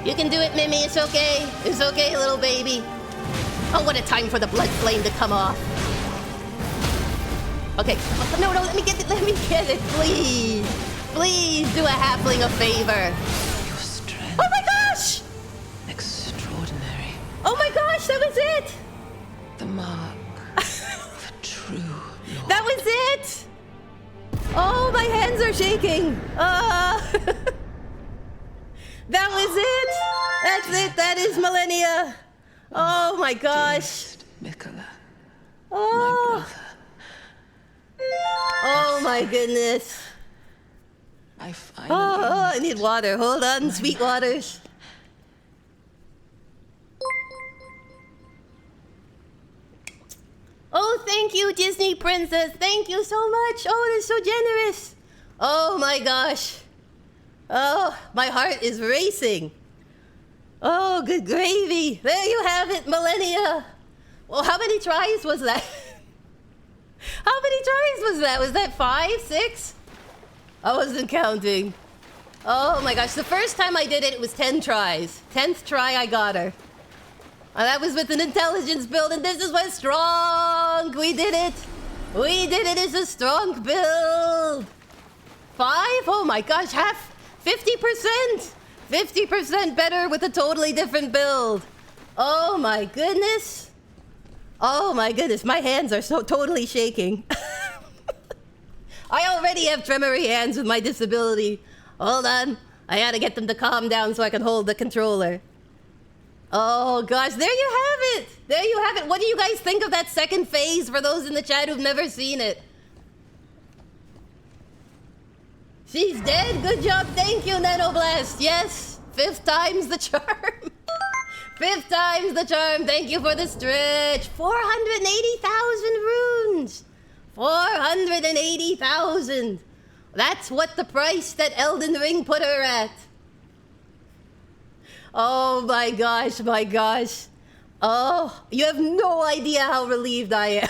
You can do it, Mimi. It's okay. It's okay, little baby. Oh, what a time for the blood flame to come off. Okay. Oh, no, let me get it. Let me get it, please. Please do a halfling a favor. Oh my gosh! Extraordinary. Oh my gosh, that was it! The mark of a true lord. That was it! Oh, my hands are shaking. That was it! That's it, that is Malenia. Oh my gosh. Miquella. Oh. My brother. Oh my goodness. I finally... Oh, I need water. Hold on, sweet waters. Oh, thank you, Disney Princess. Thank you so much. Oh, that's so generous. Oh my gosh. Oh, my heart is racing. Oh, good gravy. There you have it, Malenia. Well, how many tries was that? How many tries was that? Was that 5, 6? I wasn't counting. Oh my gosh, the first time I did it, it was 10 tries. 10th try, I got her. And that was with an intelligence build, and this is what's strong. We did it. We did it. It's a strong build. 5? Oh my gosh, 50%. 50% better with a totally different build. Oh my goodness. Oh my goodness, my hands are so totally shaking. I already have tremory hands with my disability. Hold on. I had to get them to calm down so I can hold the controller. Oh gosh, there you have it. There you have it. What do you guys think of that second phase for those in the chat who've never seen it? She's dead. Good job. Thank you, Nanoblast. Yes. 5th time's the charm. 5th time's the charm. Thank you for the stretch. 480,000 runes. 480,000. That's what the price that Elden Ring put her at. Oh my gosh, my gosh. Oh, you have no idea how relieved I am.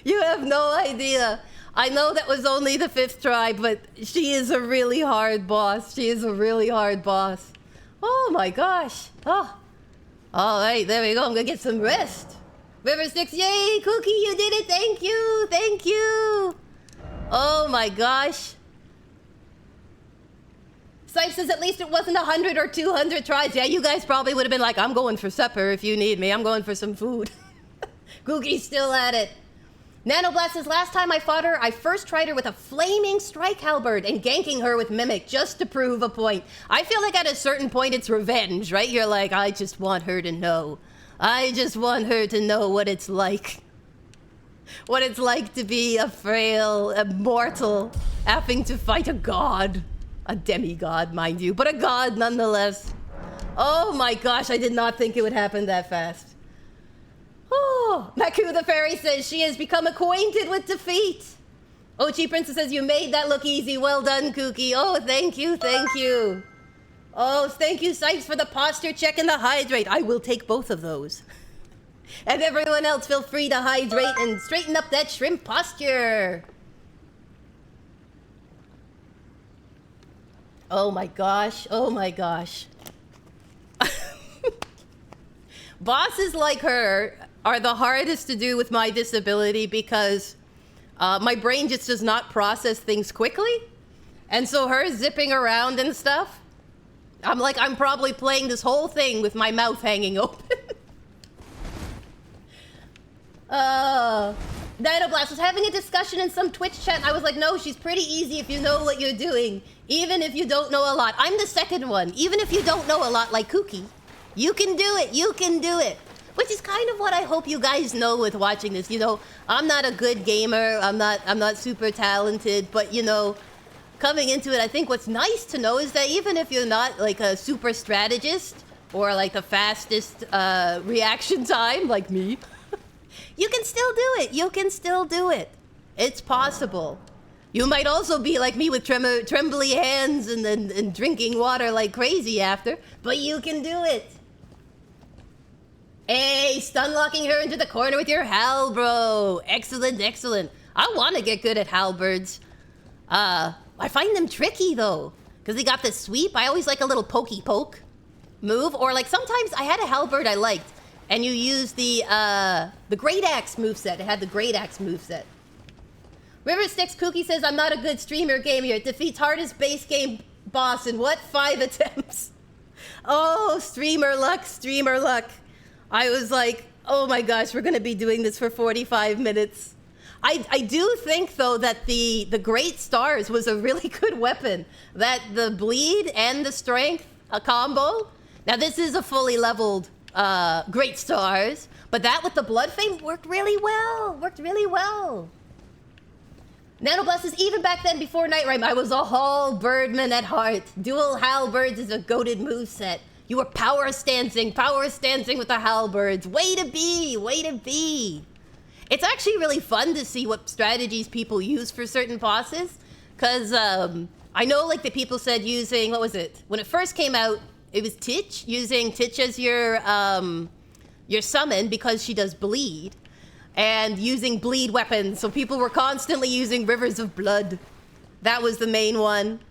You have no idea. I know that was only the 5th try, but she is a really hard boss. She is a really hard boss. Oh my gosh. Oh. All right, there we go. I'm gonna get some rest. River Sticks, yay! Kooky, you did it! Thank you! Thank you! Oh my gosh. Sipe says at least it wasn't 100 or 200 tries. Yeah, you guys probably would have been like, I'm going for supper if you need me. I'm going for some food. Kooky's still at it. Nanoblast says, last time I fought her, I first tried her with a flaming strike halberd and ganking her with Mimic just to prove a point. I feel like at a certain point it's revenge, right? You're like, I just want her to know. I just want her to know what it's like. What it's like to be a frail, a mortal, having to fight a god. A demigod, mind you, but a god nonetheless. Oh my gosh, I did not think it would happen that fast. Oh, Maku the fairy says she has become acquainted with defeat. Ochi Princess says you made that look easy. Well done, Kooky. Oh, thank you, thank you. Oh, thank you, Sipes, for the posture check and the hydrate. I will take both of those. And everyone else, feel free to hydrate and straighten up that shrimp posture. Oh my gosh, oh my gosh. Bosses like her are the hardest to do with my disability because my brain just does not process things quickly. And so her zipping around and stuff, I'm probably playing this whole thing with my mouth hanging open. Dinoblast was having a discussion in some Twitch chat. I was like, no, she's pretty easy if you know what you're doing. Even if you don't know a lot. I'm the second one. Even if you don't know a lot like Kooky. You can do it. You can do it. Which is kind of what I hope you guys know with watching this. You know, I'm not a good gamer. I'm not super talented. But, you know, coming into it, I think what's nice to know is that even if you're not like a super strategist or like the fastest reaction time like me, you can still do it. You can still do it. It's possible. You might also be like me with trembly hands and drinking water like crazy after, but you can do it. Hey, stun locking her into the corner with your hal, bro. Excellent, excellent. I want to get good at halberds. I find them tricky though, because they got this sweep. I always like a little pokey poke move, or like sometimes I had a halberd I liked, and you use the Great Axe moveset. It had the Great Axe moveset. River Sticks Kooky says, I'm not a good streamer gamer. It defeats hardest base game boss in what? 5 attempts. Oh, streamer luck, streamer luck. I was like, oh my gosh, we're gonna be doing this for 45 minutes. I do think though that the Great Stars was a really good weapon. That the bleed and the strength, a combo. Now this is a fully leveled Great Stars, but that with the Blood Fame worked really well. Worked really well. Nanoblast says, even back then before Night Rime, I was a halberdman at heart. Dual halberds is a goated moveset. You were power stancing with the halberds. Way to be, way to be. It's actually really fun to see what strategies people use for certain bosses. Because I know like the people said using, what was it? When it first came out, it was Titch, using Titch as your summon because she does bleed. And using bleed weapons. So people were constantly using Rivers of Blood. That was the main one.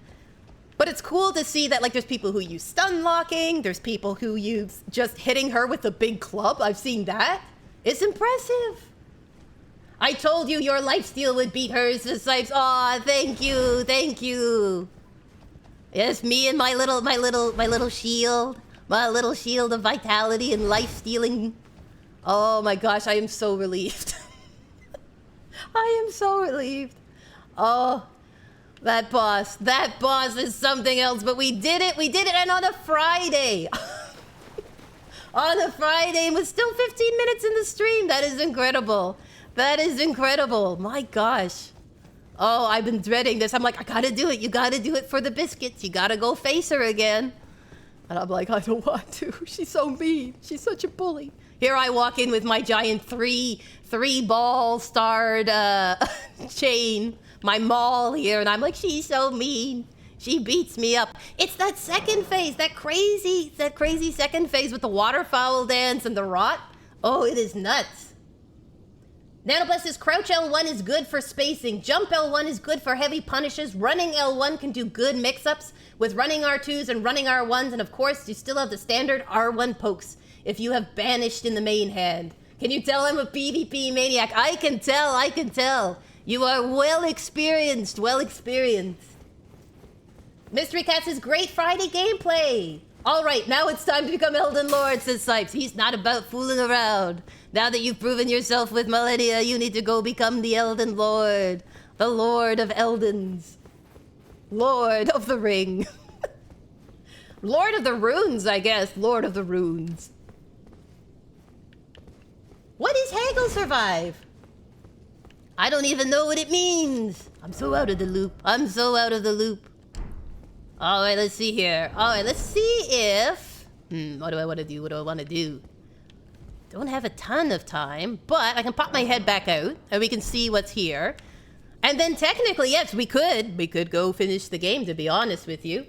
But it's cool to see that like there's people who use stun locking. There's people who use just hitting her with a big club. I've seen that. It's impressive. I told you your lifesteal would beat hers, Sipes. Aw, thank you, thank you. Yes, me and my little shield. My little shield of vitality and life stealing. Oh my gosh, I am so relieved. I am so relieved. Oh, that boss is something else, but we did it, and on a Friday. On a Friday, with still 15 minutes in the stream. That is incredible. That is incredible. My gosh. Oh, I've been dreading this. I'm like, I gotta do it. You gotta do it for the biscuits. You gotta go face her again. And I'm like, I don't want to. She's so mean. She's such a bully. Here I walk in with my giant three ball starred chain, my maul here, and I'm like, she's so mean. She beats me up. It's that second phase, that crazy second phase with the waterfowl dance and the rot. Oh, it is nuts. Nanoblast says, crouch L1 is good for spacing. Jump L1 is good for heavy punishes. Running L1 can do good mix-ups with running R2s and running R1s, and of course, you still have the standard R1 pokes if you have banished in the main hand. Can you tell I'm a PvP maniac? I can tell. You are well experienced. Mystery Cat says, great Friday gameplay. All right, now it's time to become Elden Lord, says Sipes. He's not about fooling around. Now that you've proven yourself with Malenia, you need to go become the Elden Lord. The Lord of Eldens. Lord of the Ring. Lord of the Runes, I guess. Lord of the Runes. What is Haggle survive? I don't even know what it means. I'm so out of the loop. I'm so out of the loop. All right, let's see here. All right, let's see if... what do I want to do? What do I want to do? Don't have a ton of time, but I can pop my head back out and we can see what's here. And then technically, yes, we could go finish the game, to be honest with you.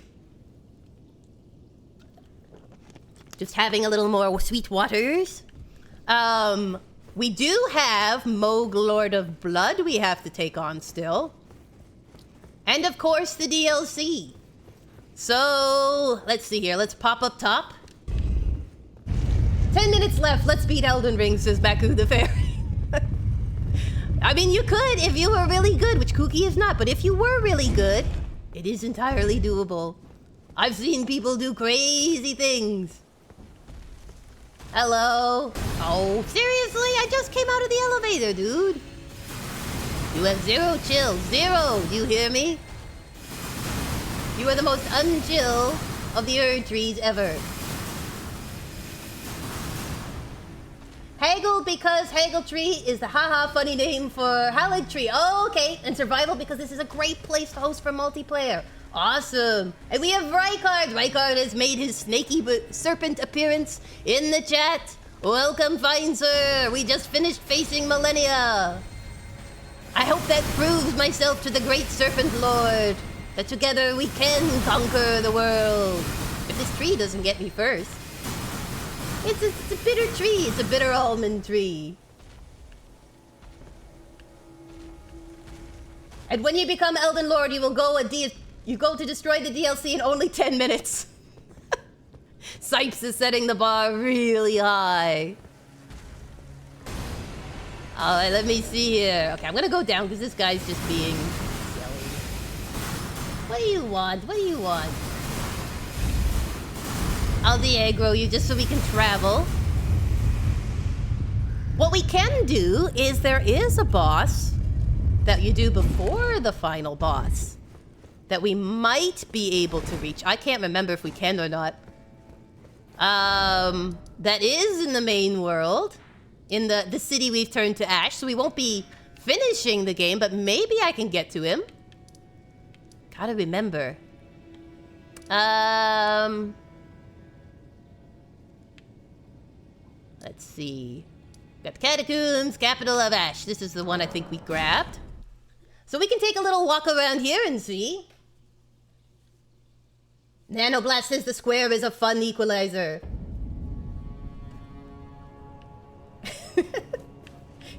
Just having a little more sweet waters. We do have Moog Lord of Blood we have to take on still. And of course, the DLC. So, let's see here. Let's pop up top. 10 minutes left. Let's beat Elden Ring, says Baku the Fairy. I mean, you could if you were really good, which Kooky is not. But if you were really good, it is entirely doable. I've seen people do crazy things. Hello? Oh, seriously? I just came out of the elevator, dude. You have zero chill. Zero. Do you hear me? You are the most unchill of the Erdtrees ever. Haggle because Haligtree is the haha funny name for Haligtree. Oh, okay. And survival because this is a great place to host for multiplayer. Awesome. And we have Rykard. Rykard has made his snaky serpent appearance in the chat. Welcome, fine sir. We just finished facing Malenia. I hope that proves myself to the great serpent lord. That together we can conquer the world. If this tree doesn't get me first. It's a bitter tree. It's a bitter almond tree. And when you become Elden Lord, you will go to destroy the DLC in only 10 minutes. Sipes is setting the bar really high. Alright, let me see here. Okay, I'm gonna go down because this guy's just being silly. What do you want? What do you want? I'll de-aggro you just so we can travel. What we can do is there is a boss that you do before the final boss that we might be able to reach. I can't remember if we can or not. That is in the main world, in the city we've turned to ash, so we won't be finishing the game, but maybe I can get to him. Gotta remember. Let's see. Got the Catacombs, Capital of Ash. This is the one I think we grabbed. So we can take a little walk around here and see. Nanoblast says the square is a fun equalizer.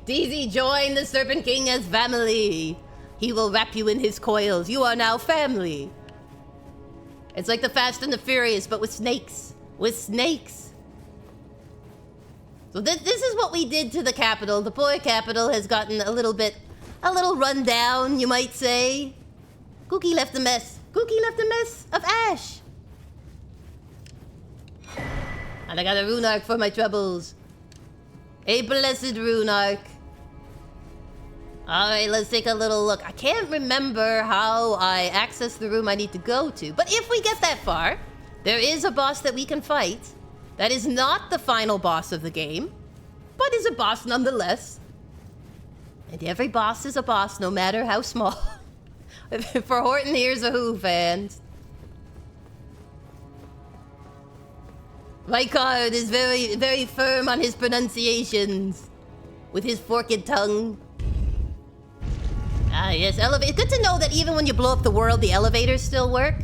DZ, join the Serpent King as family. He will wrap you in his coils. You are now family. It's like the Fast and the Furious, but with snakes. With snakes. So this is what we did to the capital. The poor capital has gotten a little run down, you might say. Kooky left a mess. Kooky left a mess of ash. And I got a rune arc for my troubles. A blessed rune arc. Alright, let's take a little look. I can't remember how I access the room I need to go to. But if we get that far, there is a boss that we can fight. That is not the final boss of the game, but is a boss nonetheless. And every boss is a boss, no matter how small. For Horton, here's a Who fans. Rykard is very, very firm on his pronunciations. With his forked tongue. Ah, yes, elevator. Good to know that even when you blow up the world, the elevators still work.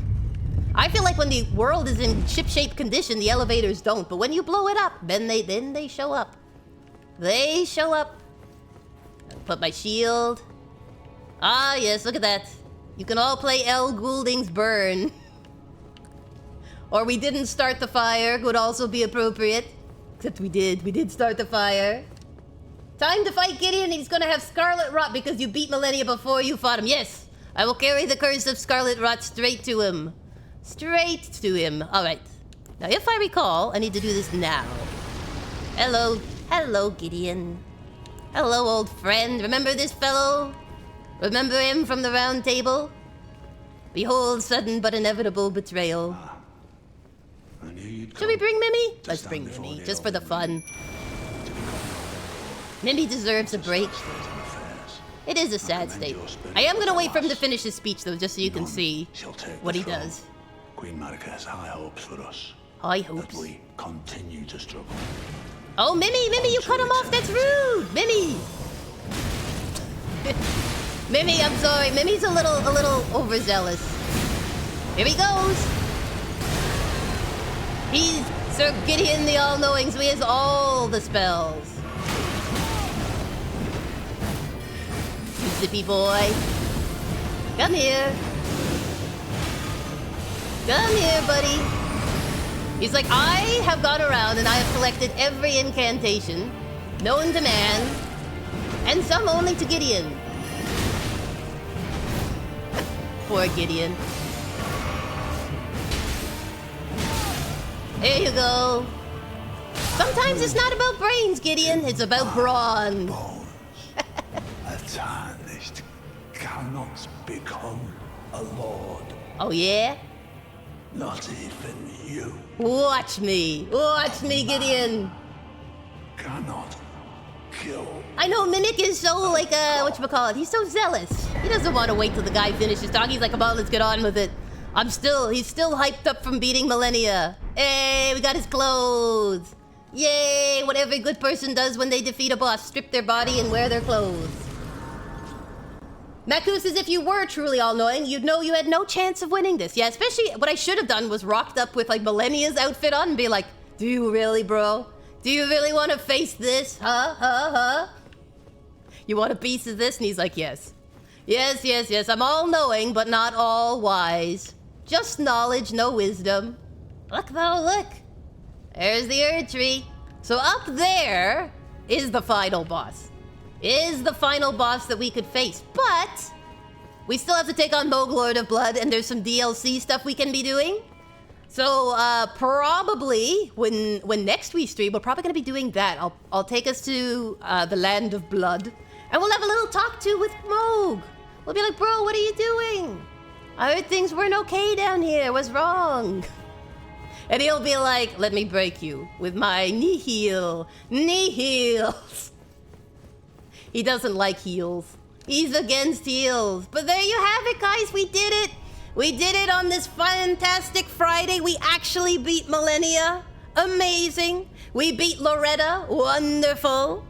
I feel like when the world is in ship-shape condition, the elevators don't. But when you blow it up, then they show up. They show up. Put my shield. Ah, yes, look at that. You can all play L. Goulding's Burn. Or We Didn't Start the Fire would also be appropriate. Except we did. We did start the fire. Time to fight Gideon. He's gonna have Scarlet Rot because you beat Malenia before you fought him. Yes, I will carry the curse of Scarlet Rot straight to him. Straight to him. All right. Now, if I recall, I need to do this now. Hello. Hello, Gideon. Hello, old friend. Remember this fellow? Remember him from the round table? Behold, sudden but inevitable betrayal. Should we bring Mimi? Let's bring Mimi, just for the fun. Mimi deserves a break. It is a sad state. I am gonna wait for him to finish his speech, though, just so you can see what he does. Queen Marika has high hopes for us. High hopes. That we continue to struggle. Oh, Mimi, Mimi, you cut him off. That's rude, Mimi. Mimi, I'm sorry. Mimi's a little overzealous. Here he goes. He's Sir Gideon the All-Knowing, so he has all the spells. You zippy boy. Come here. Come here, buddy. He's like, I have gone around and I have collected every incantation known to man, and some only to Gideon. Poor Gideon. There you go. Sometimes it's not about brains, Gideon. It's about brawn. A tarnished cannot become a lord. Oh, yeah? Not even you. Watch me. Watch me, Gideon. Cannot kill. I know Mimic is so, like, whatchamacallit? He's so zealous. He doesn't want to wait till the guy finishes talking. He's like, come on, let's get on with it. He's still hyped up from beating Malenia. Hey, we got his clothes. Yay, what every good person does when they defeat a boss. Strip their body and wear their clothes. Maku says if you were truly all-knowing, you'd know you had no chance of winning this. Yeah, especially what I should have done was rocked up with, like, Malenia's outfit on and be like, do you really, bro? Do you really want to face this? Huh? You want a piece of this? And he's like, yes. Yes. I'm all-knowing, but not all-wise. Just knowledge, no wisdom. Look, though, look. There's the Erd Tree. So up there is the final boss. Is the final boss that we could face. But we still have to take on Moog Lord of Blood, and there's some DLC stuff we can be doing. So probably when next we stream, we're probably gonna be doing that. I'll take us to the Land of Blood, and we'll have a little talk to with Moog. We'll be like, bro, what are you doing? I heard things weren't okay down here. What's wrong? And he'll be like, let me break you with my knee heels. He doesn't like heels. He's against heels. But there you have it, guys. We did it. We did it on this fantastic Friday. We actually beat Malenia. Amazing. We beat Loretta. Wonderful.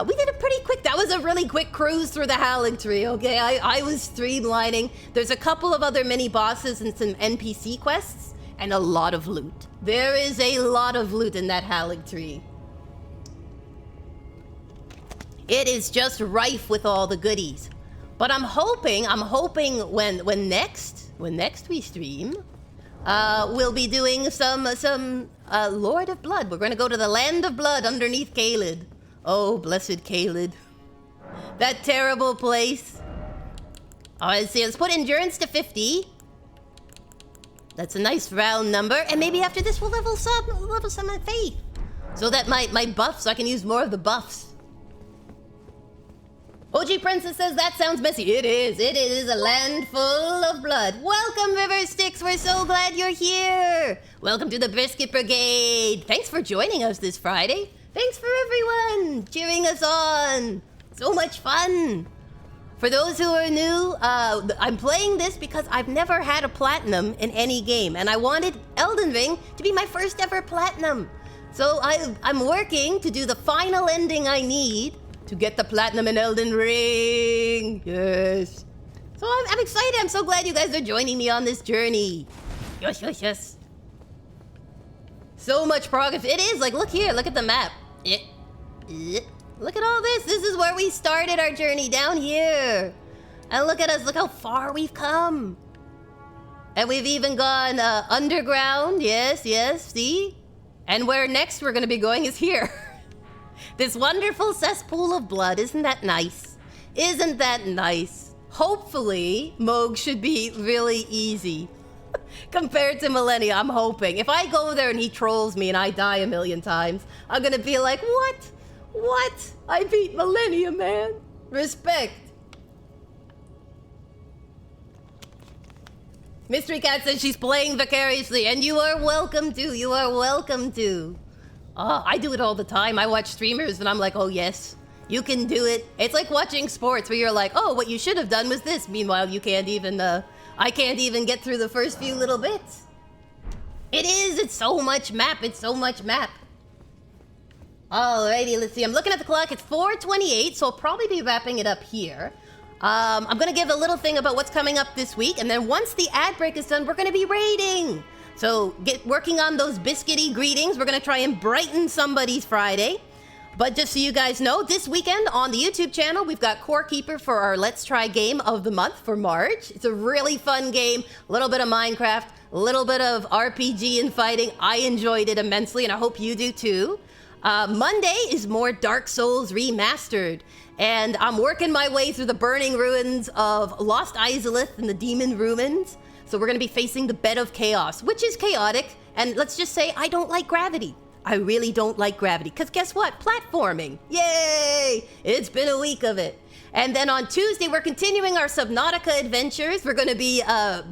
We did it pretty quick. That was a really quick cruise through the Haligtree, okay? I was streamlining. There's a couple of other mini bosses and some NPC quests, and a lot of loot. There is a lot of loot in that Haligtree. It is just rife with all the goodies. But I'm hoping when next we stream, we'll be doing some Lord of Blood. We're gonna go to the Land of Blood underneath Caelid. Oh, blessed Caelid. That terrible place. Alright, so let's put endurance to 50. That's a nice round number. And maybe after this we'll level some faith. So that my buffs, so I can use more of the buffs. OG Princess says, that sounds messy. It is. It is a land full of blood. Welcome, River Styx. We're so glad you're here. Welcome to the Biscuit Brigade. Thanks for joining us this Friday. Thanks for everyone cheering us on. So much fun. For those who are new, I'm playing this because I've never had a platinum in any game, and I wanted Elden Ring to be my first ever platinum. So I'm working to do the final ending I need to get the platinum in Elden Ring. Yes. So I'm excited. I'm so glad you guys are joining me on this journey. Yes. So much progress. It is. Like, look here. Look at the map. Look at all this. This is where we started our journey, down here. And look at us. Look how far we've come. And we've even gone underground. Yes. See? And where next we're going to be going is here. This wonderful cesspool of blood. Isn't that nice? Isn't that nice? Hopefully, Moog should be really easy. Compared to Malenia, I'm hoping. If I go there and he trolls me and I die a million times, I'm gonna be like, what? What? I beat Malenia, man. Respect. Mystery Cat says she's playing vicariously, and you are welcome to. You are welcome to. Oh, I do it all the time. I watch streamers and I'm like, oh yes, you can do it. It's like watching sports where you're like, oh, what you should have done was this. Meanwhile, you can't even, I can't even get through the first few little bits. It is, it's so much map, it's so much map. Alrighty, let's see, I'm looking at the clock, it's 4:28, so I'll probably be wrapping it up here. I'm gonna give a little thing about what's coming up this week, and then once the ad break is done, we're gonna be raiding. So get working on those biscuity greetings. We're gonna try and brighten somebody's Friday. But just so you guys know, this weekend on the YouTube channel, we've got Core Keeper for our Let's Try game of the month for March. It's a really fun game, a little bit of Minecraft, a little bit of RPG and fighting. I enjoyed it immensely, and I hope you do too. Monday is more Dark Souls Remastered, and I'm working my way through the burning ruins of Lost Izalith and the Demon Ruins. So we're gonna be facing the Bed of Chaos, which is chaotic, and let's just say I don't like gravity. I really don't like gravity, because guess what? Platforming. Yay! It's been a week of it. And then on Tuesday, we're continuing our Subnautica adventures. We're gonna be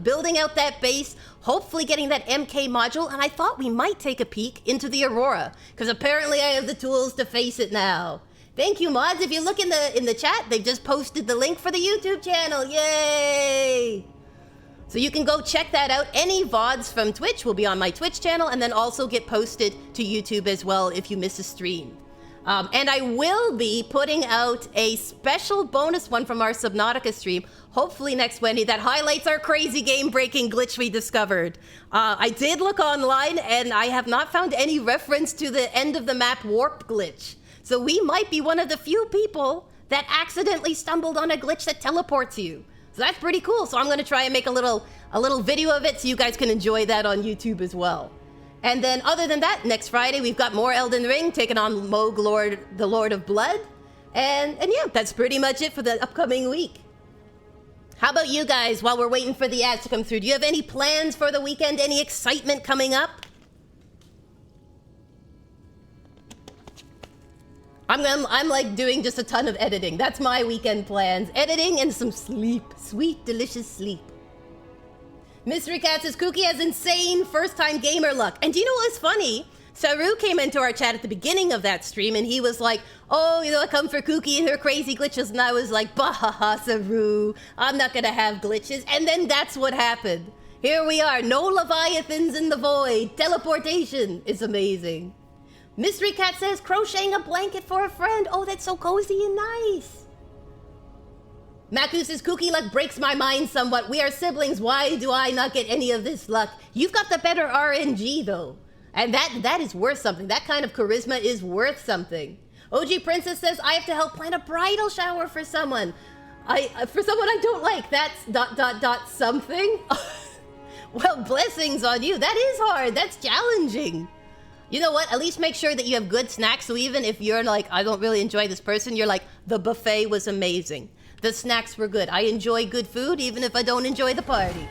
building out that base, hopefully getting that MK module, and I thought we might take a peek into the Aurora, because apparently I have the tools to face it now. Thank you, mods. If you look in the chat, they've just posted the link for the YouTube channel. Yay! So you can go check that out. Any VODs from Twitch will be on my Twitch channel and then also get posted to YouTube as well if you miss a stream. And I will be putting out a special bonus one from our Subnautica stream, hopefully next Wednesday, that highlights our crazy game-breaking glitch we discovered. I did look online and I have not found any reference to the end of the map warp glitch. So we might be one of the few people that accidentally stumbled on a glitch that teleports you. So that's pretty cool. So I'm gonna try and make a little video of it so you guys can enjoy that on YouTube as well. And then other than that, next Friday we've got more Elden Ring taking on Moog Lord, the Lord of Blood. And yeah, that's pretty much it for the upcoming week. How about you guys while we're waiting for the ads to come through? Do you have any plans for the weekend? Any excitement coming up? I'm like doing just a ton of editing. That's my weekend plans. Editing and some sleep. Sweet, delicious sleep. Mystery Cat says, Kooky has insane first-time gamer luck. And do you know what was funny? Saru came into our chat at the beginning of that stream and he was like, oh, you know, I come for Kooky and her crazy glitches. And I was like, bah, Saru, I'm not gonna have glitches. And then that's what happened. Here we are, no Leviathans in the void. Teleportation is amazing. Mystery Cat says, crocheting a blanket for a friend. Oh, that's so cozy and nice. Maku says, Kooky luck breaks my mind somewhat. We are siblings. Why do I not get any of this luck? You've got the better RNG, though. And that is worth something. That kind of charisma is worth something. OG Princess says, I have to help plan a bridal shower for someone. For someone I don't like. That's ... something. Well, blessings on you. That is hard. That's challenging. You know what? At least make sure that you have good snacks. So even if you're like, I don't really enjoy this person, you're like, the buffet was amazing. The snacks were good. I enjoy good food even if I don't enjoy the party.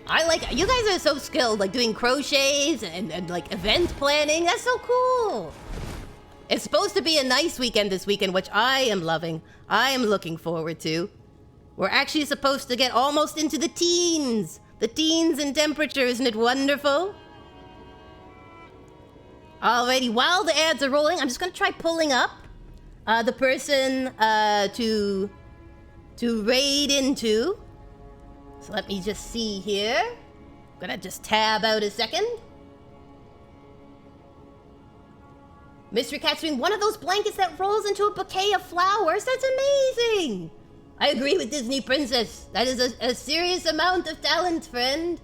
I like, you guys are so skilled, like doing crochets and like event planning. That's so cool. It's supposed to be a nice weekend this weekend, which I am loving. I am looking forward to. We're actually supposed to get almost into the teens. The teens in temperature, isn't it wonderful? Alrighty, while the ads are rolling, I'm just gonna try pulling up the person to raid into. So let me just see here. I'm gonna just tab out a second. Mystery Cat's doing one of those blankets that rolls into a bouquet of flowers. That's amazing! I agree with Disney Princess. That is a serious amount of talent, friend.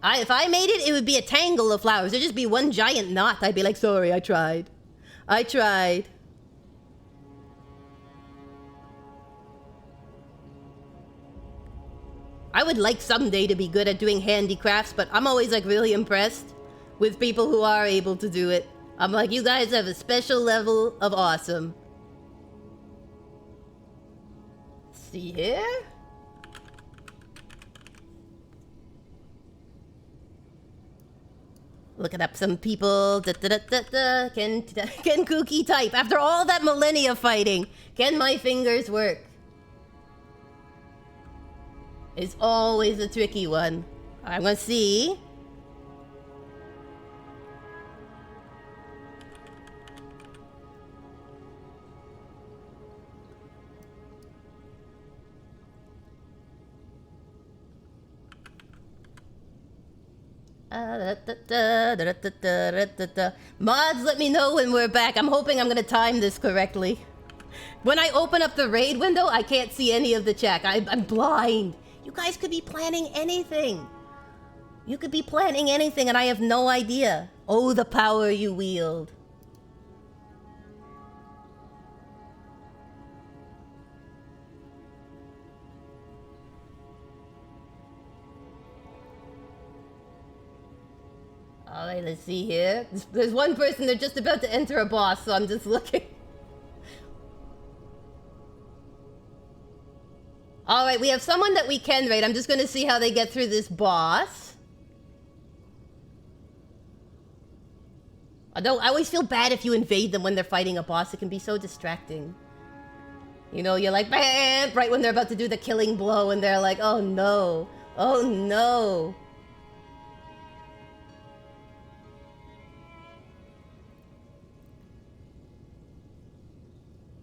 If I made it, it would be a tangle of flowers. It'd just be one giant knot. I'd be like, sorry, I tried. I tried. I would like someday to be good at doing handicrafts, but I'm always like really impressed with people who are able to do it. I'm like, you guys have a special level of awesome. See here? Looking up some people. Can Kooky type? After all that Malenia fighting, can my fingers work? It's always a tricky one. I'm gonna see. Mods, let me know when we're back. I'm hoping I'm gonna time this correctly. When I open up the raid window, I can't see any of the chat. I'm blind. You guys could be planning anything. You could be planning anything and I have no idea. Oh, the power you wield. Alright, let's see here. There's one person, they're just about to enter a boss, so I'm just looking. Alright, we have someone that we can raid. I'm just gonna see how they get through this boss. Although, I always feel bad if you invade them when they're fighting a boss. It can be so distracting. You know, you're like, bam! Right when they're about to do the killing blow, and they're like, oh no. Oh no.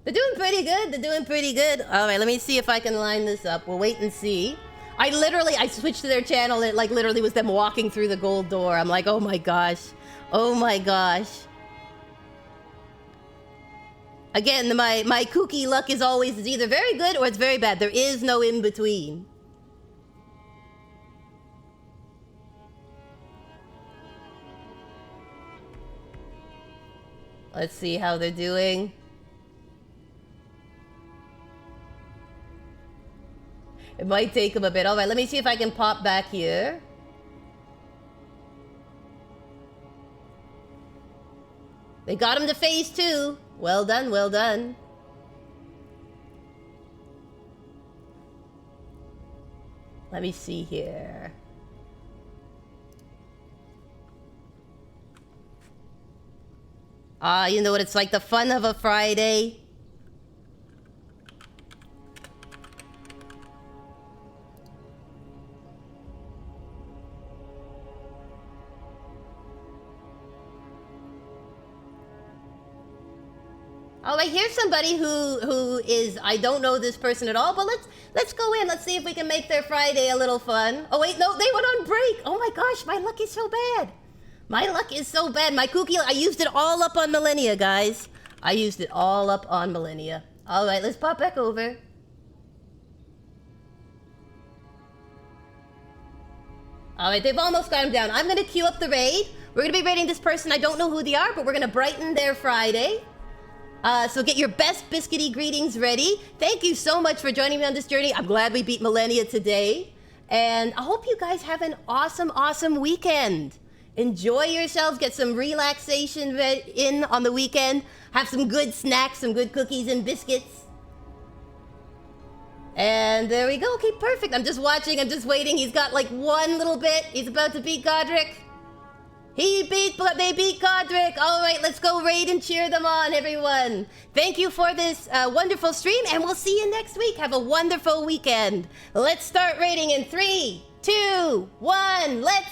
They're doing pretty good. They're doing pretty good. All right, let me see if I can line this up. We'll wait and see. I switched to their channel. It like literally was them walking through the gold door. I'm like, oh my gosh. Oh my gosh. Again, my Kooky luck is always either very good or it's very bad. There is no in between. Let's see how they're doing. It might take them a bit. All right, let me see if I can pop back here. They got him to phase 2. Well done, well done. Let me see here. You know what it's like, the fun of a Friday. Oh, I hear somebody who is, I don't know this person at all, but let's go in. Let's see if we can make their Friday a little fun. Oh wait, no, they went on break. Oh my gosh, my luck is so bad. My luck is so bad. My Kooky, I used it all up on Malenia, guys. I used it all up on Malenia. All right, let's pop back over. All right, they've almost got him down. I'm gonna queue up the raid. We're gonna be raiding this person. I don't know who they are, but we're gonna brighten their Friday. So get your best biscuity greetings ready. Thank you so much for joining me on this journey. I'm glad we beat Malenia today. And I hope you guys have an awesome, awesome weekend. Enjoy yourselves. Get some relaxation in on the weekend. Have some good snacks, some good cookies and biscuits. And there we go. Okay, perfect. I'm just watching. I'm just waiting. He's got like one little bit. He's about to beat Godric. They beat Godric. All right, let's go raid and cheer them on, everyone. Thank you for this wonderful stream, and we'll see you next week. Have a wonderful weekend. Let's start raiding in 3, 2, 1. Let's